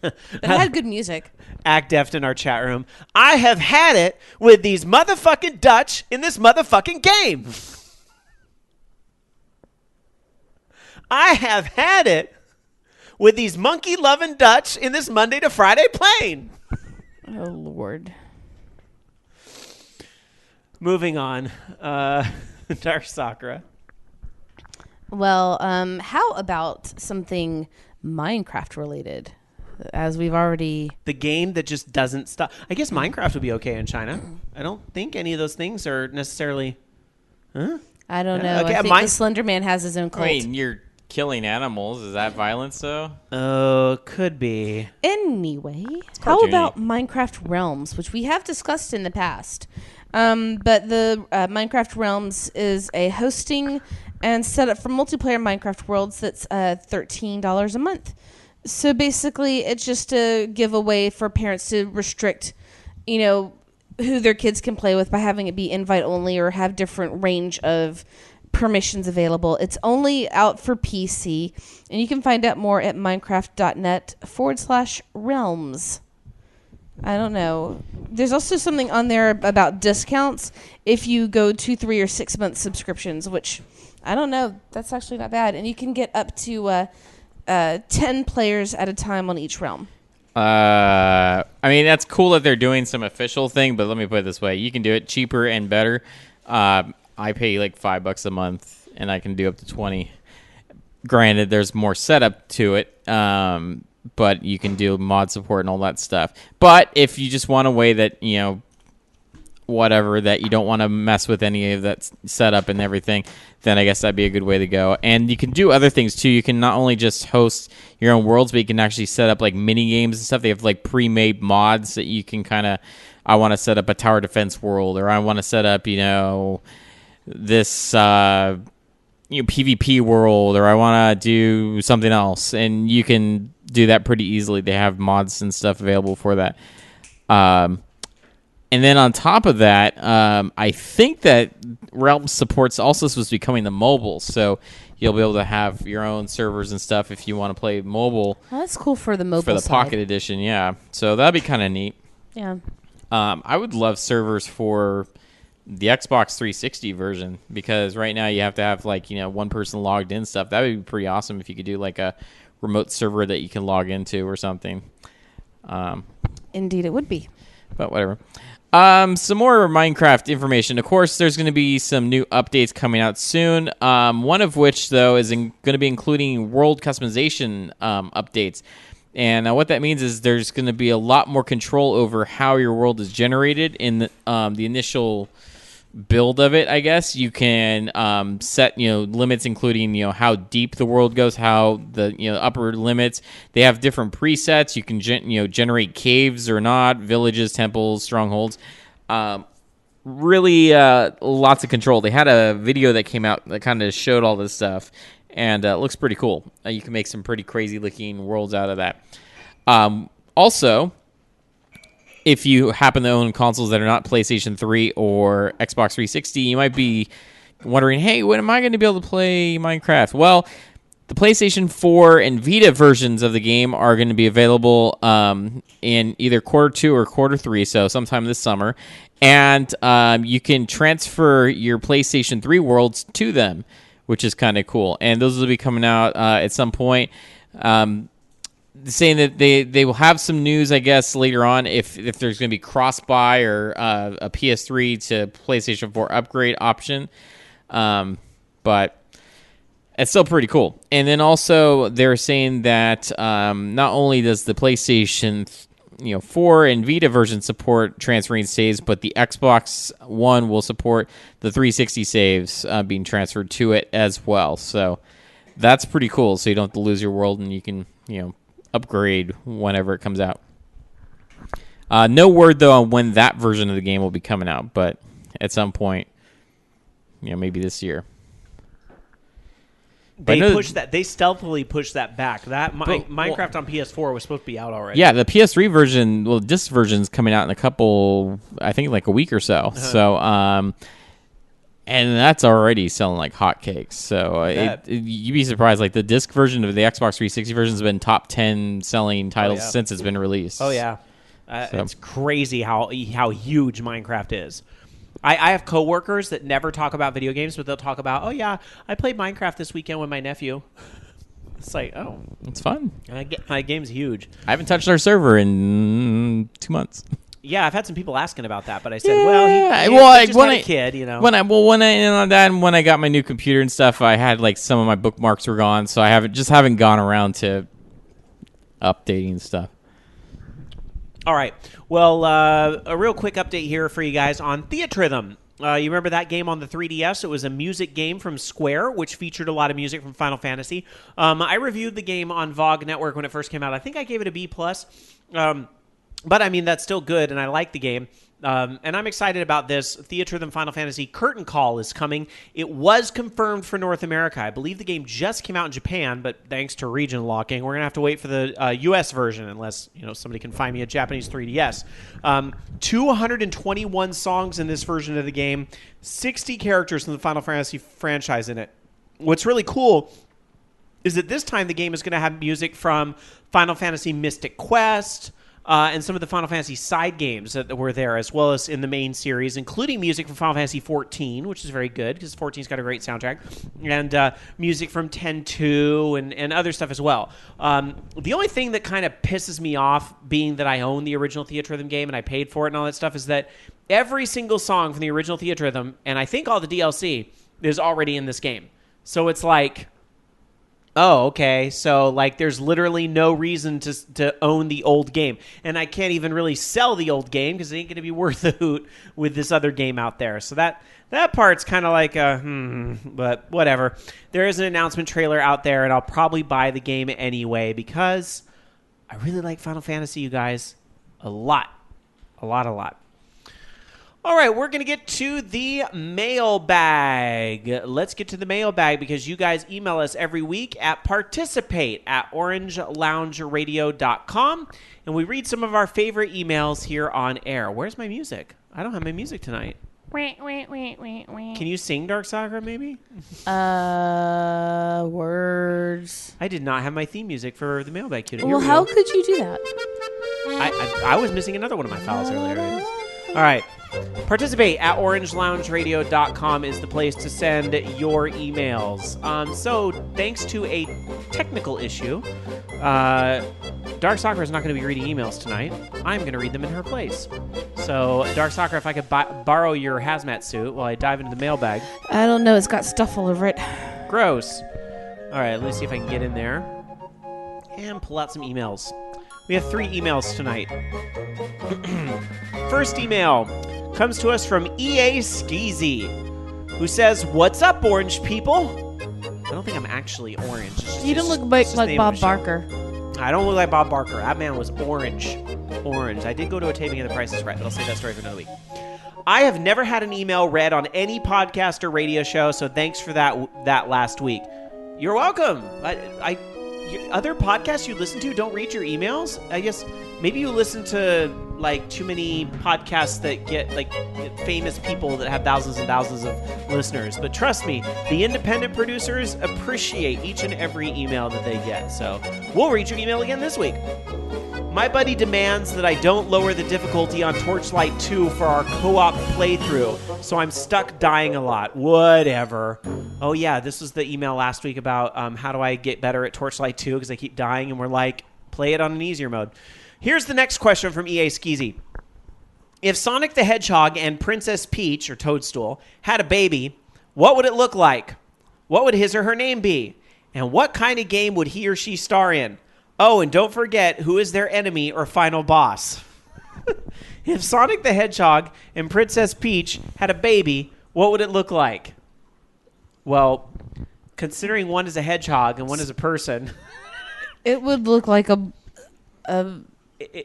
But it had good music. Act Deft in our chat room. I have had it with these motherfucking Dutch in this motherfucking game. I have had it with these monkey-loving Dutch in this Monday to Friday plane. Oh, Lord. Moving on, Dark Sakura. Well, how about something Minecraft related? As we've already... The game that just doesn't stop. I guess Minecraft would be okay in China. I don't think any of those things are necessarily... Huh? I don't know. Okay, I think the Slender Man has his own cult. I mean, you're killing animals. Is that violence, though? Oh, could be. Anyway, how about Minecraft Realms, which we have discussed in the past? But the Minecraft Realms is a hosting and setup for multiplayer Minecraft worlds that's $13 a month. So basically, it's just a giveaway for parents to restrict, who their kids can play with by having it be invite only or have different range of permissions available. It's only out for PC, and you can find out more at minecraft.net/realms. I don't know. There's also something on there about discounts if you go 2, 3, or 6 month subscriptions, which I don't know. That's actually not bad. And you can get up to 10 players at a time on each realm. I mean, that's cool that they're doing some official thing, but let me put it this way. You can do it cheaper and better. I pay like $5 a month, and I can do up to 20. Granted, there's more setup to it, but you can do mod support and all that stuff. But if you just want a way that, whatever, that you don't want to mess with any of that setup and everything, then I guess that'd be a good way to go. And you can do other things too. You can not only just host your own worlds, but you can actually set up like mini games and stuff. They have like pre-made mods that you can kind of, I want to set up a tower defense world, or I want to set up, this PvP world, or I want to do something else, and you can do that pretty easily. They have mods and stuff available for that. And then on top of that, I think that Realm support's also supposed to be coming to mobile, so you'll be able to have your own servers and stuff if you want to play mobile. Well, that's cool for the mobile for the side. Pocket Edition, yeah. So that'd be kind of neat. Yeah. I would love servers for the Xbox 360 version, because right now you have to have one person logged in stuff. That would be pretty awesome if you could do like a remote server that you can log into or something. Indeed, it would be. But whatever. Some more Minecraft information. Of course, there's going to be some new updates coming out soon. One of which, though, is going to be including world customization updates. And what that means is there's going to be a lot more control over how your world is generated in the initial build of it, I guess. You can set limits, including how deep the world goes, how the upper limits. They have different presets. You can generate caves or not, villages, temples, strongholds. Really lots of control. They had a video that came out that kind of showed all this stuff, and it looks pretty cool. You can make some pretty crazy looking worlds out of that. Also, if you happen to own consoles that are not PlayStation 3 or Xbox 360, you might be wondering, hey, when am I going to be able to play Minecraft? Well, the PlayStation 4 and Vita versions of the game are going to be available in either Q2 or Q3, so sometime this summer. And you can transfer your PlayStation 3 worlds to them, which is kind of cool. And those will be coming out at some point. Saying that they will have some news, I guess, later on if there's going to be cross-buy or a PS3 to PlayStation 4 upgrade option. But it's still pretty cool. And then also they're saying that not only does the PlayStation 4 and Vita version support transferring saves, but the Xbox One will support the 360 saves being transferred to it as well. So that's pretty cool. So you don't have to lose your world, and you can upgrade whenever it comes out. No word though on when that version of the game will be coming out, but at some point, maybe this year. They stealthily pushed that back. Minecraft on PS4 was supposed to be out already. Yeah, the PS3 version, this version's coming out in a couple, I think like a week or so. Uh-huh. So, and that's already selling like hotcakes. So you'd be surprised. Like the disc version of the Xbox 360 version has been top 10 selling titles since it's been released. Oh yeah, it's crazy how huge Minecraft is. I have coworkers that never talk about video games, but they'll talk about, oh yeah, I played Minecraft this weekend with my nephew. It's like, oh, it's fun. My game's huge. I haven't touched our server in 2 months. Yeah, I've had some people asking about that, but I said, he just had a kid, When I got my new computer and stuff, I had like some of my bookmarks were gone, so I haven't gone around to updating stuff. All right. Well, a real quick update here for you guys on Theatrhythm. You remember that game on the 3DS? It was a music game from Square, which featured a lot of music from Final Fantasy. I reviewed the game on VOG Network when it first came out. I think I gave it a B+. But, I mean, that's still good, and I like the game. And I'm excited about this. Theatrhythm Final Fantasy Curtain Call is coming. It was confirmed for North America. I believe the game just came out in Japan, but thanks to region locking, we're going to have to wait for the U.S. version unless somebody can find me a Japanese 3DS. 221 songs in this version of the game, 60 characters from the Final Fantasy franchise in it. What's really cool is that this time the game is going to have music from Final Fantasy Mystic Quest, and some of the Final Fantasy side games that were there, as well as in the main series, including music from Final Fantasy 14, which is very good because 14's got a great soundtrack, and music from 10-2 and other stuff as well. The only thing that kind of pisses me off, being that I own the original Theatrhythm game and I paid for it and all that stuff, is that every single song from the original Theatrhythm, and I think all the DLC, is already in this game. So it's like, oh, okay. So, like, there's literally no reason to own the old game. And I can't even really sell the old game because it ain't going to be worth a hoot with this other game out there. So that part's kind of like but whatever. There is an announcement trailer out there, and I'll probably buy the game anyway because I really like Final Fantasy, you guys. A lot. All right, we're going to get to the mailbag. Let's get to the mailbag because you guys email us every week at participate@orangeloungeradio.com, and we read some of our favorite emails here on air. Where's my music? I don't have my music tonight. Can you sing, Dark Sakura, maybe? Words. I did not have my theme music for the mailbag. Well, how could you do that? I was missing another one of my files earlier. All right. Participate@orangeloungeradio.com is the place to send your emails. So, thanks to a technical issue, Dark Sakura is not going to be reading emails tonight. I'm going to read them in her place. So, Dark Sakura, if I could borrow your hazmat suit while I dive into the mailbag. I don't know. It's got stuff all over it. Gross. All right, let me see if I can get in there and pull out some emails. We have 3 emails tonight. First email comes to us from EA Skeezy, who says, "What's up, orange people?" I don't think I'm actually orange. You don't look like Bob Barker. I don't look like Bob Barker. That man was orange. I did go to a taping of The Price is Right, but I'll save that story for another week. I have never had an email read on any podcast or radio show, so thanks for that last week. You're welcome. Other podcasts you listen to don't read your emails? I guess maybe you listen to like too many podcasts that get like famous people that have thousands and thousands of listeners. But trust me, the independent producers appreciate each and every email that they get. So we'll read your email again this week. My buddy demands that I don't lower the difficulty on Torchlight 2 for our co-op playthrough, so I'm stuck dying a lot. Whatever. Oh yeah, this was the email last week about how do I get better at Torchlight 2 because I keep dying, and we're like, play it on an easier mode. Here's the next question from EA Skeezy. If Sonic the Hedgehog and Princess Peach, or Toadstool, had a baby, what would it look like? What would his or her name be? And what kind of game would he or she star in? Oh, and don't forget, who is their enemy or final boss? If Sonic the Hedgehog and Princess Peach had a baby, what would it look like? Well, considering one is a hedgehog and one is a person... It would look like a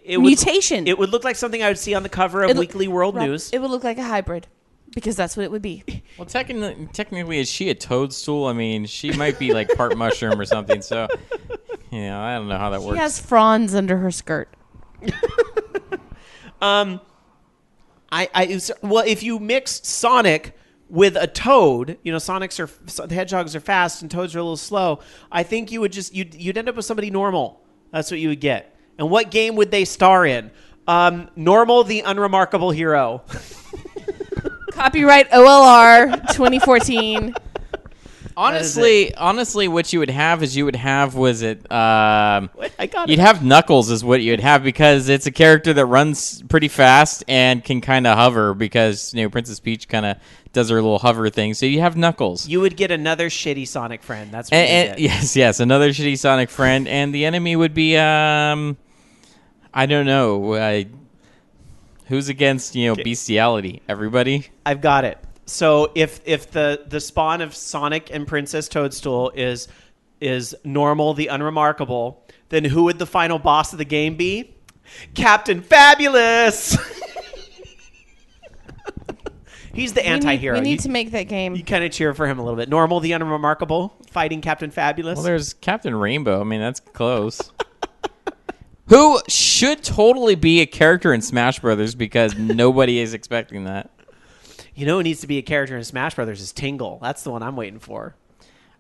mutation. It would look like something I would see on the cover of Weekly World News. It would look like a hybrid, because that's what it would be. Well, technically, is she a toadstool? I mean, she might be like part mushroom or something, so... I don't know how that works. She has fronds under her skirt. Well, if you mix Sonic with a toad, the hedgehogs are fast and toads are a little slow. I think you'd end up with somebody normal. That's what you would get. And what game would they star in? Normal, the Unremarkable Hero. Copyright OLR 2014. Honestly, what you would have is you'd have Knuckles is what you'd have, because it's a character that runs pretty fast and can kind of hover, because Princess Peach kind of does her little hover thing. So you have Knuckles. You would get another shitty Sonic friend. That's what you get. Yes, another shitty Sonic friend, and the enemy would be I don't know, who's against bestiality? Everybody. I've got it. So if the spawn of Sonic and Princess Toadstool is Normal the Unremarkable, then who would the final boss of the game be? Captain Fabulous! He's the anti-hero. We need to make that game. You kind of cheer for him a little bit. Normal the Unremarkable fighting Captain Fabulous. Well, there's Captain Rainbow. I mean, that's close. Who should totally be a character in Smash Brothers, because nobody is expecting that. Who needs to be a character in Smash Brothers is Tingle. That's the one I'm waiting for.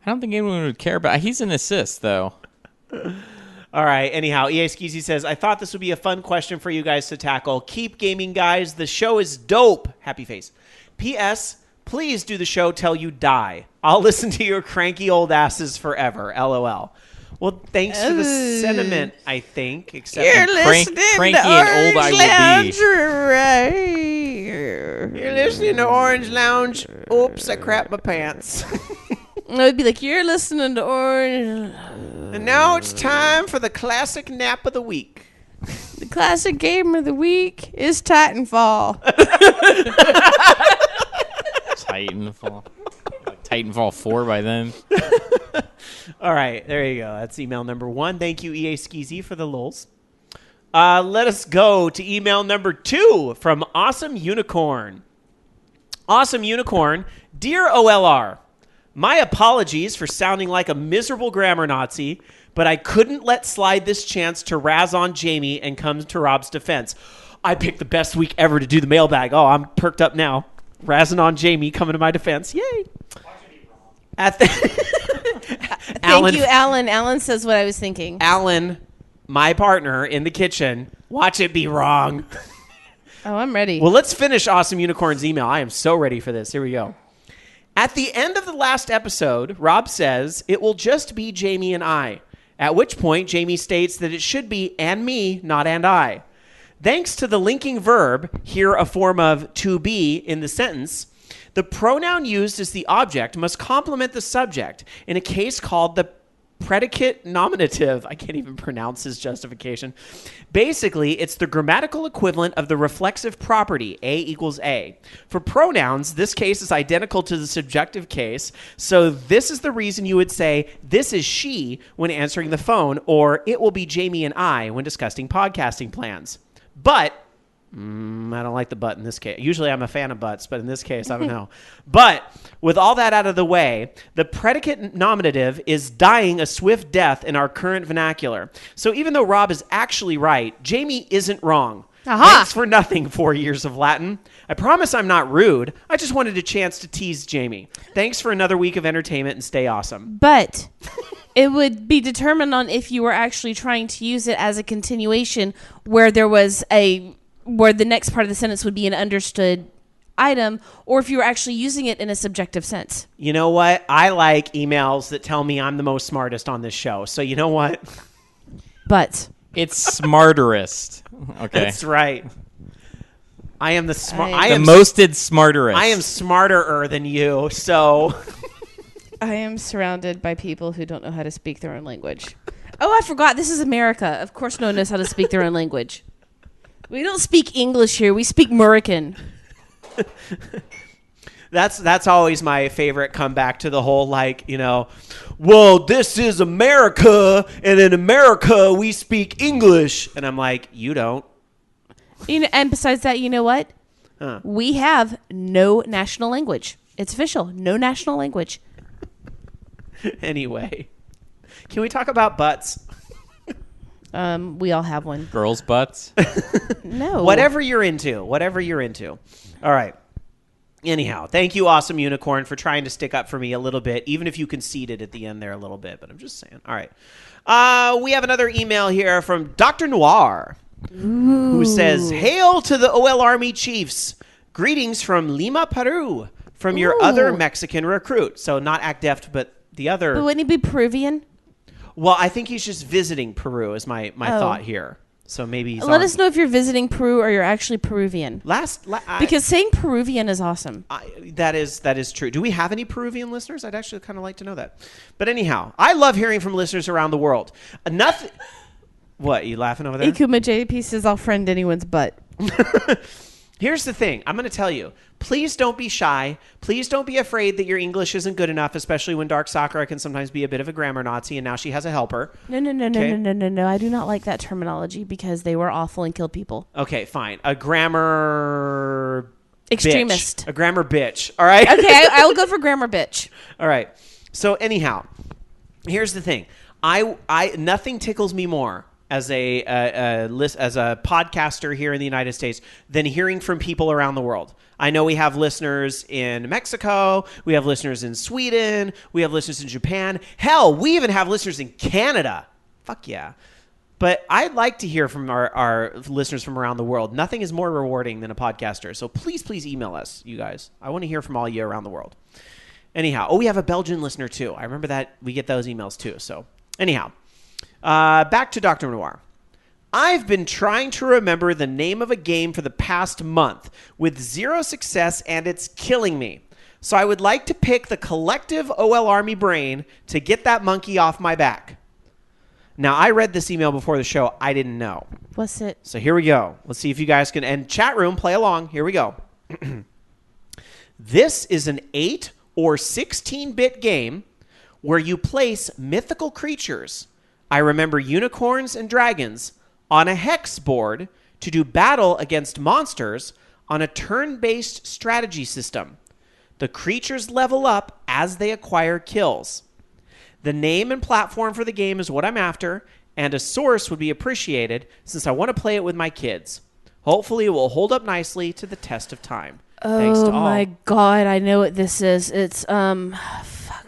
I don't think anyone would care about. He's an assist, though. All right. Anyhow, EA Skeezy says, I thought this would be a fun question for you guys to tackle. Keep gaming, guys. The show is dope. Happy face. P.S. Please do the show till you die. I'll listen to your cranky old asses forever. LOL. Well, thanks for the sentiment, I think. Except You're listening cranky to and old I will be. You're listening to Orange Lounge. Oops, I crapped my pants. It would be like, you're listening to Orange. And now it's time for the classic nap of the week. The classic game of the week is Titanfall. Titanfall. Titanfall 4 by then. All right, there you go. That's email number 1. Thank you, EA Skeezy, for the lulz. Let us go to email number 2 from Awesome Unicorn. Awesome Unicorn, dear OLR, my apologies for sounding like a miserable grammar Nazi, but I couldn't let slide this chance to razz on Jamie and come to Rob's defense. I picked the best week ever to do the mailbag. Oh, I'm perked up now. Razzing on Jamie, coming to my defense. Yay. Thank you, Alan. Alan says what I was thinking. Alan, my partner in the kitchen, watch it be wrong. Oh, I'm ready. Well, let's finish Awesome Unicorn's email. I am so ready for this. Here we go. At the end of the last episode, Rob says, it will just be Jamie and I. At which point, Jamie states that it should be and me, not and I. Thanks to the linking verb, here a form of to be in the sentence, the pronoun used as the object must complement the subject in a case called the predicate nominative. I can't even pronounce his justification. Basically, it's the grammatical equivalent of the reflexive property, A equals A. For pronouns, this case is identical to the subjunctive case, so this is the reason you would say, this is she when answering the phone, or it will be Jamie and I when discussing podcasting plans. But I don't like the but in this case. Usually I'm a fan of buts, but in this case, I don't know. But with all that out of the way, the predicate nominative is dying a swift death in our current vernacular. So even though Rob is actually right, Jamie isn't wrong. Aha! Thanks for nothing, 4 years of Latin. I promise I'm not rude. I just wanted a chance to tease Jamie. Thanks for another week of entertainment and stay awesome. But it would be determined on if you were actually trying to use it as a continuation where there was where the next part of the sentence would be an understood item, or if you were actually using it in a subjective sense. You know what? I like emails that tell me I'm the most smartest on this show. So you know what? But It's smarterest. Okay. That's right. I am the smart. I I the am mosted smarterest. I am smarterer than you. So I am surrounded by people who don't know how to speak their own language. Oh, I forgot. This is America. Of course no one knows how to speak their own language. We don't speak English here. We speak Murican. that's always my favorite comeback to the whole, like, you know, well, this is America, and in America we speak English, and I'm like, you don't. You know, and besides that, you know what? Huh. We have no national language. It's official. No national language. Anyway, can we talk about butts? We all have one. Girls' butts. No. Whatever you're into. All right. Anyhow, thank you, Awesome Unicorn, for trying to stick up for me a little bit, even if you conceded at the end there a little bit. But I'm just saying. All right. We have another email here from Dr. Noir, who says, "Hail to the OL Army Chiefs. Greetings from Lima, Peru, from your other Mexican recruit." So not ACDEFT, but the other. But wouldn't he be Peruvian? Well, I think he's just visiting Peru is my thought here. So maybe he's Let us know if you're visiting Peru or you're actually Peruvian. Because saying Peruvian is awesome. That is true. Do we have any Peruvian listeners? I'd actually kind of like to know that. But anyhow, I love hearing from listeners around the world. Nothing. What, you laughing over there? Ikuma JP says I'll friend anyone's butt. Here's the thing. I'm going to tell you. Please don't be shy. Please don't be afraid that your English isn't good enough, especially when Dark Sakura can sometimes be a bit of a grammar Nazi, and now she has a helper. No. I do not like that terminology because they were awful and killed people. Okay, fine. A grammar extremist. Bitch. A grammar bitch. All right? Okay, I will go for grammar bitch. All right. So anyhow, here's the thing. I nothing tickles me more as a podcaster here in the United States than hearing from people around the world. I know we have listeners in Mexico. We have listeners in Sweden. We have listeners in Japan. Hell, we even have listeners in Canada. Fuck yeah. But I'd like to hear from our listeners from around the world. Nothing is more rewarding than a podcaster. So please email us, you guys. I want to hear from all you around the world. Anyhow, we have a Belgian listener too. I remember that we get those emails too. So anyhow, back to Dr. Noir. I've been trying to remember the name of a game for the past month with zero success, and it's killing me. So I would like to pick the collective OL Army brain to get that monkey off my back. Now, I read this email before the show. I didn't know. What's it? So here we go. Let's see if you guys can... And chat room, play along. Here we go. This is an 8 or 16-bit game where you place mythical creatures, I remember unicorns and dragons, on a hex board to do battle against monsters on a turn-based strategy system. The creatures level up as they acquire kills. The name and platform for the game is what I'm after, and a source would be appreciated since I want to play it with my kids. Hopefully it will hold up nicely to the test of time. Thanks to Oh all. my god, I know what this is. It's fuck.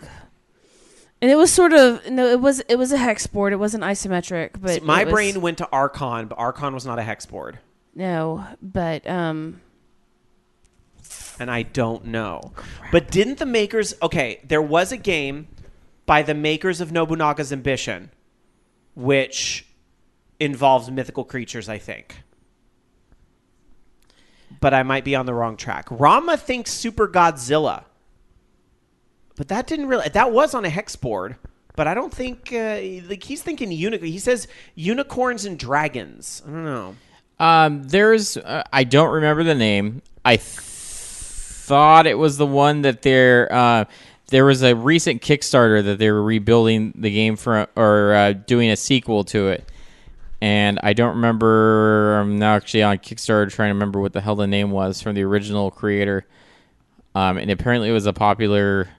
And it was sort of it was a hex board. It wasn't isometric, but See, my brain went to Archon, but Archon was not a hex board. No, but And I don't know. But didn't the makers... Okay, there was a game by the makers of Nobunaga's Ambition, which involves mythical creatures, I think. But I might be on the wrong track. Rama thinks Super Godzilla. But that didn't really... That was on a hex board. But I don't think... he's thinking... He says unicorns and dragons. I don't know. There's... I don't remember the name. I thought it was the one that there was a recent Kickstarter that they were rebuilding the game for, or doing a sequel to it. And I don't remember. I'm now actually on Kickstarter trying to remember what the hell the name was from the original creator. And apparently it was a popular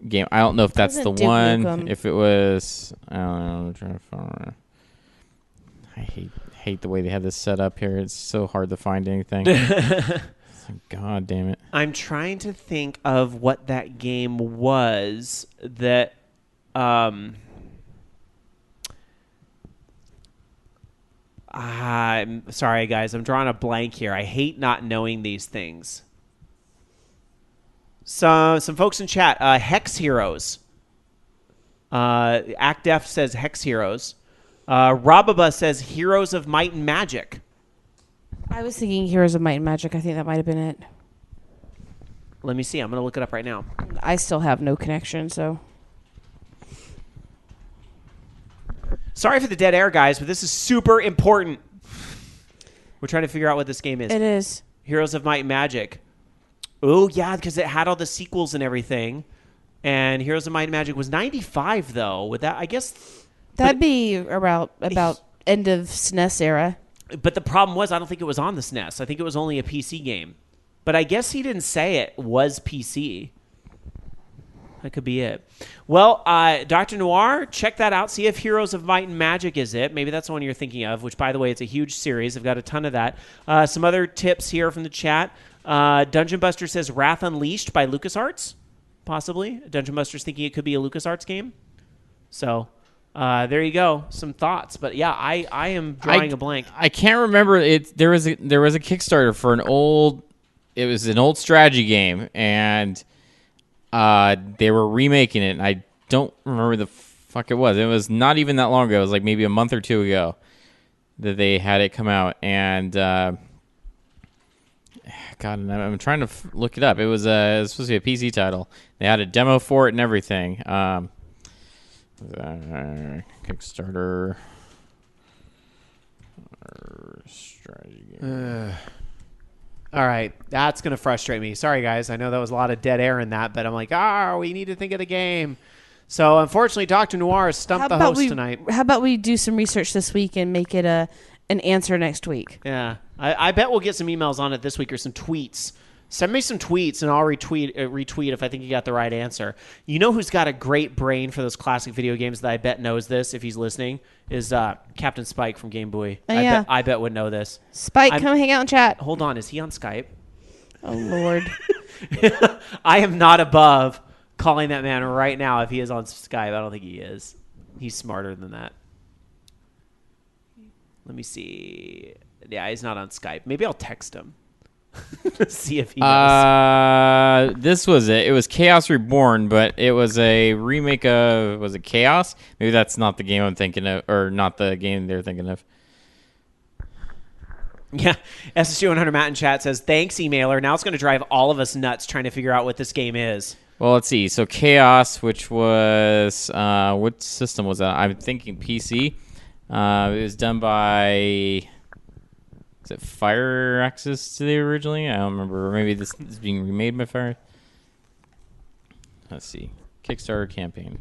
game. I don't know if that's the one. Nukem. If it was, I don't know. I'm trying to find. I hate the way they have this set up here. It's so hard to find anything. God damn it. I'm trying to think of what that game was that... I'm sorry, guys. I'm drawing a blank here. I hate not knowing these things. Some folks in chat, Hex Heroes. ActDef says Hex Heroes. Rababa says Heroes of Might and Magic. I was thinking Heroes of Might and Magic. I think that might have been it. Let me see. I'm going to look it up right now. I still have no connection, so... Sorry for the dead air, guys, but this is super important. We're trying to figure out what this game is. It is. Heroes of Might and Magic. Oh, yeah, because it had all the sequels and everything. And Heroes of Might and Magic was 95, though. With that, I guess... That'd be about end of SNES era. But the problem was, I don't think it was on the SNES. I think it was only a PC game. But I guess he didn't say it was PC. That could be it. Well, Dr. Noir, check that out. See if Heroes of Might and Magic is it. Maybe that's the one you're thinking of, which, by the way, it's a huge series. I've got a ton of that. Some other tips here from the chat. Dungeon Buster says Wrath Unleashed by LucasArts, possibly. Dungeon Buster's thinking it could be a LucasArts game. So... there you go. Some thoughts, but yeah, I am drawing a blank. I can't remember it. There was a Kickstarter for an old strategy game, and they were remaking it. And I don't remember the fuck it was. It was not even that long ago. It was like maybe a month or two ago that they had it come out, and God, I'm trying to look it up. It was supposed to be a PC title. They had a demo for it and everything. Kickstarter strategy game. All right, that's going to frustrate me. Sorry, guys. I know that was a lot of dead air in that, but I'm like, we need to think of the game. So, unfortunately, Dr. Noir has stumped the host tonight. How about we do some research this week and make it an answer next week? Yeah, I bet we'll get some emails on it this week or some tweets. Send me some tweets, and I'll retweet if I think you got the right answer. You know who's got a great brain for those classic video games that I bet knows this, if he's listening, is Captain Spike from Game Buoy. Oh, yeah. I bet would know this. Spike, come hang out and chat. Hold on, is he on Skype? Oh, Lord. I am not above calling that man right now if he is on Skype. I don't think he is. He's smarter than that. Let me see. Yeah, he's not on Skype. Maybe I'll text him. See if he knows. This was it. It was Chaos Reborn, but it was a remake of, was it Chaos? Maybe that's not the game I'm thinking of, or not the game they're thinking of. Yeah, SSU100 Matt in chat says, thanks, emailer. Now it's going to drive all of us nuts trying to figure out what this game is. Well, let's see. So Chaos, which was, what system was that? I'm thinking PC. It was done by, is it Fire Access today originally? I don't remember. Maybe this is being remade by Fire. Let's see. Kickstarter campaign.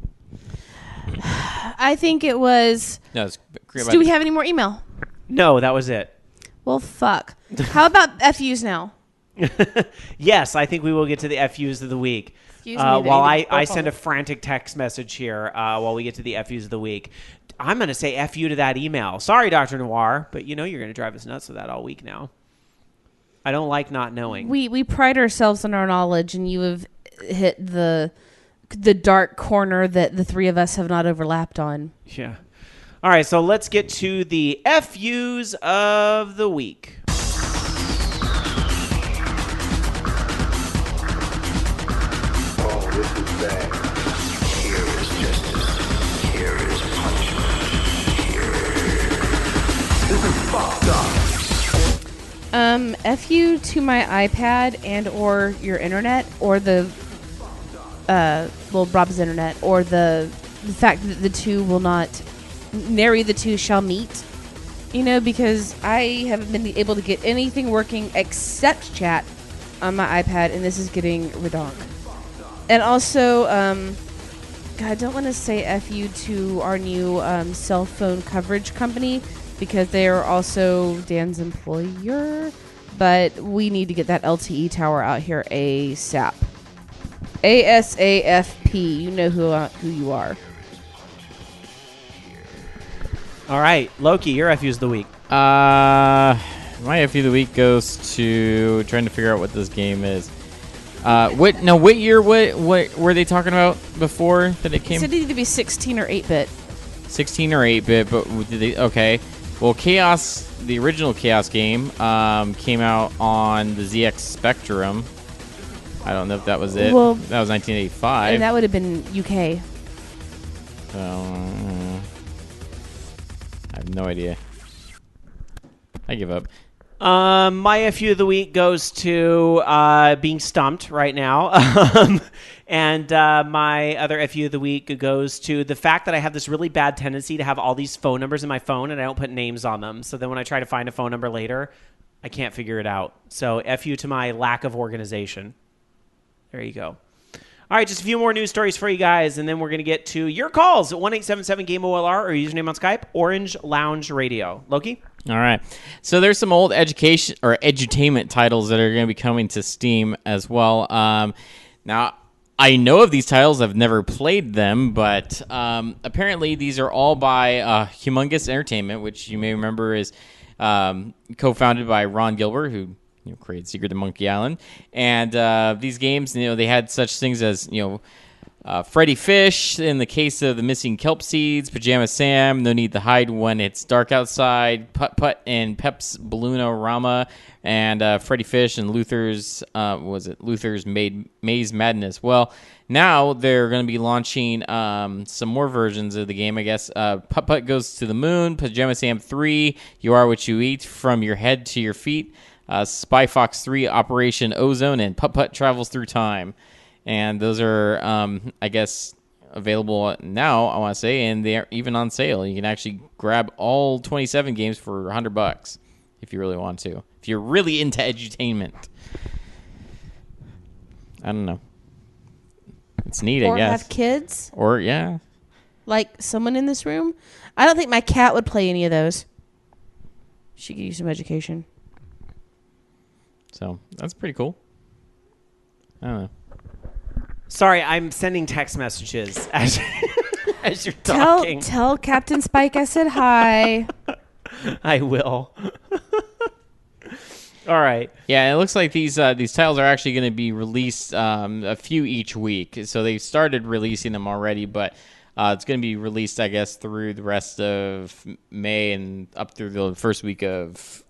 I think it was. No, it's Do we have any more email? No, that was it. Well, fuck. How about FUs now? Yes, I think we will get to the FUs of the week. Excuse me, while I send a frantic text message here while we get to the FUs of the week. I'm going to say FU to that email. Sorry, Dr. Noir, but you know you're going to drive us nuts with that all week now. I don't like not knowing. We pride ourselves on our knowledge, and you have hit the dark corner that the three of us have not overlapped on. Yeah. All right, so let's get to the FUs of the week. Oh, this is bad. Here is justice. Here is punishment. Here. This is fucked up. FU to my iPad and or your internet or the Rob's internet or the fact that the two will not nary the two shall meet. You know, because I haven't been able to get anything working except chat on my iPad, and this is getting redonk. And also, God, I don't want to say FU to our new cell phone coverage company because they are also Dan's employer, but we need to get that LTE tower out here ASAP. ASAFP. You know who you are. All right, Loki, your FUs of the week. My FU of the week goes to trying to figure out what this game is. What year? What were they talking about before that it came? It said it needed to be 16 or 8-bit. 16 or 8-bit, but did they? Okay. Well, Chaos, the original Chaos game, came out on the ZX Spectrum. I don't know if that was it. Well, that was 1985. And that would have been UK. I have no idea. I give up. My FU of the week goes to being stumped right now. And my other FU of the week goes to the fact that I have this really bad tendency to have all these phone numbers in my phone and I don't put names on them. So then when I try to find a phone number later, I can't figure it out. So FU to my lack of organization. There you go. All right, just a few more news stories for you guys, and then we're going to get to your calls at 1-877-GAME-OLR or username on Skype, Orange Lounge Radio. Loki? All right. So there's some old education or edutainment titles that are going to be coming to Steam as well. Now, I know of these titles. I've never played them, but apparently these are all by Humongous Entertainment, which you may remember is co-founded by Ron Gilbert, who created Secret of Monkey Island. And these games, they had such things as, Freddy Fish, in the case of the missing kelp seeds, Pajama Sam, No Need to Hide When It's Dark Outside, Putt Putt and Pep's Balloon-O-Rama, and Freddy Fish and Luther's, Luther's Maze Madness. Well, now they're going to be launching some more versions of the game, I guess. Putt Putt Goes to the Moon, Pajama Sam 3, You Are What You Eat, From Your Head to Your Feet, Spy Fox 3, Operation Ozone, and Putt Putt Travels Through Time. And those are, I guess, available now, I want to say, and they're even on sale. You can actually grab all 27 games for $100 if you really want to. If you're really into edutainment. I don't know. It's neat, I guess. Or have kids. Or, yeah. Like someone in this room. I don't think my cat would play any of those. She could use some education. So, that's pretty cool. I don't know. Sorry, I'm sending text messages as you're talking. Tell Captain Spike I said hi. I will. All right. Yeah, it looks like these titles are actually going to be released a few each week. So they've started releasing them already, but It's going to be released, I guess, through the rest of May and up through the first week of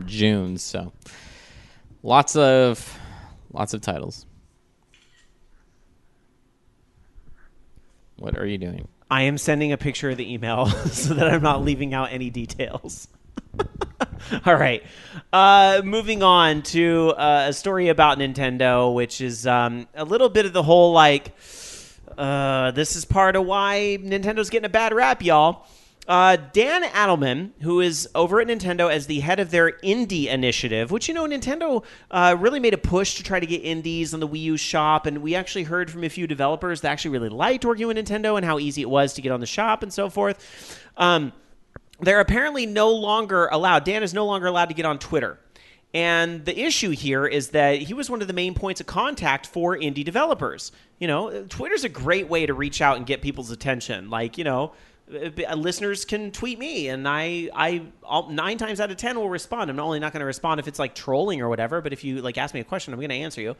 June. So lots of titles. What are you doing? I am sending a picture of the email so that I'm not leaving out any details. All right. Moving on to a story about Nintendo, which is a little bit of the whole, this is part of why Nintendo's getting a bad rap, y'all. Dan Adelman, who is over at Nintendo as the head of their indie initiative, which, Nintendo really made a push to try to get indies on the Wii U shop, and we actually heard from a few developers that actually really liked working with Nintendo and how easy it was to get on the shop and so forth. They're apparently no longer allowed. Dan is no longer allowed to get on Twitter. And the issue here is that he was one of the main points of contact for indie developers. Twitter's a great way to reach out and get people's attention. Listeners can tweet me, and I'll 9 times out of 10 will respond. I'm only not going to respond if it's trolling or whatever, but if you ask me a question, I'm going to answer you.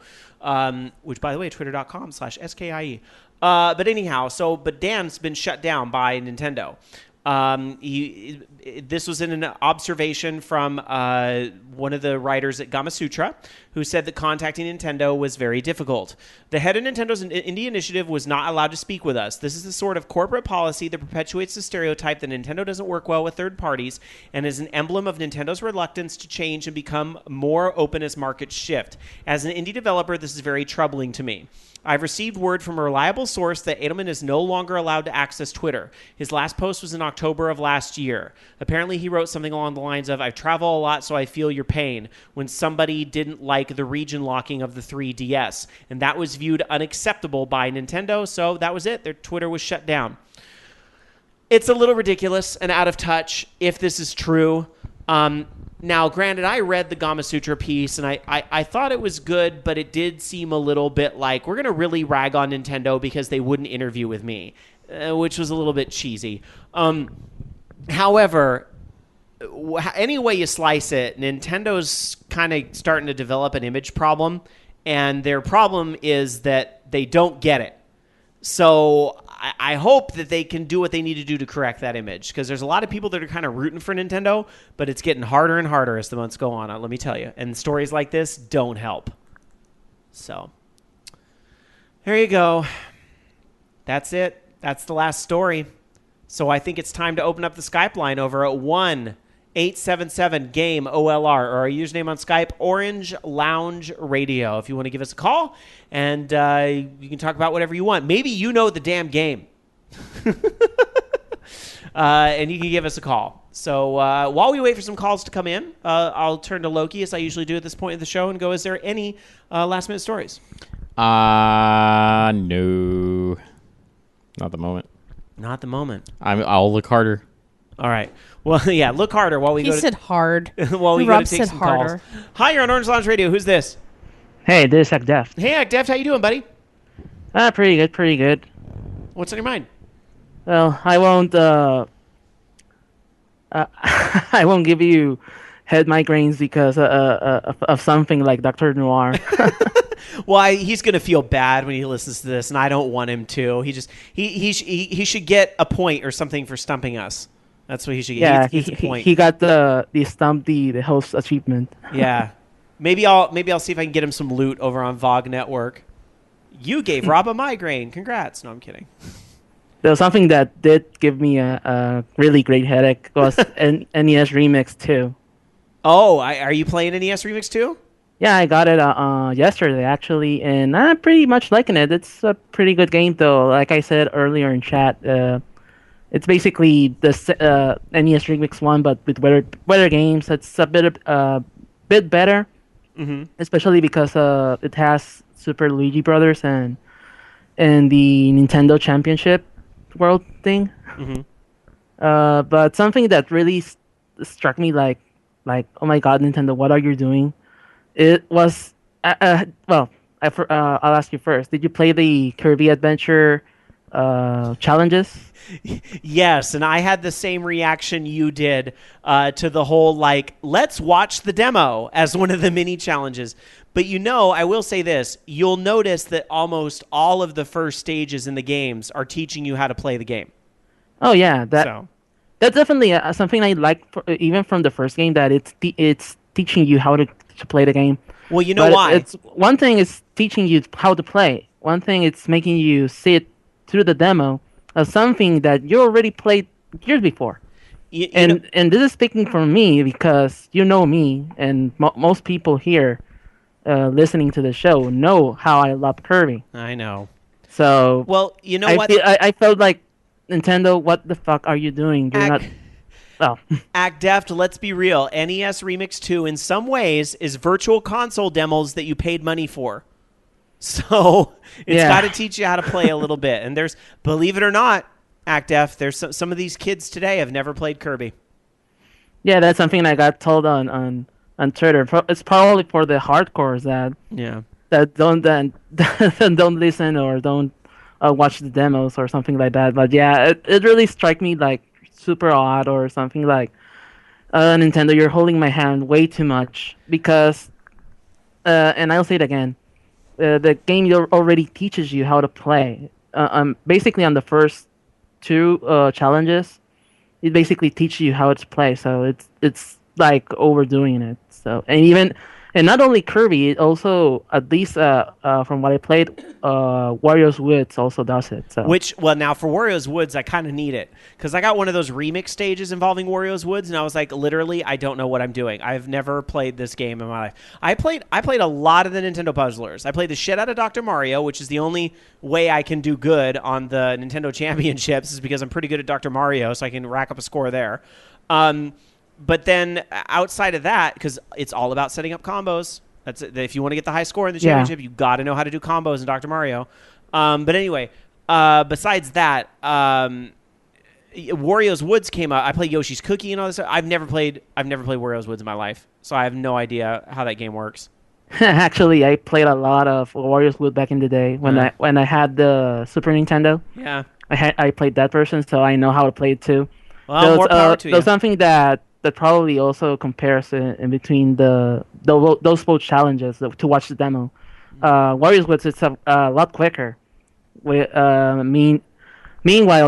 Which, by the way, twitter.com/SKIE. But anyhow, but Dan's been shut down by Nintendo. This was in an observation from one of the writers at Gamasutra, who said that contacting Nintendo was very difficult. The head of Nintendo's indie initiative was not allowed to speak with us. This is the sort of corporate policy that perpetuates the stereotype that Nintendo doesn't work well with third parties and is an emblem of Nintendo's reluctance to change and become more open as markets shift. As an indie developer, this is very troubling to me. I've received word from a reliable source that Edelman is no longer allowed to access Twitter. His last post was in October of last year. Apparently, he wrote something along the lines of, I travel a lot, so I feel your pain, when somebody didn't like the region locking of the 3DS. And that was viewed unacceptable by Nintendo, so that was it. Their Twitter was shut down. It's a little ridiculous and out of touch if this is true. Now, granted, I read the Gamasutra piece, and I thought it was good, but it did seem a little bit like we're going to really rag on Nintendo because they wouldn't interview with me, which was a little bit cheesy. However, any way you slice it, Nintendo's kind of starting to develop an image problem, and their problem is that they don't get it. So I hope that they can do what they need to do to correct that image, because there's a lot of people that are kind of rooting for Nintendo, but it's getting harder and harder as the months go on, let me tell you. And stories like this don't help. So there you go. That's it. That's the last story. So I think it's time to open up the Skype line over at 1-877-GAME-OLR, or our username on Skype, Orange Lounge Radio. If you want to give us a call, and you can talk about whatever you want. Maybe you know the damn game. And you can give us a call. So while we wait for some calls to come in, I'll turn to Loki, as I usually do at this point of the show, and go, is there any last-minute stories? No. Not at the moment. Not at the moment. I'll look harder. All right. Well, yeah, look harder while we go. He said hard. While we Rob go to take said some harder. calls. Hi, you're on Orange Lounge Radio. Who's this? Hey, this is Deft. Hey, Deft, how you doing, buddy? Pretty good, pretty good. What's on your mind? Well, I won't I won't give you head migraines because of something like Dr. Noir. Well, he's going to feel bad when he listens to this, and I don't want him to. He should get a point or something for stumping us. That's what he should get. Yeah, he got the stump the host achievement. Yeah. Maybe I'll see if I can get him some loot over on VOG Network. You gave Rob a migraine. Congrats. No, I'm kidding. There was something that did give me a really great headache. Was NES Remix 2. Oh, are you playing NES Remix 2? Yeah, I got it yesterday, actually, and I'm pretty much liking it. It's a pretty good game, though. Like I said earlier in chat, it's basically the NES Remix 1, but with weather games. It's a bit better, especially because it has Super Luigi Brothers and the Nintendo Championship World thing. But something that really struck me like, oh my God, Nintendo, what are you doing? It was, well, I'll ask you first. Did you play the Kirby Adventure challenges. Yes, and I had the same reaction you did to the whole, like, let's watch the demo as one of the mini challenges. But I will say this. You'll notice that almost all of the first stages in the games are teaching you how to play the game. Oh, yeah. That's definitely something I like, even from the first game, that it's teaching you how to play the game. Well, you know why? It's one thing is teaching you how to play. One thing it's making you sit through the demo of something that you already played years before. And this is speaking for me because you know me, and most people here listening to the show know how I love Kirby. I know. So, well, you know what? I felt like, Nintendo, what the fuck are you doing? You're not... Well, Act Deft, let's be real. NES Remix 2, in some ways, is virtual console demos that you paid money for. So it's got to teach you how to play a little bit. And there's, believe it or not, Act Deft, there's some of these kids today have never played Kirby. Yeah, that's something I got told on Twitter. It's probably for the hardcores that don't listen or don't watch the demos or something like that. But yeah, it really struck me like super odd or something like, Nintendo, you're holding my hand way too much because, and I'll say it again, the game already teaches you how to play. Basically on the first two challenges, it basically teaches you how to play. So it's like overdoing it. So and not only Kirby, it also, at least from what I played, Wario's Woods also does it. So now for Wario's Woods, I kind of need it because I got one of those remix stages involving Wario's Woods, and I was like, literally, I don't know what I'm doing. I've never played this game in my life. I played a lot of the Nintendo puzzlers. I played the shit out of Dr. Mario, which is the only way I can do good on the Nintendo Championships is because I'm pretty good at Dr. Mario, so I can rack up a score there. But then outside of that, because it's all about setting up combos. That's if you want to get the high score in the championship, you got to know how to do combos in Dr. Mario. But anyway, besides that, Wario's Woods came out. I played Yoshi's Cookie and all this. I've never played Wario's Woods in my life, so I have no idea how that game works. Actually, I played a lot of Wario's Woods back in the day when I had the Super Nintendo. Yeah, I played that version, so I know how to play it too. Well, more power to you. There's something that probably also compares in between those both challenges to watch the demo. Wario's Woods, it's a lot quicker. Meanwhile,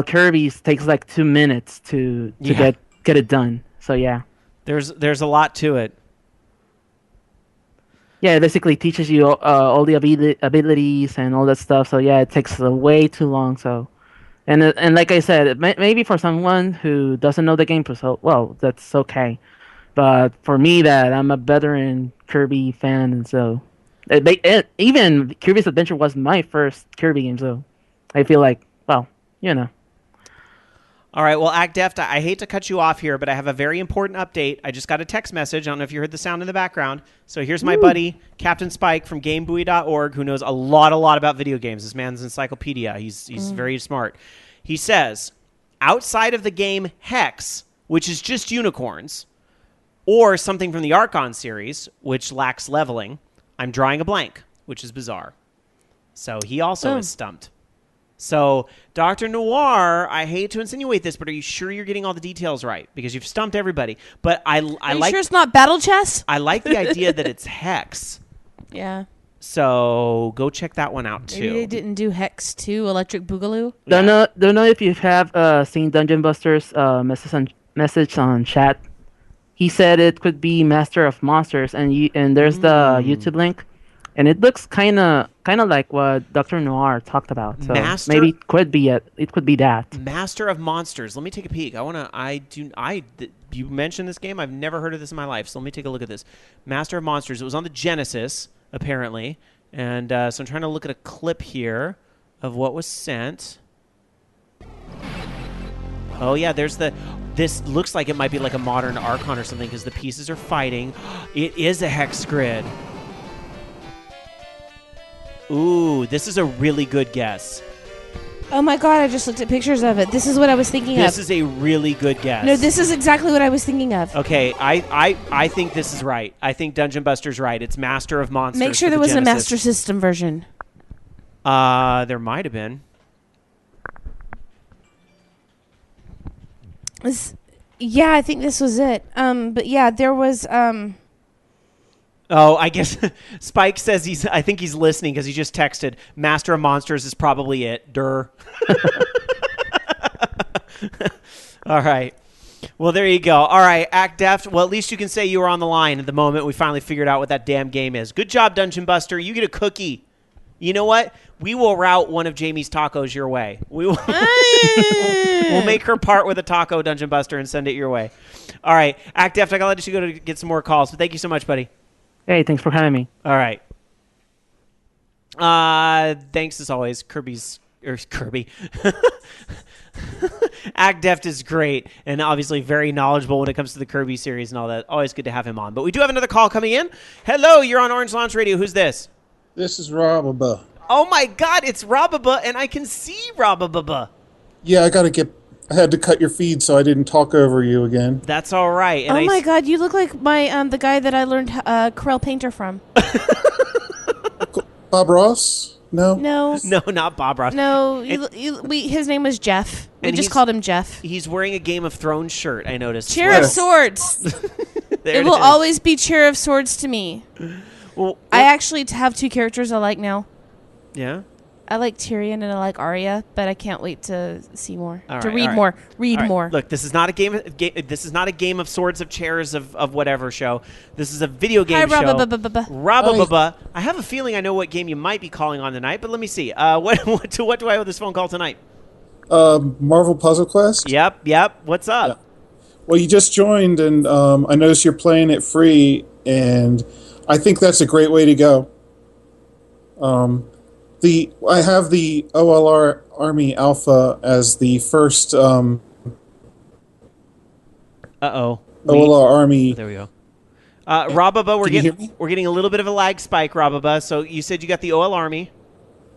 Kirby's takes like 2 minutes to get it done. So yeah, there's a lot to it. Yeah, it basically teaches you all the abilities and all that stuff. So yeah, it takes way too long. So. And like I said, maybe for someone who doesn't know the game, well, that's okay. But for me, that I'm a veteran Kirby fan, and so even Kirby's Adventure was my first Kirby game, so I feel like, well, All right, well, Act Deft, I hate to cut you off here, but I have a very important update. I just got a text message. I don't know if you heard the sound in the background. So here's my buddy, Captain Spike from GameBuoy.org, who knows a lot about video games. This man's an encyclopedia. He's very smart. He says, outside of the game Hex, which is just unicorns, or something from the Archon series, which lacks leveling, I'm drawing a blank, which is bizarre. So he also is stumped. So, Dr. Noir, I hate to insinuate this, but are you sure you're getting all the details right? Because you've stumped everybody. But Are you sure it's not Battle Chess? I like the idea that it's Hex. Yeah. So go check that one out too. Maybe they didn't do Hex 2, Electric Boogaloo. Don't know if you have seen Dungeon Buster's message on chat. He said it could be Master of Monsters, and there's the YouTube link, and it looks kind of like what Dr. Noir talked about. So maybe it could be that. Master of Monsters. Let me take a peek. You mentioned this game. I've never heard of this in my life, so let me take a look at this. Master of Monsters. It was on the Genesis, apparently, and so I'm trying to look at a clip here of what was sent. Oh yeah, this looks like it might be like a modern Archon or something because the pieces are fighting. It is a hex grid. Ooh, this is a really good guess. Oh my god, I just looked at pictures of it. This is what I was thinking of. This is a really good guess. No, this is exactly what I was thinking of. Okay, I think this is right. I think Dungeon Buster's right. It's Master of Monsters. Make sure there was a Master System version. There might have been. Yeah, I think this was it. But yeah, there was. Oh, I guess Spike says I think he's listening because he just texted. Master of Monsters is probably it. Durr. All right. Well, there you go. All right, Act Deft. Well, at least you can say you were on the line at the moment we finally figured out what that damn game is. Good job, Dungeon Buster. You get a cookie. You know what? We will route one of Jamie's tacos your way. We'll make her part with a taco, Dungeon Buster, and send it your way. All right, Act Deft, I got to let you go to get some more calls, but thank you so much, buddy. Hey, thanks for having me. All right. Thanks as always, Kirby. Act Deft is great and obviously very knowledgeable when it comes to the Kirby series and all that. Always good to have him on. But we do have another call coming in. Hello, you're on Orange Lounge Radio. Who's this? This is Robaba. Oh my God, it's Robaba, and I can see Robaba. Yeah, I had to cut your feed so I didn't talk over you again. That's all right. And oh my God, you look like my the guy that I learned Corel Painter from. Bob Ross? No? No, not Bob Ross. no. His name was Jeff. We And just he's- called him Jeff. He's wearing a Game of Thrones shirt, I noticed. Chair of Swords. There It will is. always be Chair of Swords to me. Well, I actually have two characters I like now. yeah? I like Tyrion and I like Arya, but I can't wait to see more. All to right, read all right. more. Read All right. more. Look, this is not a game. This is not a game of swords of chairs of whatever show. This is a video game show. Rabba. I have a feeling I know what game you might be calling on tonight, but let me see. What do I owe this phone call tonight? Marvel Puzzle Quest? Yep. What's up? Yeah. Well, you just joined, and I noticed you're playing it free, and I think that's a great way to go. I have the OLR Army Alpha as the first Uh-oh. OLR Army. There we go. Rababa, Can you hear me? we're getting a little bit of a lag spike, Rababa. So you said you got the OL Army.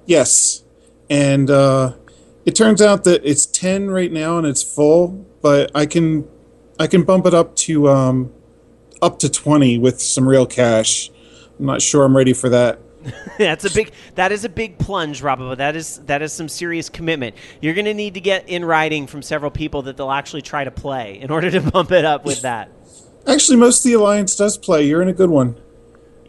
Yes, and it turns out that it's 10 right now and it's full, but I can bump it up to 20 with some real cash. I'm not sure I'm ready for that. That is a big plunge, Rababa. That is some serious commitment. You're going to need to get in writing from several people that they'll actually try to play in order to bump it up with that. Actually, most of the Alliance does play. You're in a good one.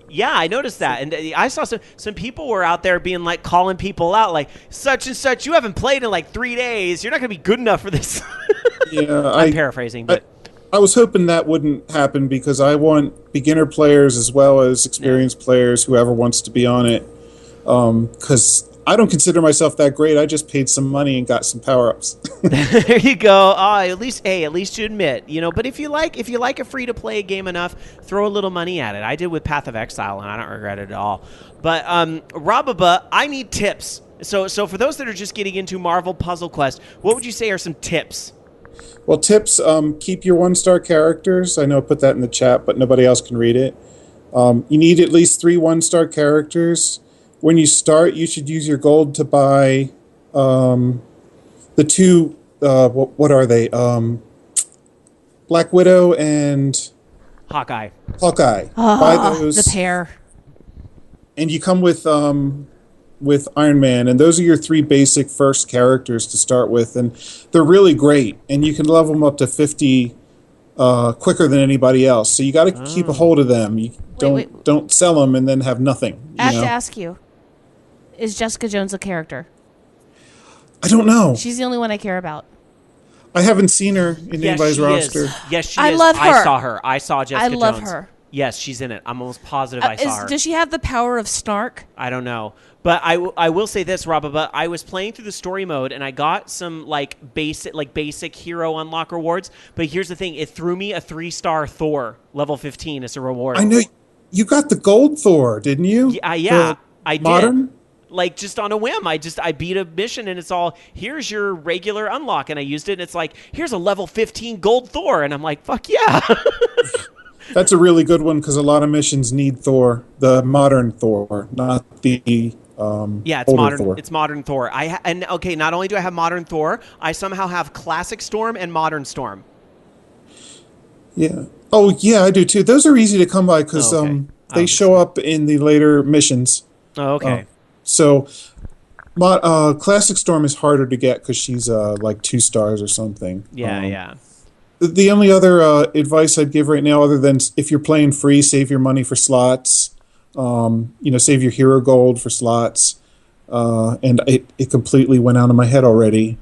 Yeah, I noticed that, and I saw some people were out there being like calling people out, like such and such. You haven't played in like 3 days. You're not going to be good enough for this. Yeah, I'm paraphrasing, but I was hoping that wouldn't happen because I want beginner players as well as experienced players, whoever wants to be on it. Because I don't consider myself that great. I just paid some money and got some power-ups. there you go. At least you admit, But if you like a free to play game enough, throw a little money at it. I did with Path of Exile, and I don't regret it at all. But Rababa, I need tips. So for those that are just getting into Marvel Puzzle Quest, what would you say are some tips? Well, tips, keep your 1-star characters. I know I put that in the chat, but nobody else can read it. You need at least 3 1-star characters. When you start, you should use your gold to buy the 2, what are they? Black Widow and Hawkeye. Buy those. The pair. And you come with Iron Man, and those are your 3 basic first characters to start with, and they're really great, and you can level them up to 50 quicker than anybody else. So you got to keep a hold of them. You don't sell them and then have nothing. I have to ask you, is Jessica Jones a character? I don't know. She's the only one I care about. I haven't seen her in anybody's roster. Yes, she is. I love her. I saw her. I saw Jessica Jones. I love her. Yes, she's in it. I'm almost positive I saw her. Does she have the power of snark? I don't know. But I will say this, Rababa. I was playing through the story mode, and I got some basic hero unlock rewards. But here's the thing. It threw me a 3-star Thor, level 15 as a reward. I know. You got the gold Thor, didn't you? Yeah, I modern? did. Like, just on a whim. I beat a mission, and it's all, here's your regular unlock. And I used it, and it's like, here's a level 15 gold Thor. And I'm like, fuck yeah. That's a really good one because a lot of missions need Thor, the modern Thor, not the it's older modern. Thor. It's modern Thor. Not only do I have modern Thor, I somehow have classic Storm and modern Storm. Yeah. Oh, yeah, I do too. Those are easy to come by because they show up in the later missions. Oh, okay. So, classic Storm is harder to get because she's like 2 stars or something. Yeah. The only other advice I'd give right now, other than if you're playing free, save your money for slots. Save your hero gold for slots. And it completely went out of my head already.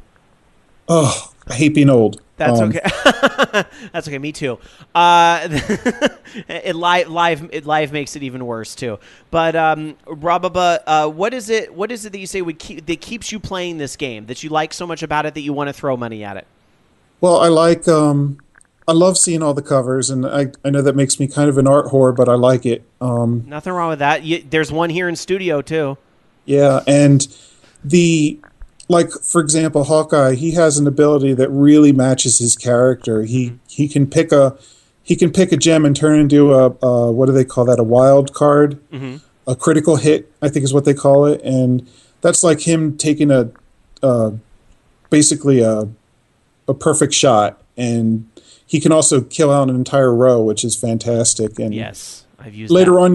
Oh, I hate being old. That's okay. That's okay. Me too. Live makes it even worse too. But Rababa, what is it that you say that keeps you playing this game, that you like so much about it that you want to throw money at it? Well, I love seeing all the covers, and I know that makes me kind of an art whore, but I like it. Nothing wrong with that. There's one here in studio too. Yeah, and for example, Hawkeye, he has an ability that really matches his character. He can pick a gem and turn into a what do they call that? A wild card, a critical hit, I think is what they call it, and that's like him taking basically a perfect shot, and he can also kill out an entire row, which is fantastic. And yes, I've used later that. on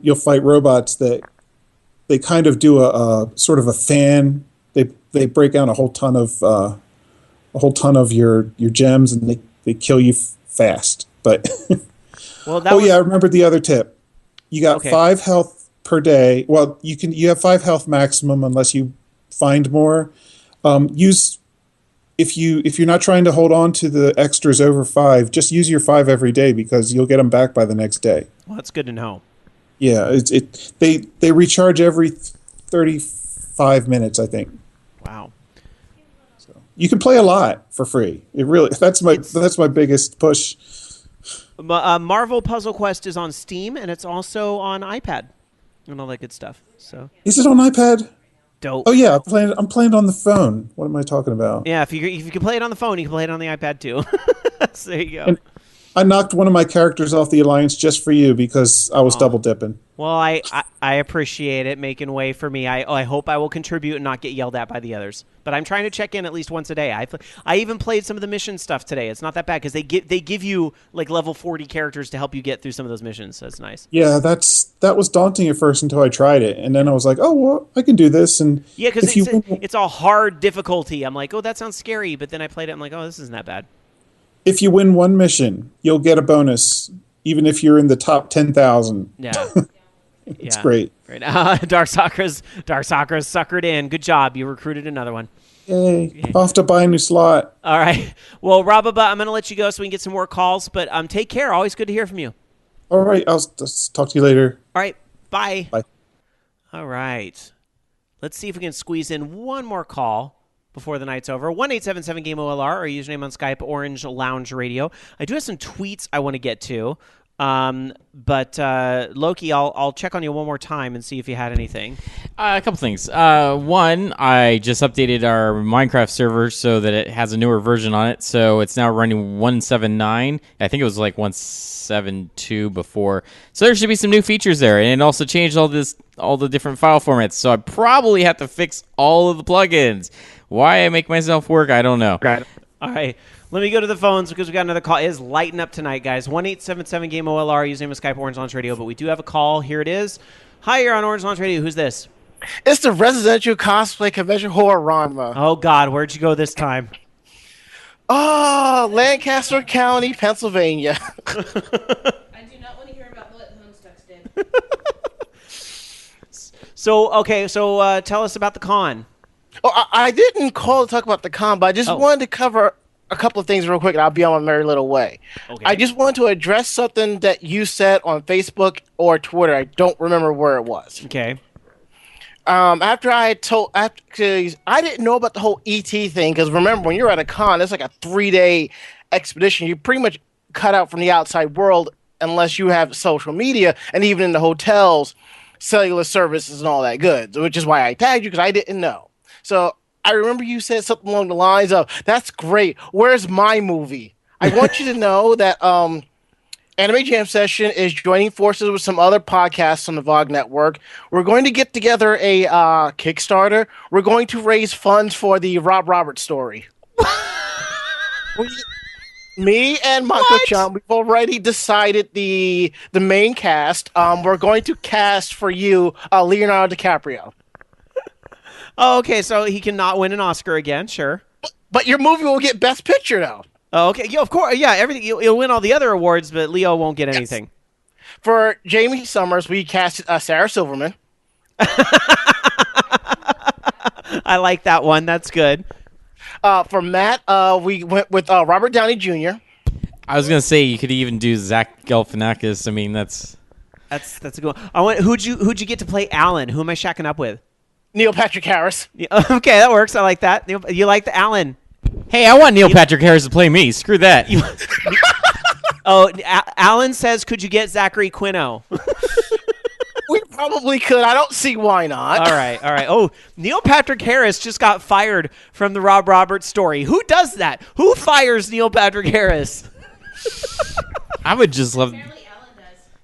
you'll fight robots that they kind of do a sort of a fan. They break down a whole ton of your gems, and they kill you fast. But well, I remembered the other tip. You got 5 health per day. Well, you have 5 health maximum unless you find more. If you're not trying to hold on to the extras over 5, just use your 5 every day, because you'll get them back by the next day. Well, that's good to know. Yeah, they recharge every 35 minutes, I think. Wow. So you can play a lot for free. That's my biggest push. Marvel Puzzle Quest is on Steam, and it's also on iPad and all that good stuff. So is it on iPad? Dope. Oh yeah, I'm playing it on the phone. What am I talking about? Yeah, if you can play it on the phone, you can play it on the iPad too. So there you go. And I knocked one of my characters off the Alliance just for you, because I was double dipping. Well, I appreciate it, making way for me. I hope I will contribute and not get yelled at by the others. But I'm trying to check in at least once a day. I even played some of the mission stuff today. It's not that bad, because they give you like level 40 characters to help you get through some of those missions. So that's nice. Yeah, that was daunting at first until I tried it, and then I was like, oh well, I can do this. And yeah, because it's a hard difficulty. I'm like, oh, that sounds scary. But then I played it. I'm like, oh, this isn't that bad. If you win one mission, you'll get a bonus, even if you're in the top 10,000. Yeah. It's great. Great. Dark Sakura's suckered in. Good job. You recruited another one. Yay. Off to buy a new slot. All right. Well, Rababa, I'm going to let you go so we can get some more calls, but take care. Always good to hear from you. All right. I'll talk to you later. All right. Bye. Bye. All right. Let's see if we can squeeze in one more call before the night's over. 1-877-GAME-OLR, our username on Skype, Orange Lounge Radio. I do have some tweets I want to get to. But Loki, I'll check on you one more time and see if you had anything. A couple things. One, I just updated our Minecraft server so that it has a newer version on it. So it's now running 1.7.9. I think it was like 1.7.2 before. So there should be some new features there, and it also changed all the different file formats. So I probably have to fix all of the plugins. Why I make myself work, I don't know. Got it. All right. Let me go to the phones because we got another call. It is lighting up tonight, guys. 1-877-GAME-OLR. Username is Skype Orange Launch Radio, but we do have a call. Here it is. Hi, you're on Orange Launch Radio. Who's this? It's the Residential Cosplay Convention Horror Ranma. Oh, God. Where'd you go this time? Oh, Lancaster County, Pennsylvania. I do not want to hear about what Homestuck did. So tell us about the con. Oh, I didn't call to talk about the con, but I just wanted to cover a couple of things real quick, and I'll be on my merry little way. Okay. I just wanted to address something that you said on Facebook or Twitter. I don't remember where it was. Okay. After I didn't know about the whole ET thing, because remember, when you're at a con, it's like a 3-day expedition. You're pretty much cut out from the outside world unless you have social media, and even in the hotels, cellular services and all that good, which is why I tagged you, because I didn't know. So I remember you said something along the lines of, that's great, where's my movie? I want you to know that Anime Jam Session is joining forces with some other podcasts on the VOG network. We're going to get together a Kickstarter. We're going to raise funds for the Rob Roberts story. Me and Mako-chan, we've already decided the main cast. We're going to cast for you Leonardo DiCaprio. Oh, okay, so he cannot win an Oscar again, sure. But your movie will get Best Picture, though. Oh, okay. Yeah, of course. Yeah, everything. You'll win all the other awards, but Leo won't get anything. For Jamie Summers, we cast Sarah Silverman. I like that one. That's good. For Matt, we went with Robert Downey Jr. I was gonna say you could even do Zach Galifianakis. I mean, that's a good one. Who'd you get to play Alan? Who am I shacking up with? Neil Patrick Harris. Yeah, okay, that works. I like that. You like the Alan? Hey, I want Neil Patrick Harris to play me. Screw that. Alan says, could you get Zachary Quino? We probably could. I don't see why not. All right. Oh, Neil Patrick Harris just got fired from the Rob Roberts story. Who does that? Who fires Neil Patrick Harris? I would just love.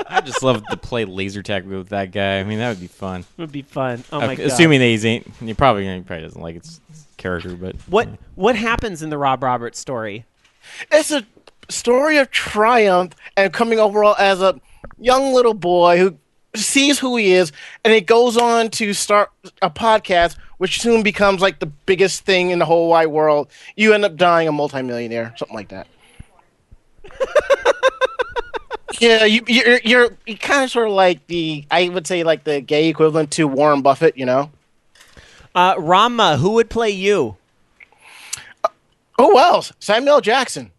I'd just love to play laser tag with that guy. I mean, that would be fun. It would be fun. Oh my god. Assuming that he probably doesn't like its character, but what happens in the Rob Roberts story? It's a story of triumph and coming overall as a young little boy who sees who he is, and it goes on to start a podcast, which soon becomes like the biggest thing in the whole wide world. You end up dying a multimillionaire, something like that. Yeah, you're kind of sort of like I would say like the gay equivalent to Warren Buffett, you know. Rama, who would play you? Who else? Samuel L. Jackson.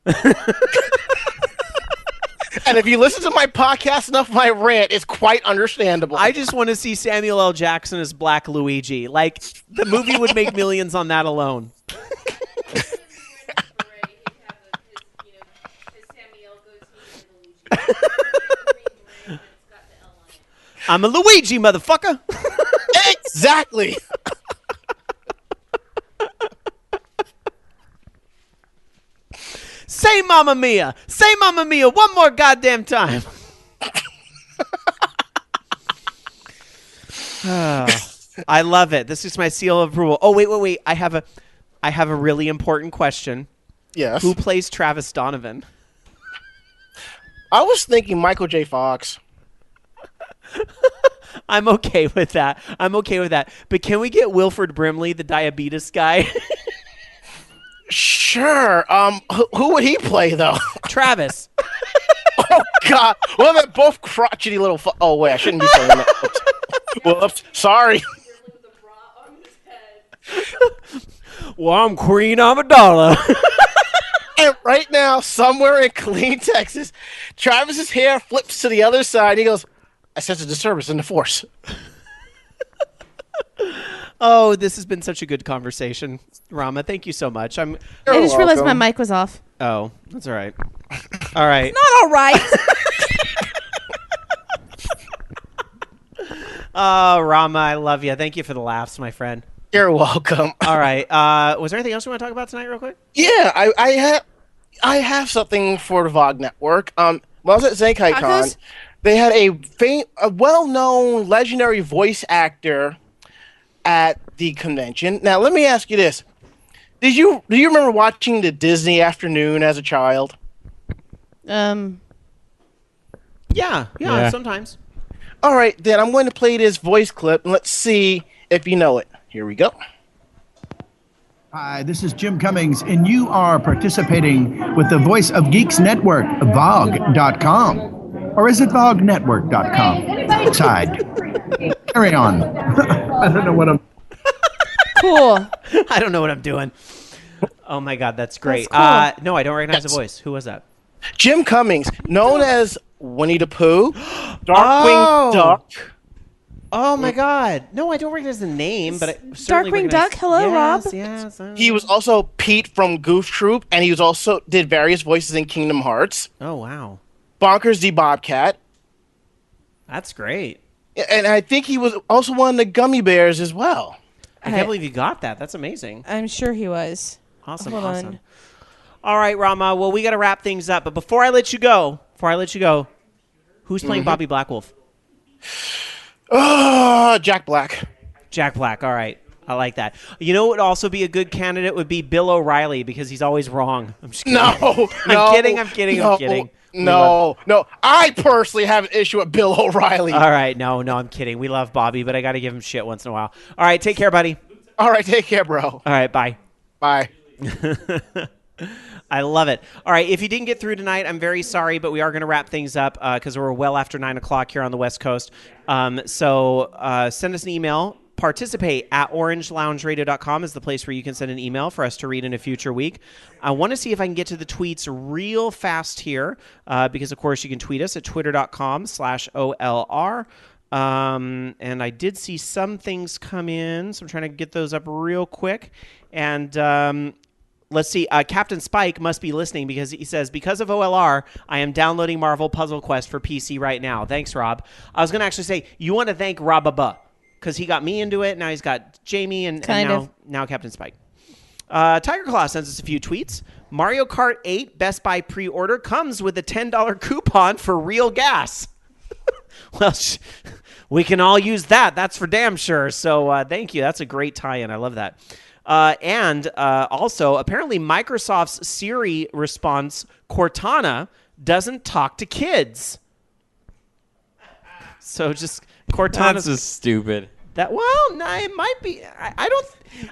And if you listen to my podcast enough, my rant is quite understandable. I just want to see Samuel L. Jackson as Black Luigi. Like, the movie would make millions on that alone. I'm a Luigi, motherfucker. Exactly. Say Mamma Mia. Say Mamma Mia one more goddamn time. I love it. This is my seal of approval. Oh, wait. I have a really important question. Yes. Who plays Travis Donovan? I was thinking Michael J. Fox. I'm okay with that. But can we get Wilford Brimley, the diabetes guy? Sure. Who would he play though? Travis. Oh God. Well, they're both crotchety little. Oh wait, I shouldn't be saying that. Whoops. Sorry. Well, I'm Queen Amidala. And right now, somewhere in Killeen, Texas, Travis's hair flips to the other side. He goes, "I sense a disturbance in the force." Oh, this has been such a good conversation, Rama. Thank you so much. I just realized my mic was off. Oh, that's all right. All right. Not all right. Oh, Rama, I love you. Thank you for the laughs, my friend. You're welcome. All right. Was there anything else you want to talk about tonight, real quick? Yeah, I have something for the VOG Network. When I was at ZenkaiCon, they had a well-known legendary voice actor at the convention. Now, let me ask you this: do you remember watching the Disney Afternoon as a child? Yeah, sometimes. All right, then I'm going to play this voice clip, and let's see if you know it. Here we go. Hi, this is Jim Cummings, and you are participating with the Voice of Geeks Network, VOG.com. Or is it VOGnetwork.com? Side. Carry on. I don't know what I'm... Cool. I don't know what I'm doing. Oh, my God, that's great. That's cool. No, I don't recognize the voice. Who was that? Jim Cummings, known as Winnie the Pooh, Darkwing Duck. Oh, my God. No, I don't recognize the name, but I certainly Darkwing recognize... Duck? Hello, Rob. Yes. He was also Pete from Goof Troop, and he was also did various voices in Kingdom Hearts. Oh, wow. Bonkers the Bobcat. That's great. And I think he was also one of the Gummy Bears as well. I can't believe you got that. That's amazing. I'm sure he was. Awesome. Hold on. All right, Rama. Well, we got to wrap things up. But before I let you go, who's playing Bobby Blackwolf? Jack Black. Jack Black. All right. I like that. You know what would also be a good candidate would be Bill O'Reilly because he's always wrong. I'm just kidding. I'm kidding. No. I personally have an issue with Bill O'Reilly. All right. No, I'm kidding. We love Bobby, but I got to give him shit once in a while. All right. Take care, buddy. All right. Take care, bro. All right. Bye. Bye. I love it. All right, if you didn't get through tonight, I'm very sorry, but we are going to wrap things up because we're well after 9 o'clock here on the West Coast. So send us an email. Participate at orangeloungeradio.com is the place where you can send an email for us to read in a future week. I want to see if I can get to the tweets real fast here because, of course, you can tweet us at twitter.com/OLR. And I did see some things come in, so I'm trying to get those up real quick. And let's see. Captain Spike must be listening because he says, because of OLR, I am downloading Marvel Puzzle Quest for PC right now. Thanks, Rob. I was going to actually say, you want to thank Rob because he got me into it. Now he's got Jamie and now Captain Spike. Tiger Claw sends us a few tweets. Mario Kart 8 Best Buy pre-order comes with a $10 coupon for real gas. Well, we can all use that. That's for damn sure. So thank you. That's a great tie-in. I love that. And also, apparently Microsoft's Siri response, Cortana, doesn't talk to kids. So just Cortana's... That's just stupid. No, it might be. I don't...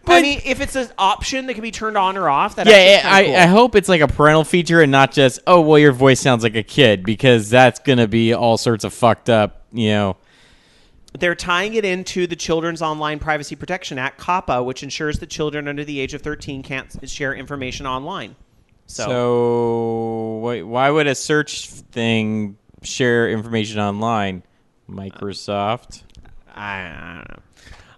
I mean, if it's an option that can be turned on or off, that cool. I hope it's like a parental feature and not just, oh, well, your voice sounds like a kid, because that's going to be all sorts of fucked up, They're tying it into the Children's Online Privacy Protection Act, COPPA, which ensures that children under the age of 13 can't share information online. So why would a search thing share information online? Microsoft? I don't know.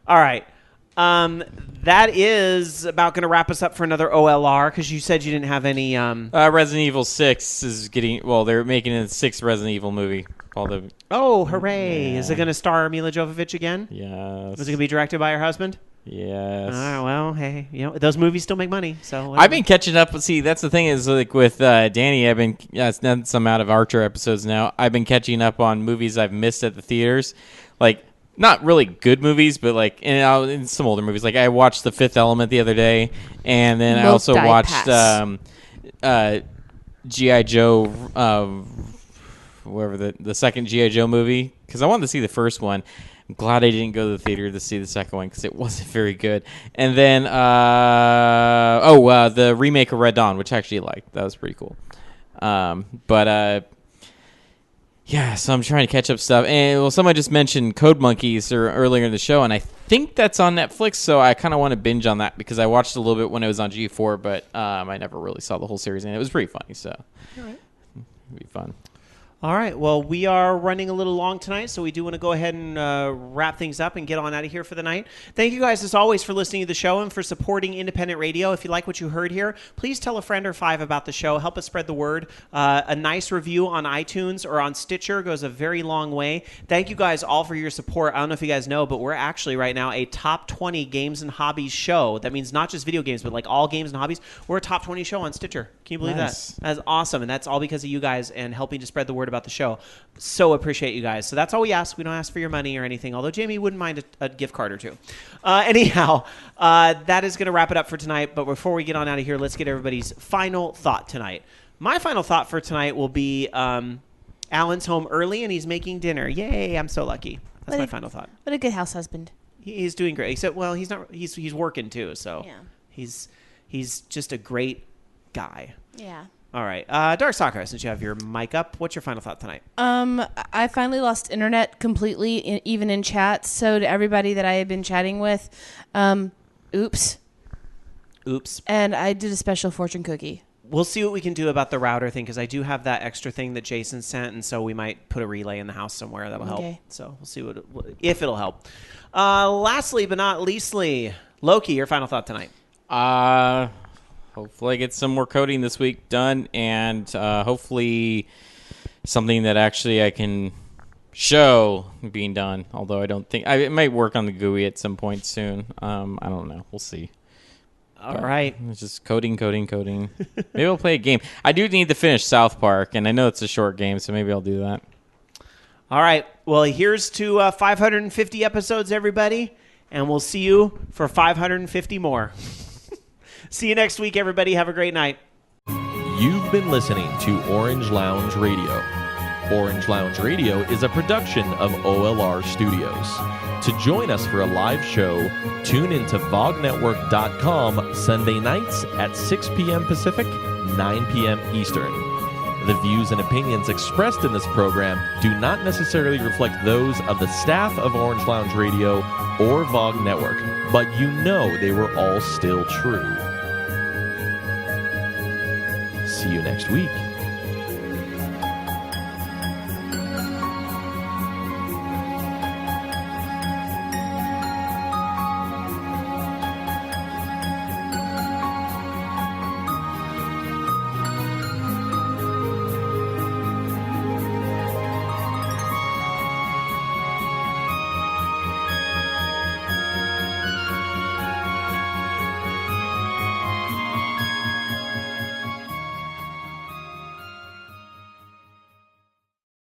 All right. That is about going to wrap us up for another OLR because you said you didn't have any... Resident Evil 6 is getting... Well, they're making a 6th Resident Evil movie. Oh, hooray. Yeah. Is it going to star Mila Jovovich again? Yes. Is it going to be directed by her husband? Yes. Well, hey, those movies still make money. So I've been catching up. See, that's the thing is, like with Danny, I've been it's done some out of Archer episodes now. I've been catching up on movies I've missed at the theaters, like not really good movies, but like in some older movies. Like I watched The Fifth Element the other day, and then I also watched G.I. Joe, whatever the second G.I. Joe movie, because I wanted to see the first one. I'm glad I didn't go to the theater to see the second one because it wasn't very good. And then, the remake of Red Dawn, which I actually liked. That was pretty cool. So I'm trying to catch up stuff. And someone just mentioned Code Monkeys earlier in the show, and I think that's on Netflix. So I kind of want to binge on that because I watched a little bit when it was on G4, but I never really saw the whole series, and it was pretty funny. So it'd be fun. All right. Well, we are running a little long tonight, so we do want to go ahead and wrap things up and get on out of here for the night. Thank you guys, as always, for listening to the show and for supporting independent radio. If you like what you heard here, please tell a friend or 5 about the show. Help us spread the word. A nice review on iTunes or on Stitcher goes a very long way. Thank you guys all for your support. I don't know if you guys know, but we're actually right now a top 20 games and hobbies show. That means not just video games, but like all games and hobbies. We're a top 20 show on Stitcher. Can you believe that? That's awesome, and that's all because of you guys and helping to spread the word about the show. So appreciate you guys. So that's all we ask. We don't ask for your money or anything, although Jamie wouldn't mind a gift card or two. Anyhow, that is going to wrap it up for tonight. But before we get on out of here, let's get everybody's final thought tonight. My final thought for tonight will be Alan's home early and he's making dinner. Yay, I'm so lucky. That's my final thought. What a good house husband. He's doing great. Except, well, he's not. He's working too. So yeah. He's just a great guy. Yeah. All right. Dark Sakura, since you have your mic up, what's your final thought tonight? I finally lost internet completely, even in chat. So to everybody that I had been chatting with, oops. And I did a special fortune cookie. We'll see what we can do about the router thing, because I do have that extra thing that Jason sent, and so we might put a relay in the house somewhere that'll help. So we'll see if it'll help. Lastly, but not leastly, Loki, your final thought tonight. Hopefully I get some more coding this week done, and hopefully something that actually I can show being done, although I don't think... it might work on the GUI at some point soon. I don't know. We'll see. All right. It's just coding. Maybe I'll play a game. I do need to finish South Park, and I know it's a short game, so maybe I'll do that. All right. Well, here's to 550 episodes, everybody, and we'll see you for 550 more. See you next week, everybody. Have a great night. You've been listening to Orange Lounge Radio. Orange Lounge Radio is a production of OLR Studios. To join us for a live show, tune into VogNetwork.com Sunday nights at 6 p.m. Pacific, 9 p.m. Eastern. The views and opinions expressed in this program do not necessarily reflect those of the staff of Orange Lounge Radio or VOG Network, but you know they were all still true. See you next week.